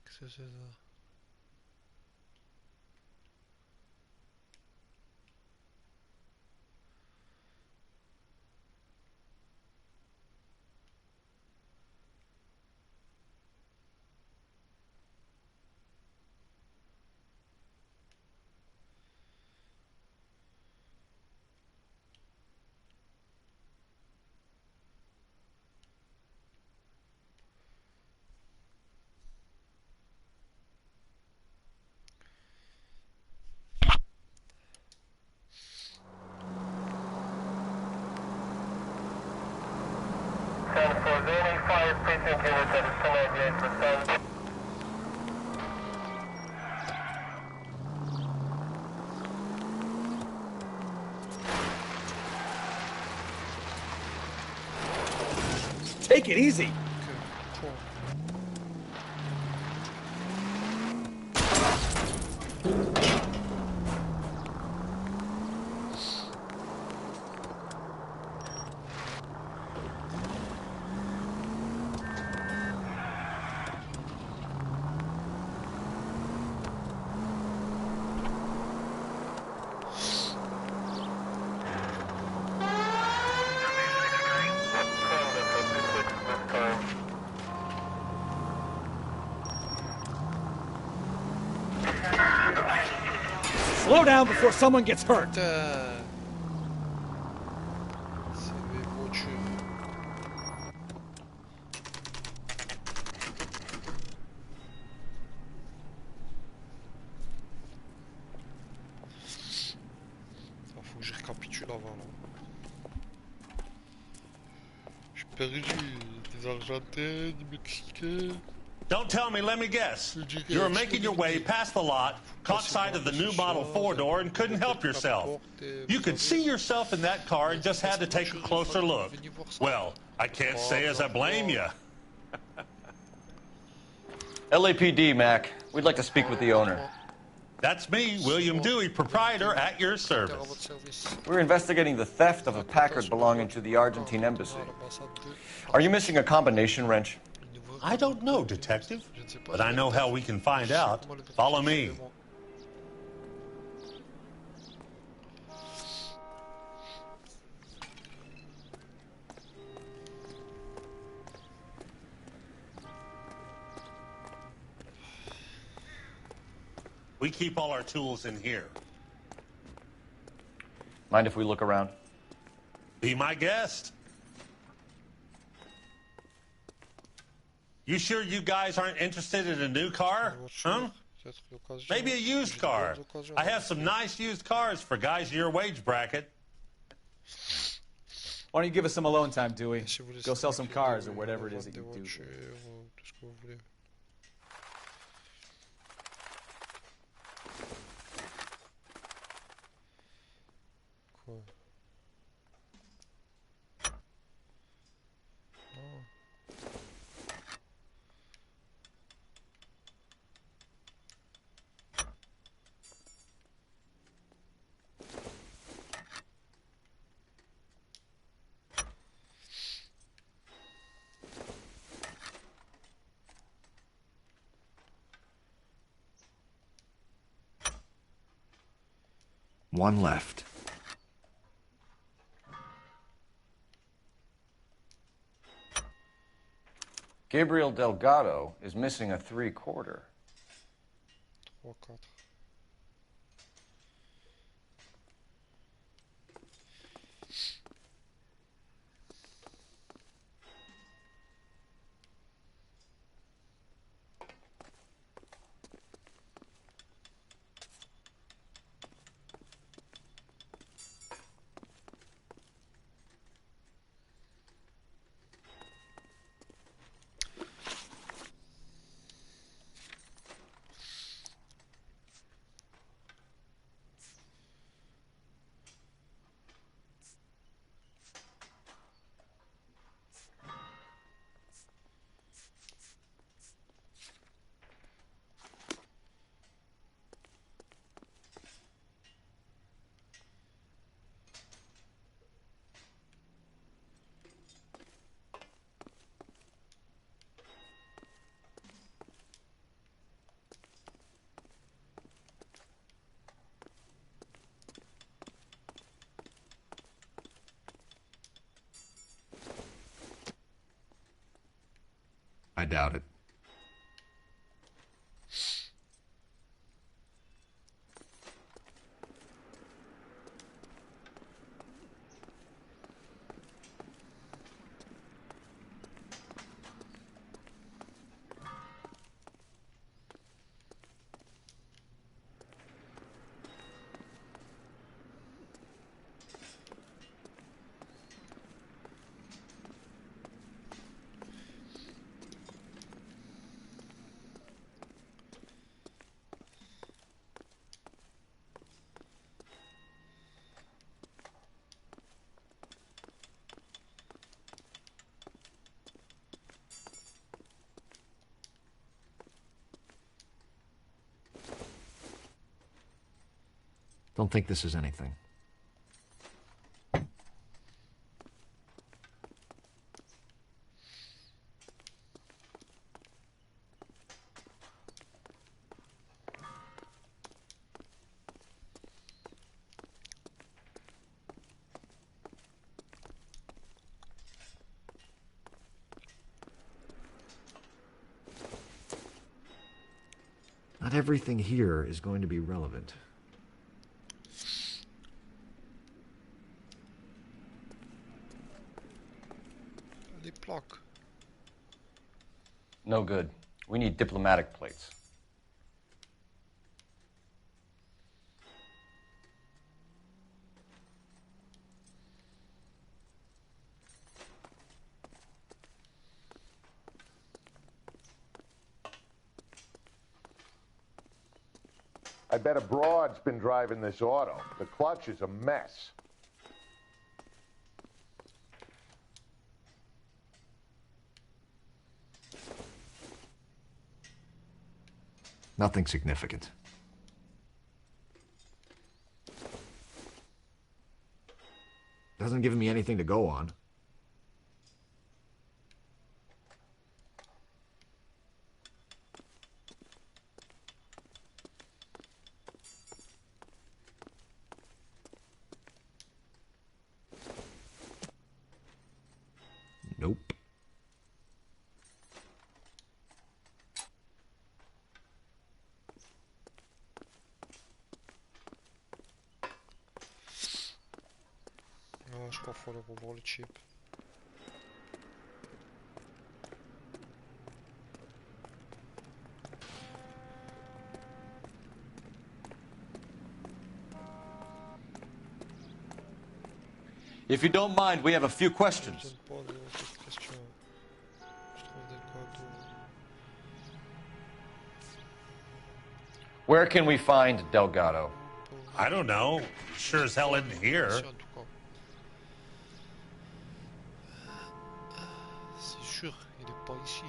Qu'est-ce que c'est ça? Take it easy. Slow down before someone gets hurt. perdu. Des Argentins, des Mexicains. Don't tell me, let me guess. You were making your way past the lot, caught sight of the new model four-door, and couldn't help yourself. You could see yourself in that car and just had to take a closer look. Well, I can't say as I blame you. LAPD, Mac. We'd like to speak with the owner. That's me, William Dewey, proprietor, at your service. We're investigating the theft of a Packard belonging to the Argentine embassy. Are you missing a combination wrench? I don't know, Detective, but I know how we can find out. Follow me. We keep all our tools in here. Mind if we look around? Be my guest. You sure you guys aren't interested in a new car? Huh? Maybe a used car. I have some nice used cars for guys your wage bracket. Why don't you give us some alone time, Dewey? Go sell some cars or whatever it is that you do. One left. Gabriel Delgado is missing a 3/4. I doubt it. Don't think this is anything. Not everything here is going to be relevant. No good. We need diplomatic plates. I bet a broad's been driving this auto. The clutch is a mess. Nothing significant. Doesn't give me anything to go on. Nope. Ah, je crois qu'il faut aller revoir le chip. If you don't mind, we have a few questions. Where can we find Delgado? I don't know. Sure as hell isn't here. C'est sûr, il est pas ici.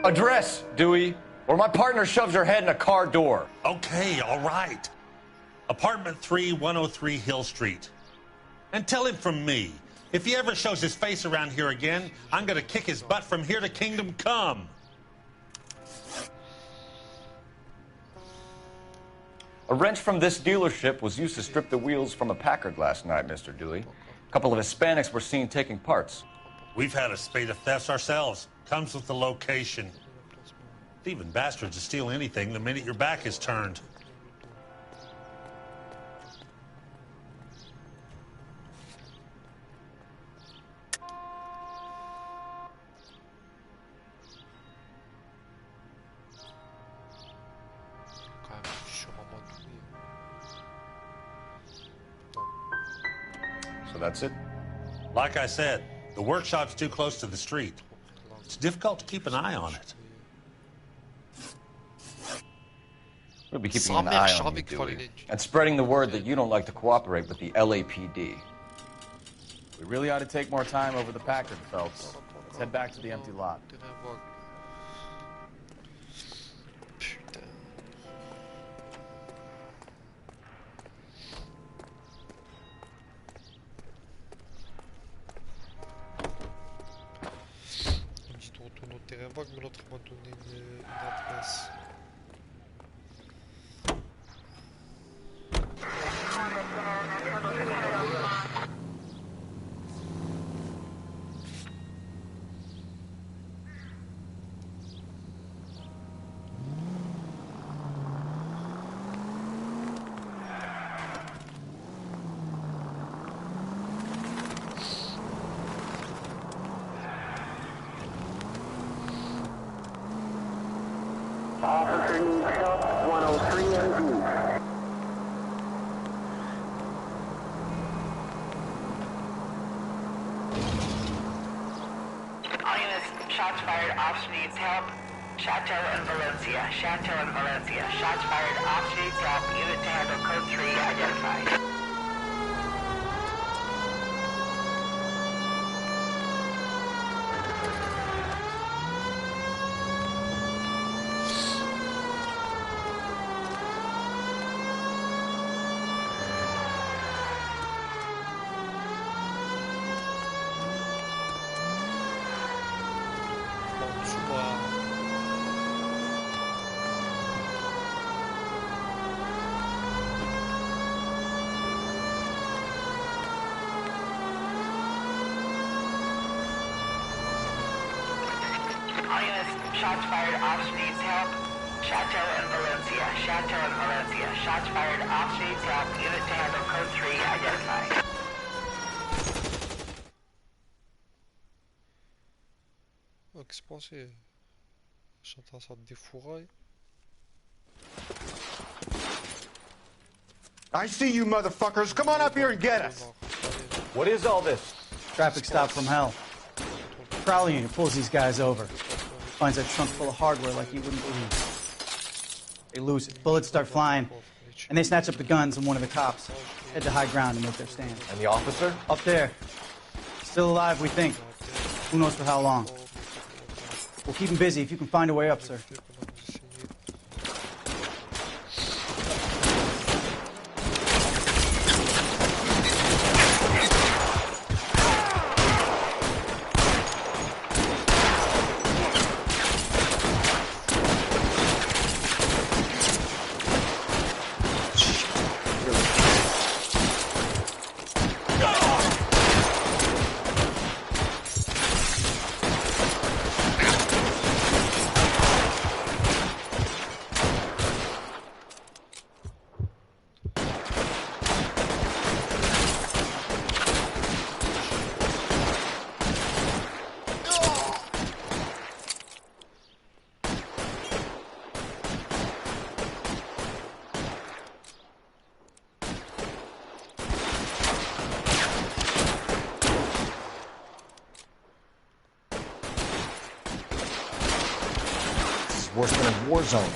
Address, Dewey, or my partner shoves her head in a car door. Okay, all right. Apartment 3, 103 Hill Street. And tell him from me, if he ever shows his face around here again, I'm gonna kick his butt from here to Kingdom Come. A wrench from this dealership was used to strip the wheels from a Packard last night, Mr. Dewey. A couple of Hispanics were seen taking parts. We've had a spate of thefts ourselves. Comes with the location. Thieving bastards to steal anything the minute your back is turned. So that's it? Like I said, the workshop's too close to the street. It's difficult to keep an eye on it. We'll be keeping an eye on you, Dewey, and spreading the word that you don't like to cooperate with the LAPD. We really ought to take more time over the Packard, Phelps. Let's head back to the empty lot. On dit de retourner au terrain vague, mais l'autre m'a donné une adresse. Officer needs help, 103 MD. All units, shots fired, officer needs help. Chateau and Valencia, Chateau and Valencia. Shots fired, officer needs help. Unit to handle code 3 identified. All units, shots fired, officer needs help. Chateau and Valencia, Chateau and Valencia. Shots fired, officer needs help. Unit to handle code 3 identified. Oh, qu'est-ce que c'est? J'entends ça défouraille. I see you motherfuckers. Come on up here and get us. What is all this? Traffic stop from hell. Prowling unit pulls these guys over. Finds a trunk full of hardware like you wouldn't believe. They lose it. Bullets start flying, and they snatch up the guns and one of the cops. Head to high ground and make their stand. And the officer? Up there. Still alive, we think. Who knows for how long. We'll keep him busy if you can find a way up, sir. Worse than a war zone.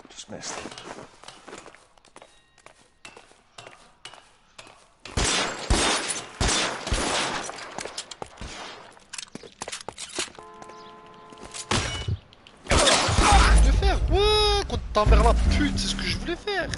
Just missed. Ta mère la pute, c'est ce que je voulais faire.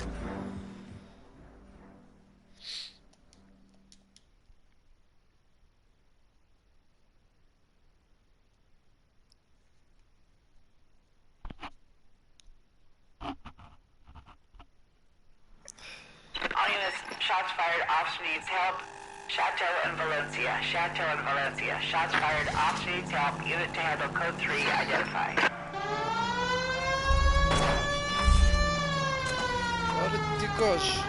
All units, shots fired, officer needs help. Chateau and Valencia, Chateau and Valencia. Shots fired, officer needs help. Unit to handle code 3, identify. Arrête, dégage.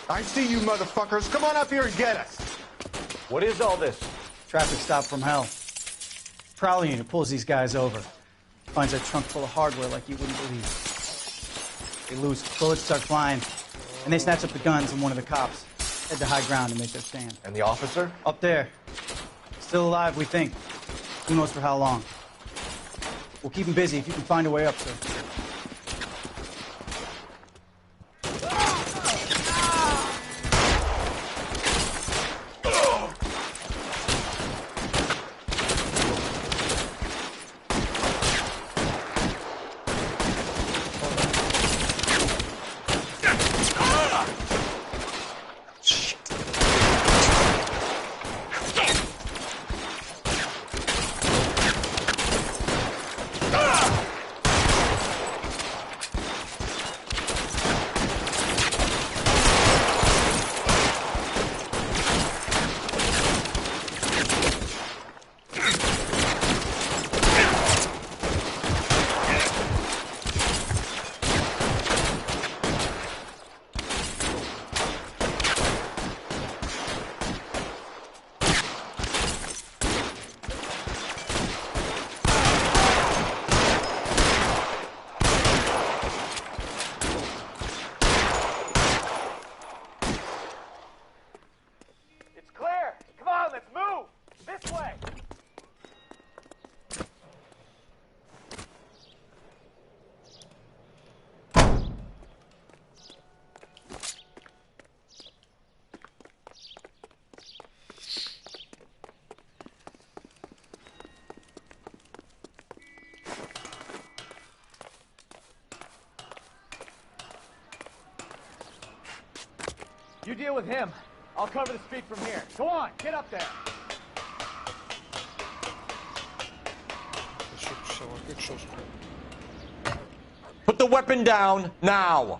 I see you motherfuckers. Come on up here and get us. What is all this? Traffic stop from hell. Prowler unit pulls these guys over. Finds a trunk full of hardware like you wouldn't believe. They lose it. Bullets start flying, and they snatch up the guns and one of the cops. Head to high ground and make their stand. And the officer? Up there. Still alive, we think. Who knows for how long. We'll keep him busy if you can find a way up, sir. You deal with him. I'll cover the street from here. Go on, get up there. Put the weapon down, now!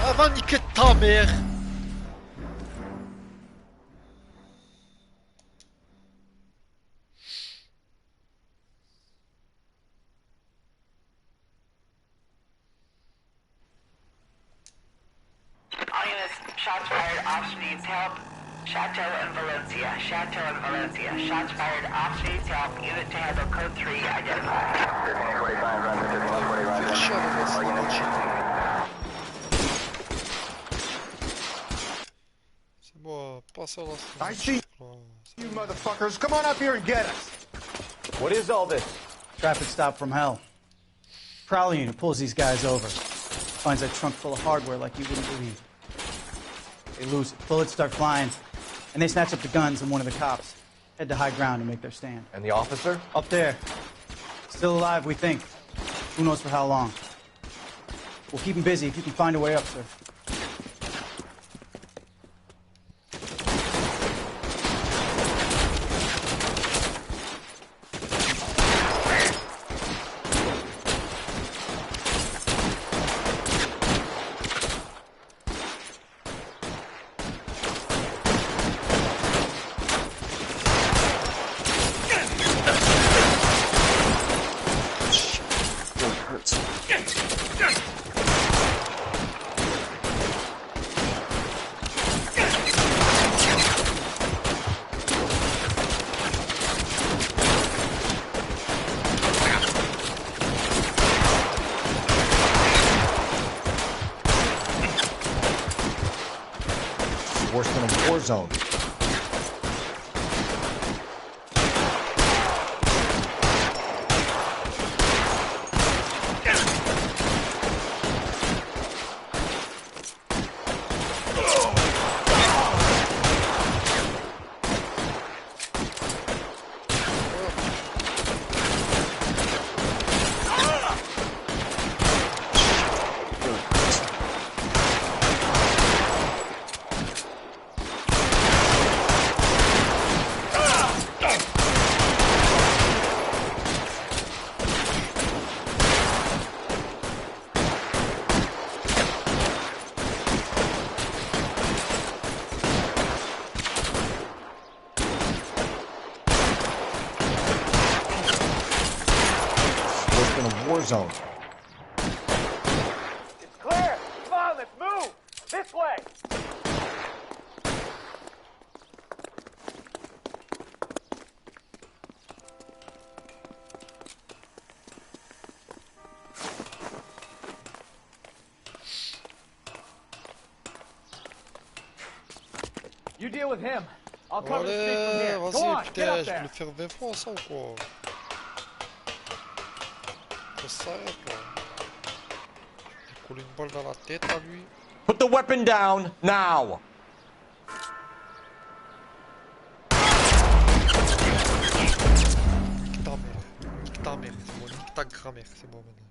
Ah, va niquer ta mère! Shots fired. Officer needs help. Chateau and Valencia. Chateau and Valencia. Shots fired. Officer needs help. Unit to handle code 3 identified. C'est bon, passe à la I see you motherfuckers. Come on up here and get us. What is all this? Traffic stop from hell. Prowler unit pulls these guys over. Finds a trunk full of hardware like you wouldn't believe. They lose it. Bullets start flying. And they snatch up the guns and one of the cops. Head to high ground and make their stand. And the officer? Up there. Still alive, we think. Who knows for how long. We'll keep him busy if you can find a way up, sir. Worse than a war zone. Zone. It's clear. Come on, let's move. This way. You deal with him. I'll cover the stick from here. Go on, get up je vais there. le faire 20 fois ça ou quoi? Ça, quoi. Il colle une balle dans la tête à lui. Put the weapon down now. Nique ta mère, c'est bon, nique ta grand-mère, c'est bon maintenant.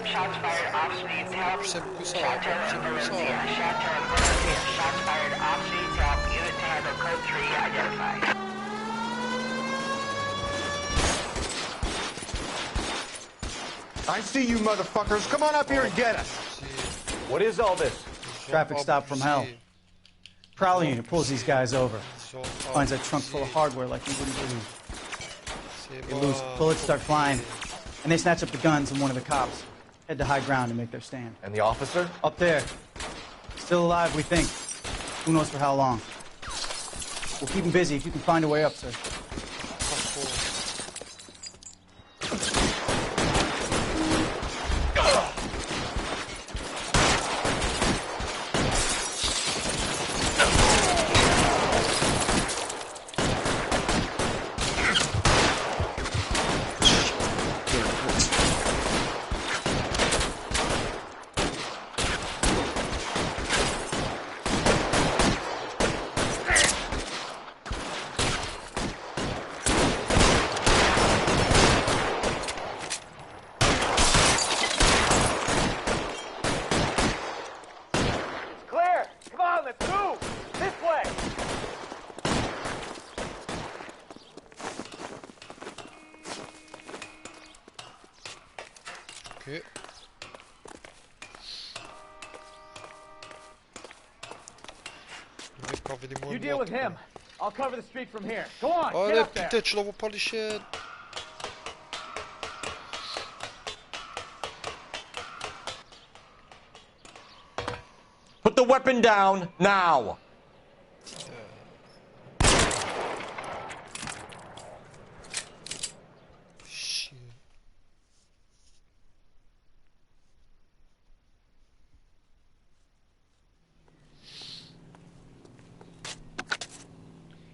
Shots fired. Officer needs help. Chateau and Valencia. Chateau and Valencia. Shots fired. Officer needs help. Unit to handle code 3 identified. I see you motherfuckers. Come on up here and get us. What is all this? Traffic stop from hell. Prowler unit pulls these guys over. Finds a trunk full of hardware like you wouldn't believe. They lose it. Bullets start flying. And they snatch up the guns and one of the cops. Head to high ground and make their stand. And the officer? Up there. Still alive, we think. Who knows for how long. We'll keep him busy if you can find a way up, sir. Ok. Le mec qui avait les mots You deal with him. I'll cover the street from here. Go on, get Allez, up there. putain, tu la vois pas l'échelle. Put the weapon down now. Shit.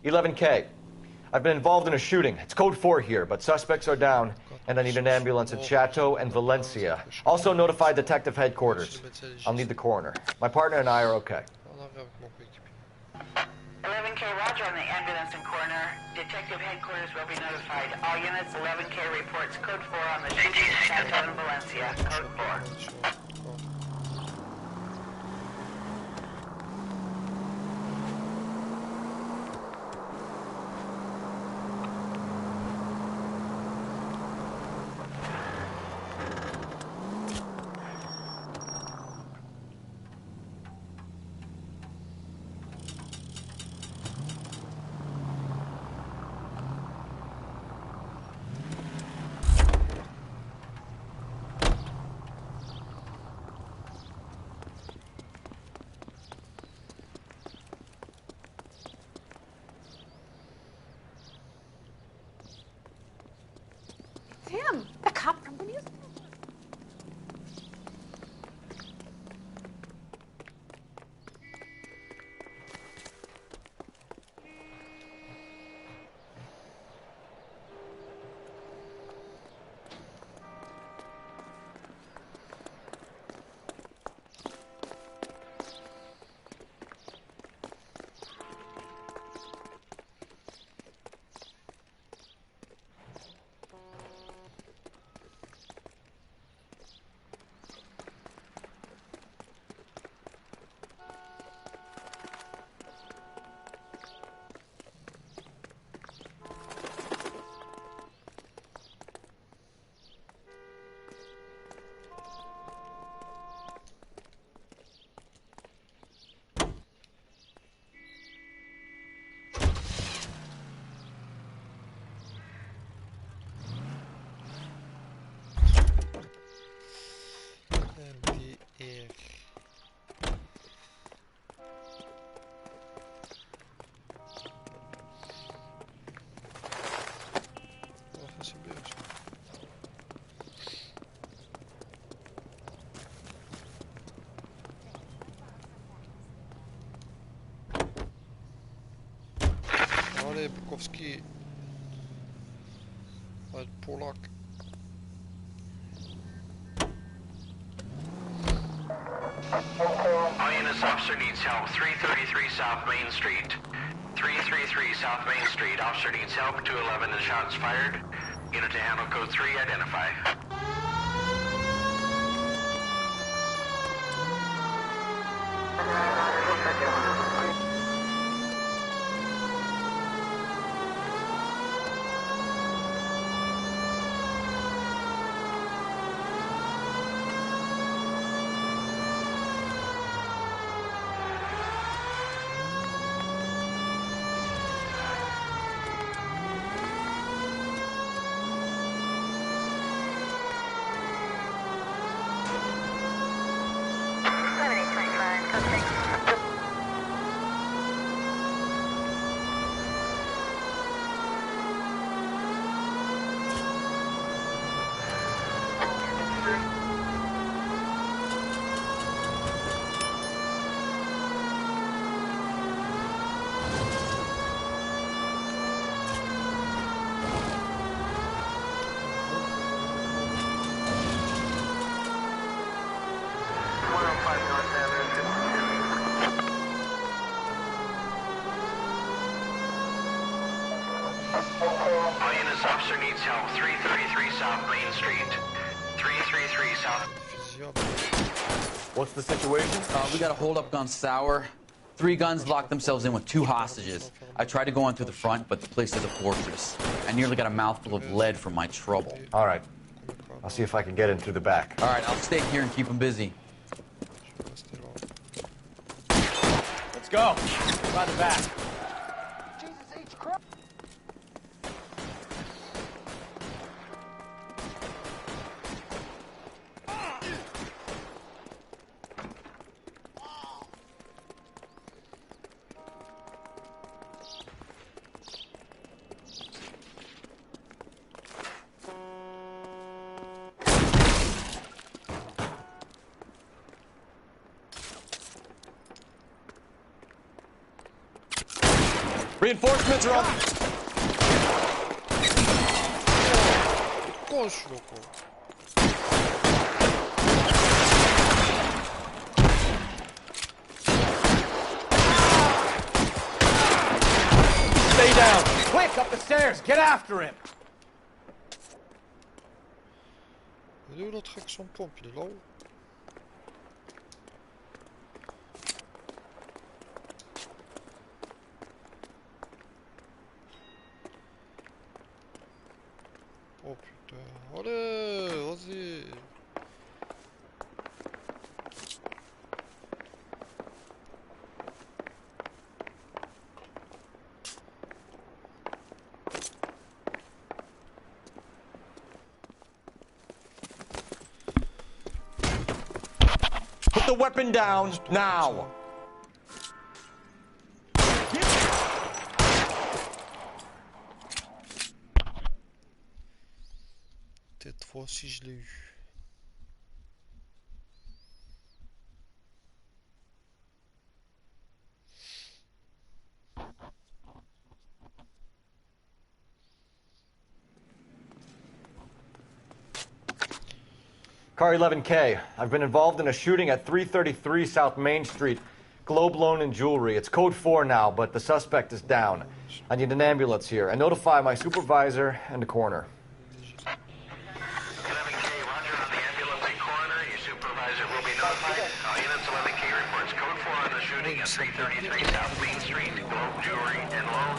$11K. I've been involved in a shooting. It's code 4 here, but suspects are down, and I need an ambulance at Chateau and Valencia. Also notify detective headquarters. I'll need the coroner. My partner and I are okay. 11K, roger on the ambulance and coroner. Detective headquarters will be notified. All units, 11K reports code 4 on the shooting at Chateau and Valencia. Code 4. Him, the cop from the newspaper. Allez, Bukowski. Allez, Polak. All units, officer needs help. 333 South Main Street. 333 South Main Street. Officer needs help. 211 and shots fired. Unit to handle code 3, identify. All units, officer needs help. 333 South Main Street. 333 South. What's the situation? We got a hold-up gun sour. 3 guns locked themselves in with 2 hostages. I tried to go in through the front, but the place is a fortress. I nearly got a mouthful of lead from my trouble. All right. I'll see if I can get in through the back. All right, I'll stay here and keep them busy. Let's go. By the back. Reinforcements are on. Koş loko. Stay down. Quick, up the stairs. Get after him. Il est où l'autre avec son pompe? Il est là-haut. Oh putain. Allez, vas-y. Put the weapon down now. Cette fois-ci, je l'ai eu. Car 11K. I've been involved in a shooting at 333 South Main Street. Globe Loan and Jewelry. It's code 4 now, but the suspect is down. I need an ambulance here. And notify my supervisor and the coroner. 11K, roger on the ambulance and coroner. Your supervisor will be notified. All units, 11K reports code 4 on the shooting at 333 South Main Street. Globe Jewelry and Loan.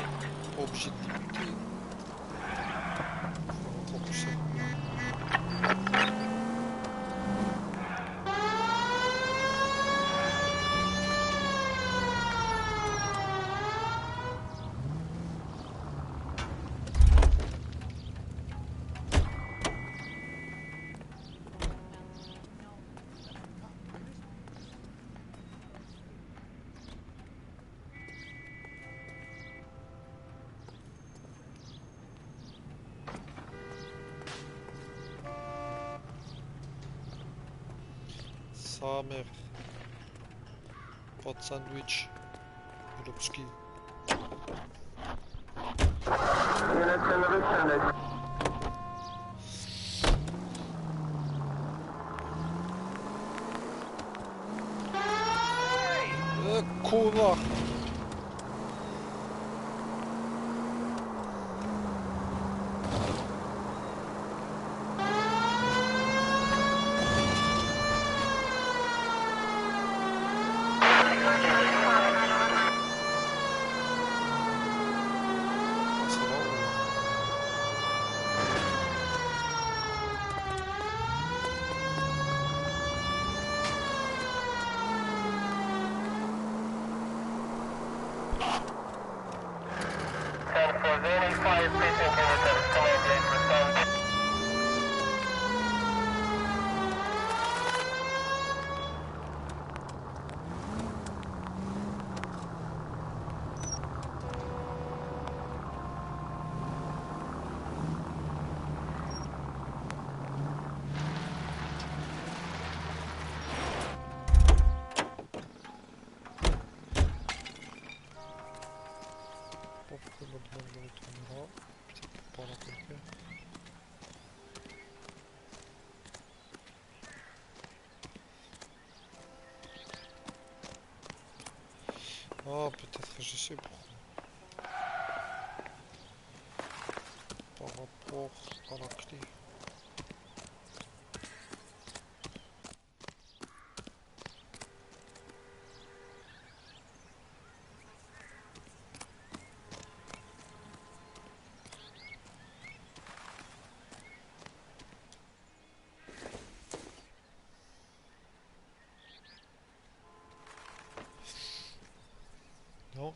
Sa mère. Pas de sandwich. Lopski. Connard. Ah, peut-être, je sais pourquoi. Par rapport à la clé. Non.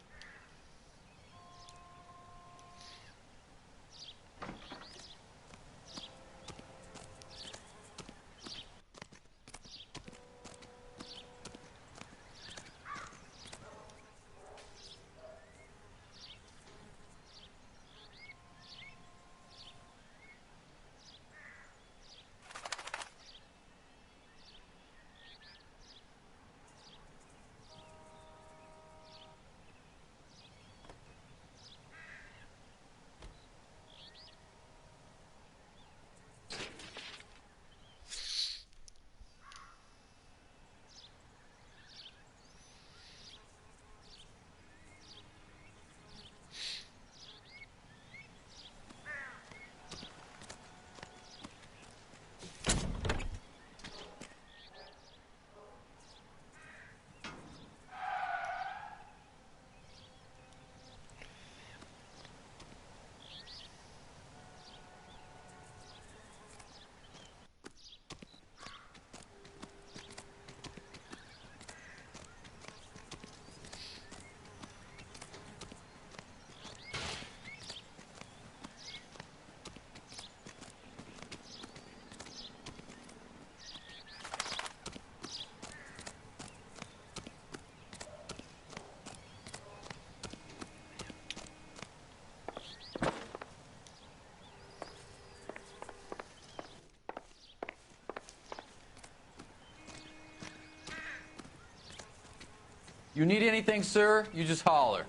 You need anything, sir? You just holler.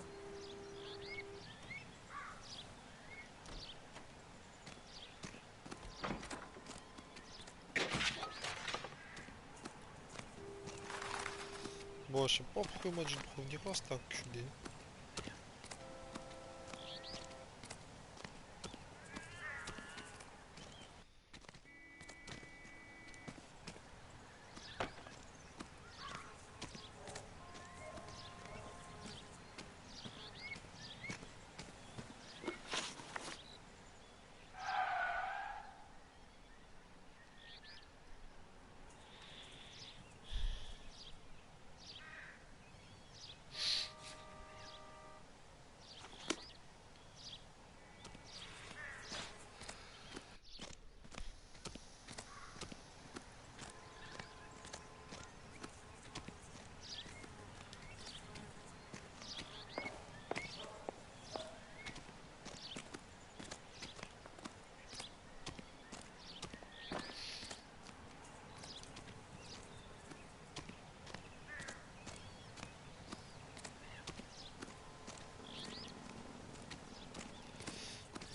Bon, je sais pas pourquoi moi je ne revenir pas, c'était enculé.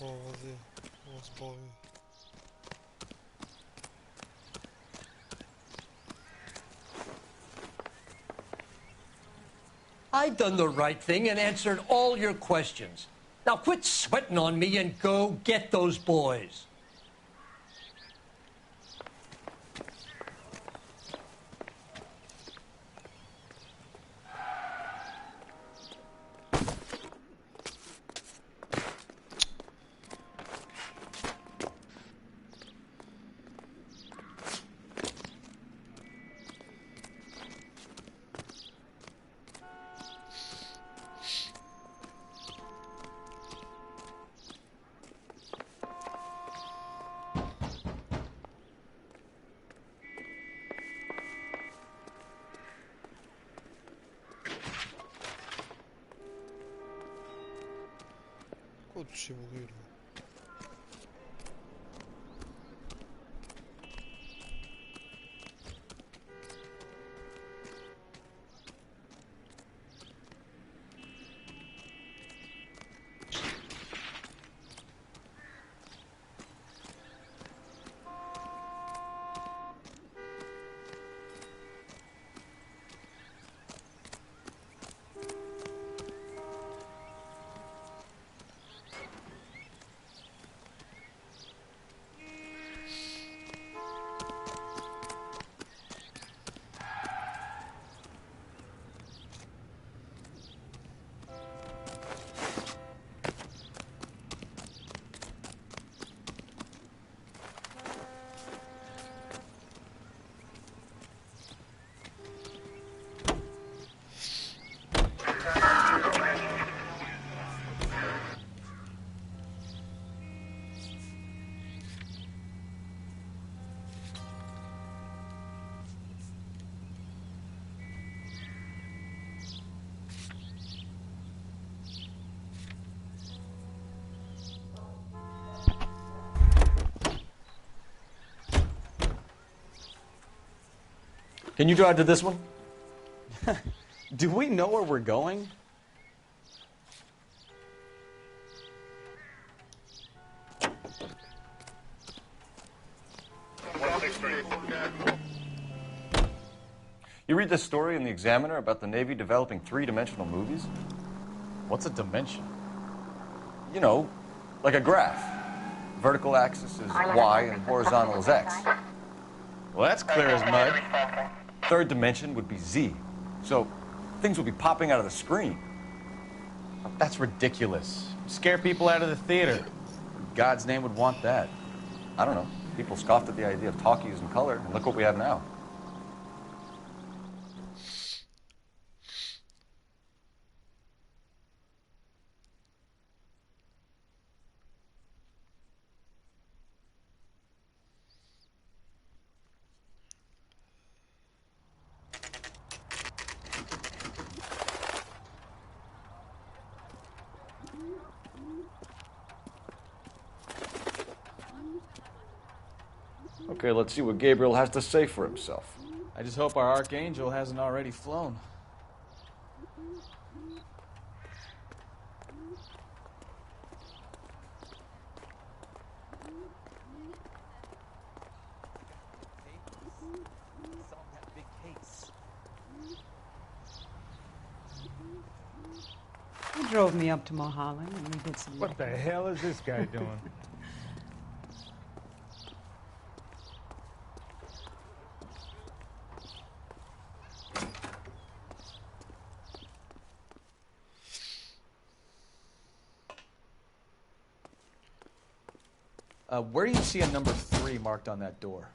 Bon, vas-y, on va se barrer. I done the right thing and answered all your questions. Now quit sweating on me and go get those boys. Pourquoi tu sais mourir là? Can you drive to this one? Do we know where we're going? You read this story in the Examiner about the Navy developing three-dimensional movies? What's a dimension? You know, like a graph. Vertical axis is Y and horizontal is X. Well, that's clear as mud. Third dimension would be Z. So things will be popping out of the screen. That's ridiculous. Scare people out of the theater. In God's name would want that. I don't know. People scoffed at the idea of talkies in color, and look what we have now. Okay, let's see what Gabriel has to say for himself. I just hope our archangel hasn't already flown. He drove me up to Mulholland and we did some... What the hell is this guy doing? Where do you see a number 3 marked on that door?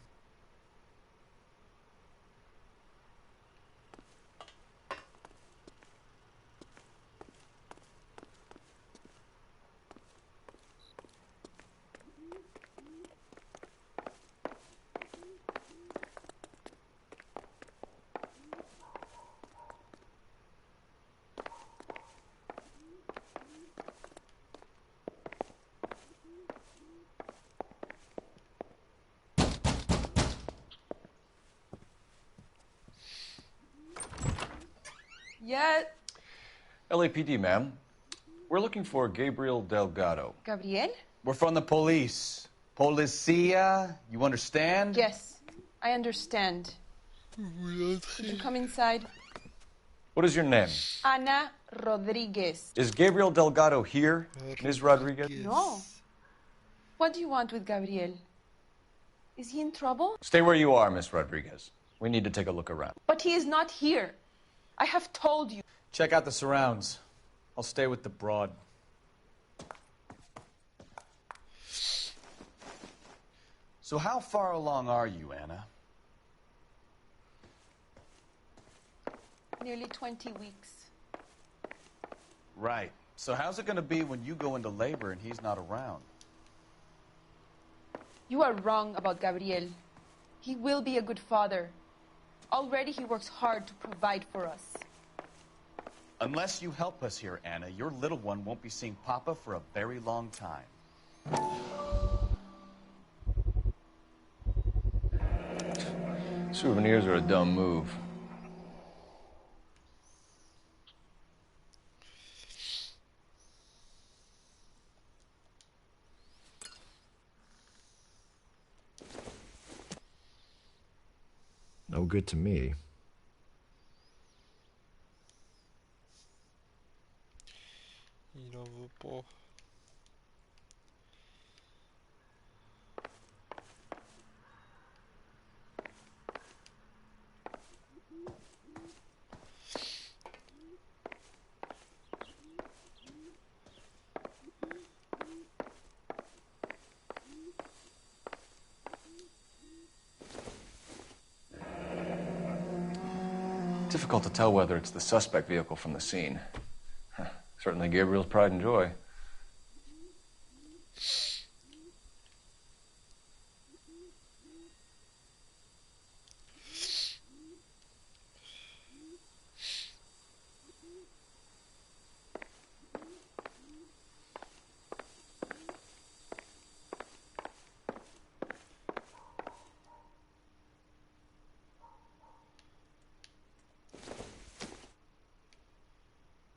Yet. LAPD, ma'am. We're looking for Gabriel Delgado. Gabriel? We're from the police. Policia, you understand? Yes, I understand. Could you come inside? What is your name? Ana Rodriguez. Is Gabriel Delgado here, Ms. Rodriguez? No. What do you want with Gabriel? Is he in trouble? Stay where you are, Miss Rodriguez. We need to take a look around. But he is not here. I have told you. Check out the surrounds. I'll stay with the broad. So how far along are you, Anna? Nearly 20 weeks. Right. So how's it going to be when you go into labor and he's not around? You are wrong about Gabriel. He will be a good father. Already he works hard to provide for us. Unless you help us here, Anna, your little one won't be seeing Papa for a very long time. Souvenirs are a dumb move. No good to me. Il en veut pas. Difficult to tell whether it's the suspect vehicle from the scene. Certainly Gabriel's pride and joy.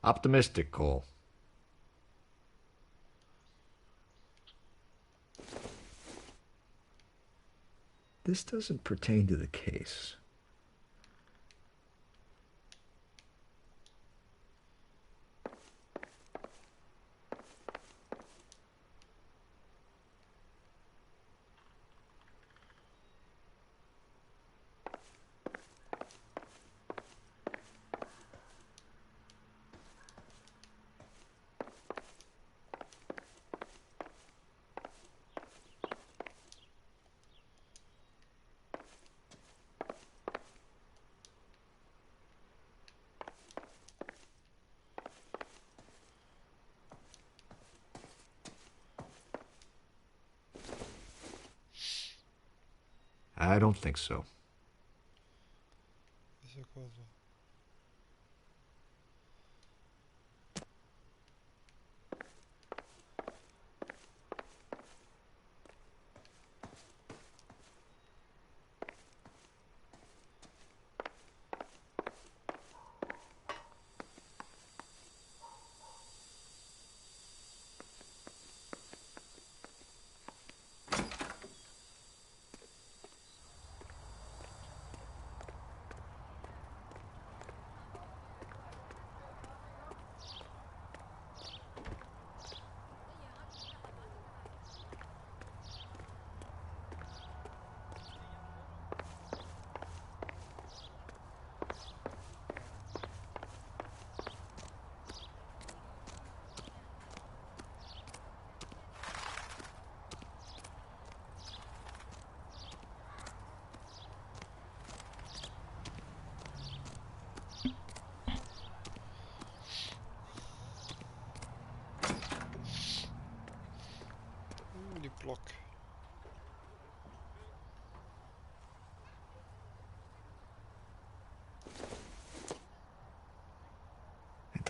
Optimistic, Cole. This doesn't pertain to the case. I don't think so. C'est quoi ça?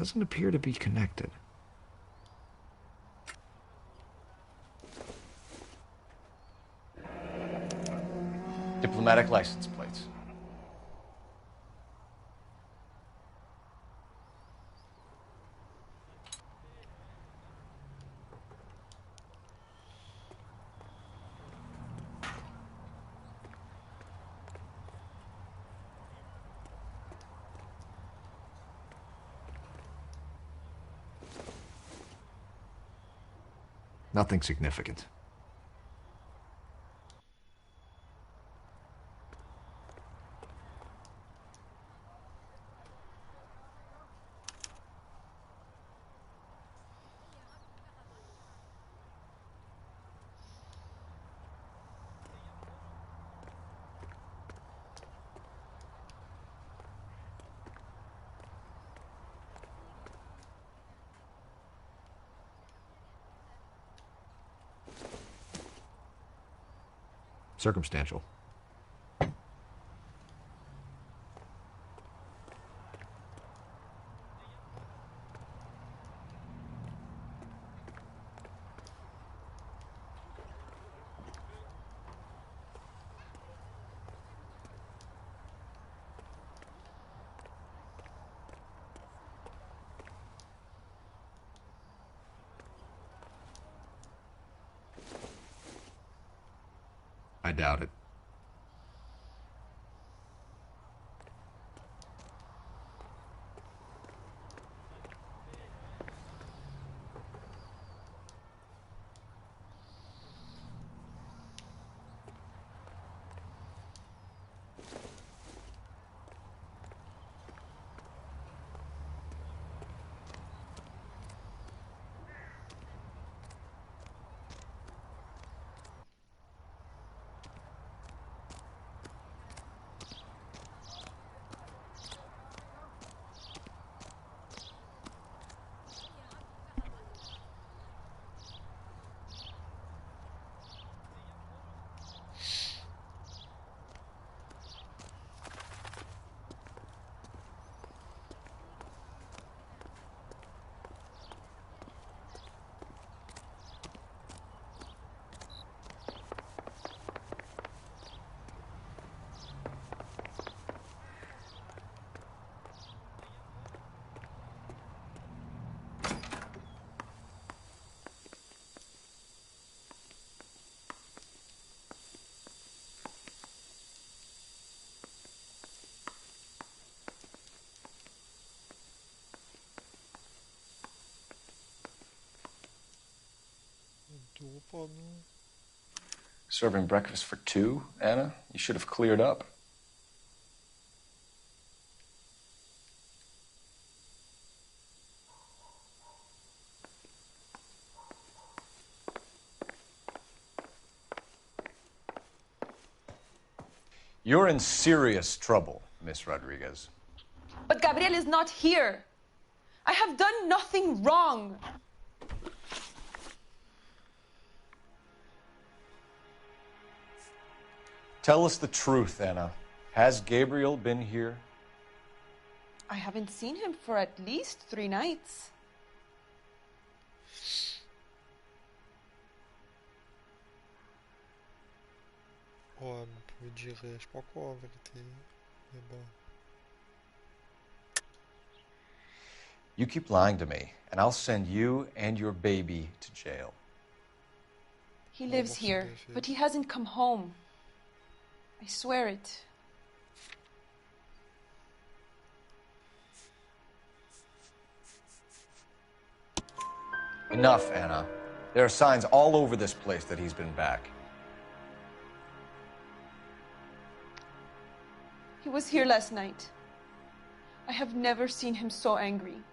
doesn't appear to be connected. Diplomatic license plates. Nothing significant. Circumstantial. I doubt it. Serving breakfast for two, Anna? You should have cleared up. You're in serious trouble, Miss Rodriguez. But Gabriel is not here. I have done nothing wrong. Tell us the truth, Anna. Has Gabriel been here? I haven't seen him for at least 3 nights. Ouais, on peut dire, je sais pas quoi en vérité. Mais bon. You keep lying to me, and I'll send you and your baby to jail. He lives here, but he hasn't come home. I swear it. Enough, Anna. There are signs all over this place that he's been back. He was here last night. I have never seen him so angry.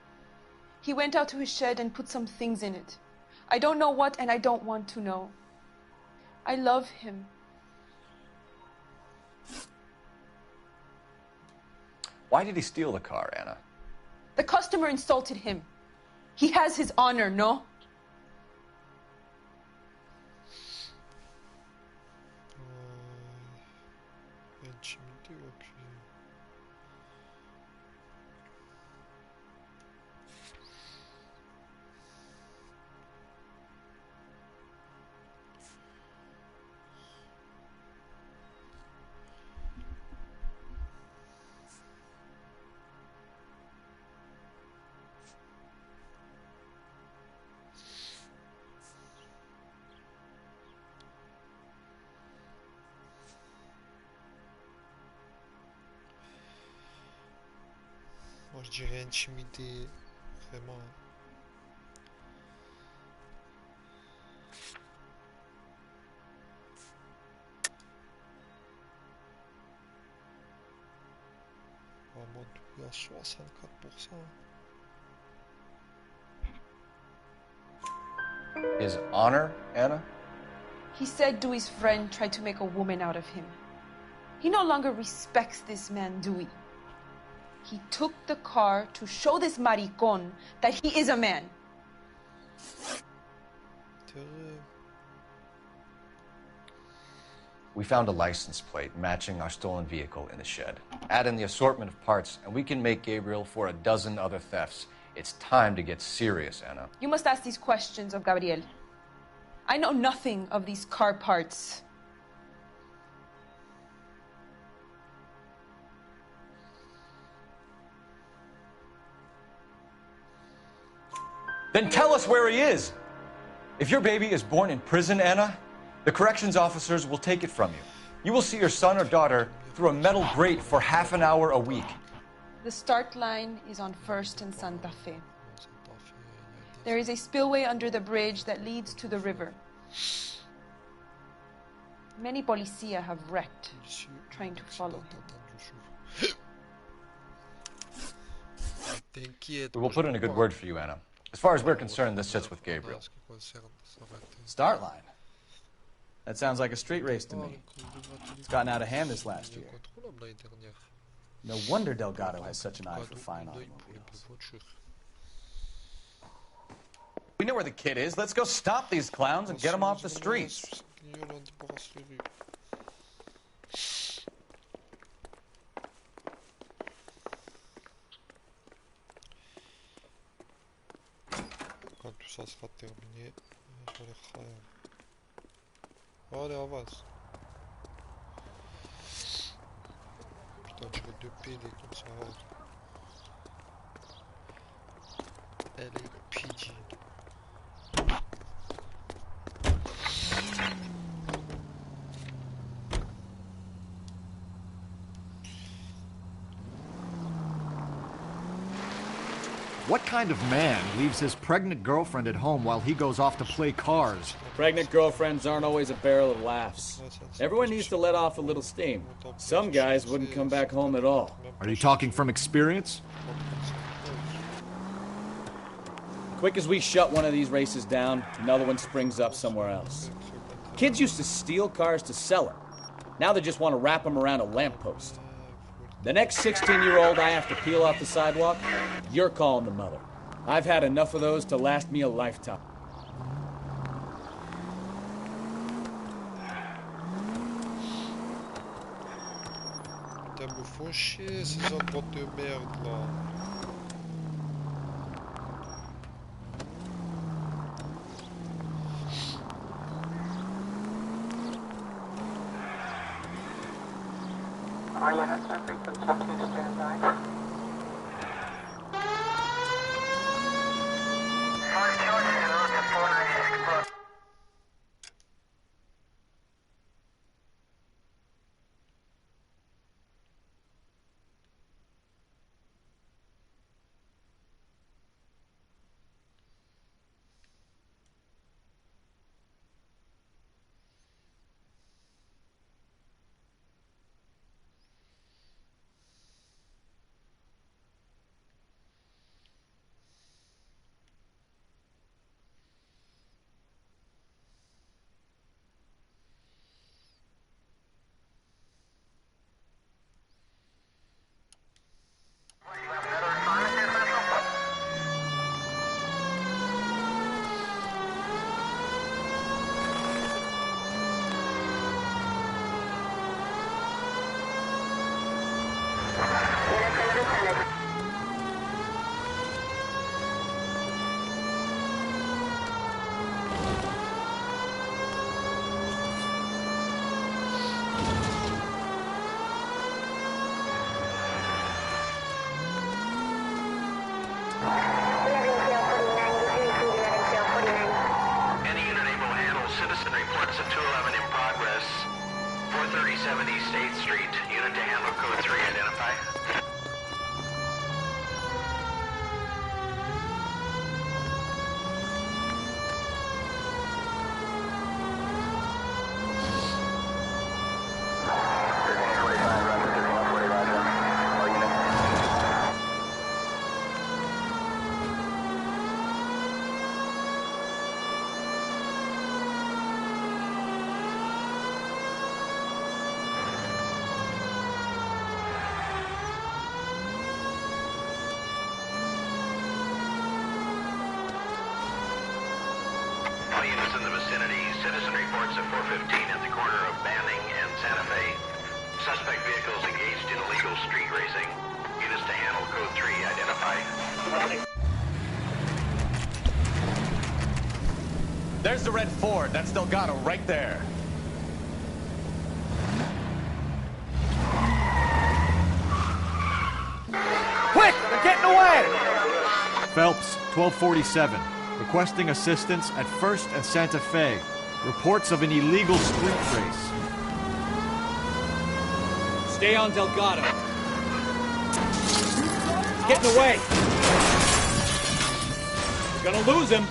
He went out to his shed and put some things in it. I don't know what, and I don't want to know. I love him. Why did he steal the car, Anna? The customer insulted him. He has his honor, no? Moi je dirais intimider, vraiment. On va monter à 64%. His honor, Anna? He said Dewey's friend tried to make a woman out of him. He no longer respects this man, Dewey. He took the car to show this maricón that he is a man. We found a license plate matching our stolen vehicle in the shed. Add in the assortment of parts, and we can make Gabriel for a dozen other thefts. It's time to get serious, Anna. You must ask these questions of Gabriel. I know nothing of these car parts. Then tell us where he is. If your baby is born in prison, Anna, the corrections officers will take it from you. You will see your son or daughter through a metal grate for half an hour a week. The start line is on 1st and Santa Fe. There is a spillway under the bridge that leads to the river. Many policia have wrecked trying to follow him. We will put in a good word for you, Anna. As far as we're concerned, this sits with Gabriel. Start line. That sounds like a street race to me. It's gotten out of hand this last year. No wonder Delgado has such an eye for fine automobiles. We know where the kid is. Let's go stop these clowns and get them off the streets. Quand tout ça sera terminé, je les ferai. Allez, avance. Putain, je vais 2 PD comme ça. Elle est PG. What kind of man leaves his pregnant girlfriend at home while he goes off to play cars? Pregnant girlfriends aren't always a barrel of laughs. Everyone needs to let off a little steam. Some guys wouldn't come back home at all. Are you talking from experience? Quick as we shut one of these races down, another one springs up somewhere else. Kids used to steal cars to sell them. Now they just want to wrap them around a lamppost. The next 16-year-old I have to peel off the sidewalk, you're calling the mother. I've had enough of those to last me a lifetime. Putain, me font chier ces endroits de merde là. Any unit able to handle citizen reports of 211 in progress. 430 East State Street. Unit to handle code 3 identify. is in the vicinity. Citizen reports at 415 at the corner of Banning and Santa Fe. Suspect vehicles engaged in illegal street racing. Units to handle code 3 identified. There's the red Ford. That's Delgado right there. Quick! They're getting away! Phelps, 1247. Requesting assistance at 1st and Santa Fe. Reports of an illegal street race. Stay on Delgado. He's getting away. We're gonna lose him.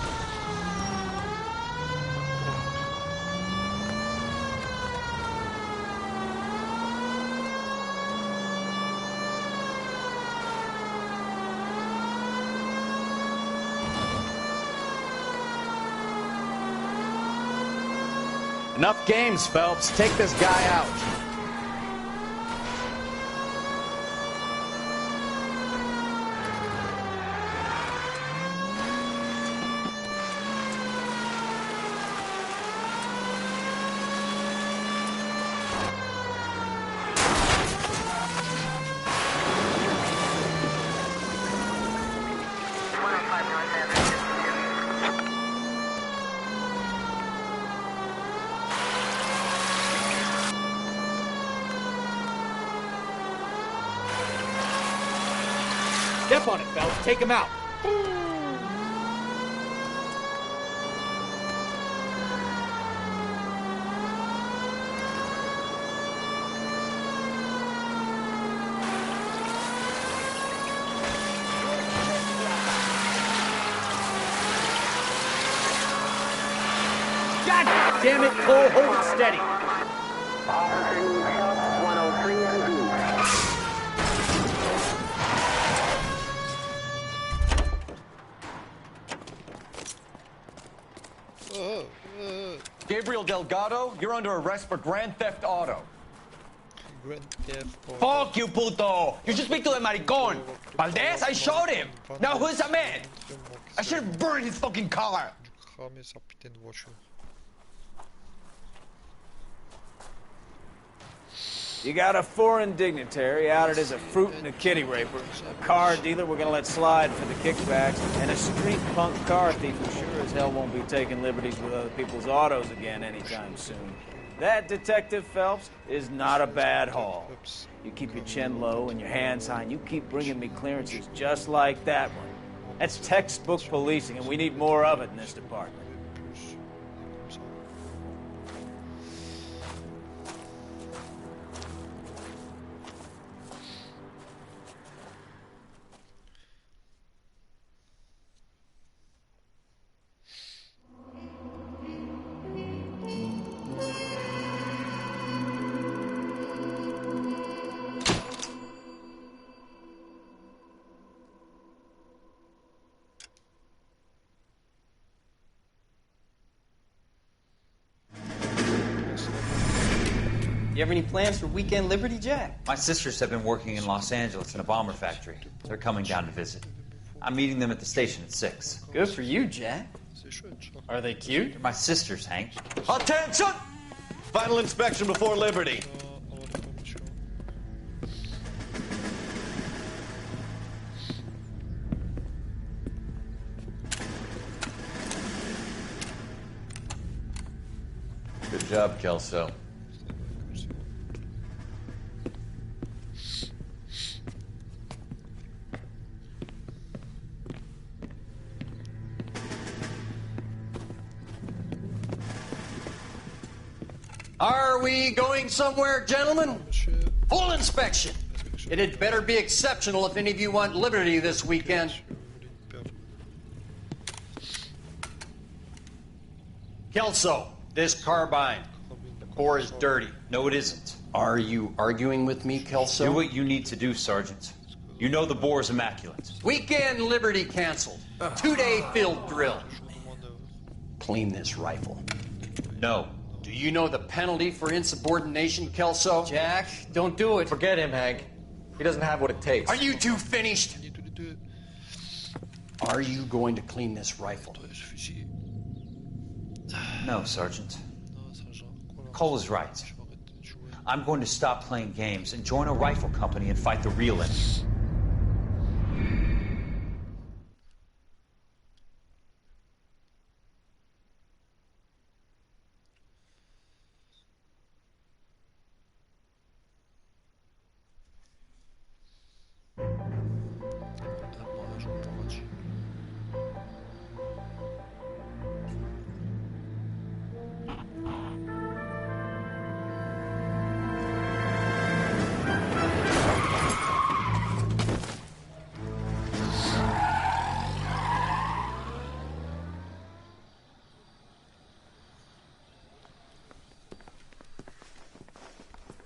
Enough games, Phelps. Take this guy out. Step on it, Phelps. Take him out. God damn it, Cole. Hold it steady. Gabriel Delgado, you're under arrest for Grand Theft Auto. Fuck you, puto! You should speak to the maricon! Valdez, I showed him! Now who's the man? I should have burned his fucking car! You got a foreign dignitary outed as a fruit and a kitty raper, a car dealer we're gonna let slide for the kickbacks, and a street punk car thief who sure as hell won't be taking liberties with other people's autos again anytime soon. That, Detective Phelps, is not a bad haul. You keep your chin low and your hands high, and you keep bringing me clearances just like that one. That's textbook policing, and we need more of it in this department. You have any plans for Weekend Liberty, Jack? My sisters have been working in Los Angeles in a bomber factory. They're coming down to visit. I'm meeting them at the station at 6. Good for you, Jack. Are they cute? They're my sisters, Hank. Attention! Final inspection before Liberty. Good job, Kelso. Are we going somewhere, gentlemen? Full inspection. It had better be exceptional if any of you want liberty this weekend. Kelso, this carbine. The bore is dirty. No, it isn't. Are you arguing with me, Kelso? Do what you need to do, Sergeant. You know the bore is immaculate. Weekend liberty canceled. 2-day field drill. Clean this rifle. No. Do you know the penalty for insubordination, Kelso? Jack, don't do it. Forget him, Hank. He doesn't have what it takes. Are you two finished? Are you going to clean this rifle? No, Sergeant. Cole is right. I'm going to stop playing games and join a rifle company and fight the real enemy.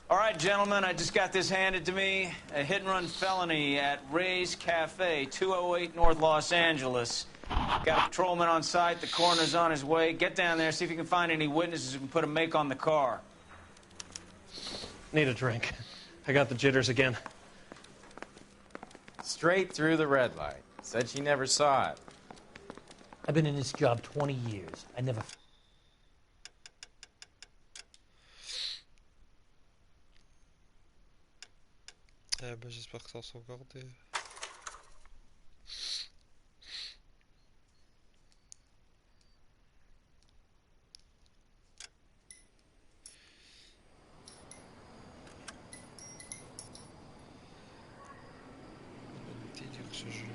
All right, gentlemen, I just got this handed to me. A hit-and-run felony at Ray's Cafe, 208 North Los Angeles. Got a patrolman on site. The coroner's on his way. Get down there, see if you can find any witnesses who can put a make on the car. Need a drink. I got the jitters again. Straight through the red light. Said she never saw it. I've been in this job 20 years. I never... Eh ben, j'espère que ça va sauvegarder. Délire ce jeu.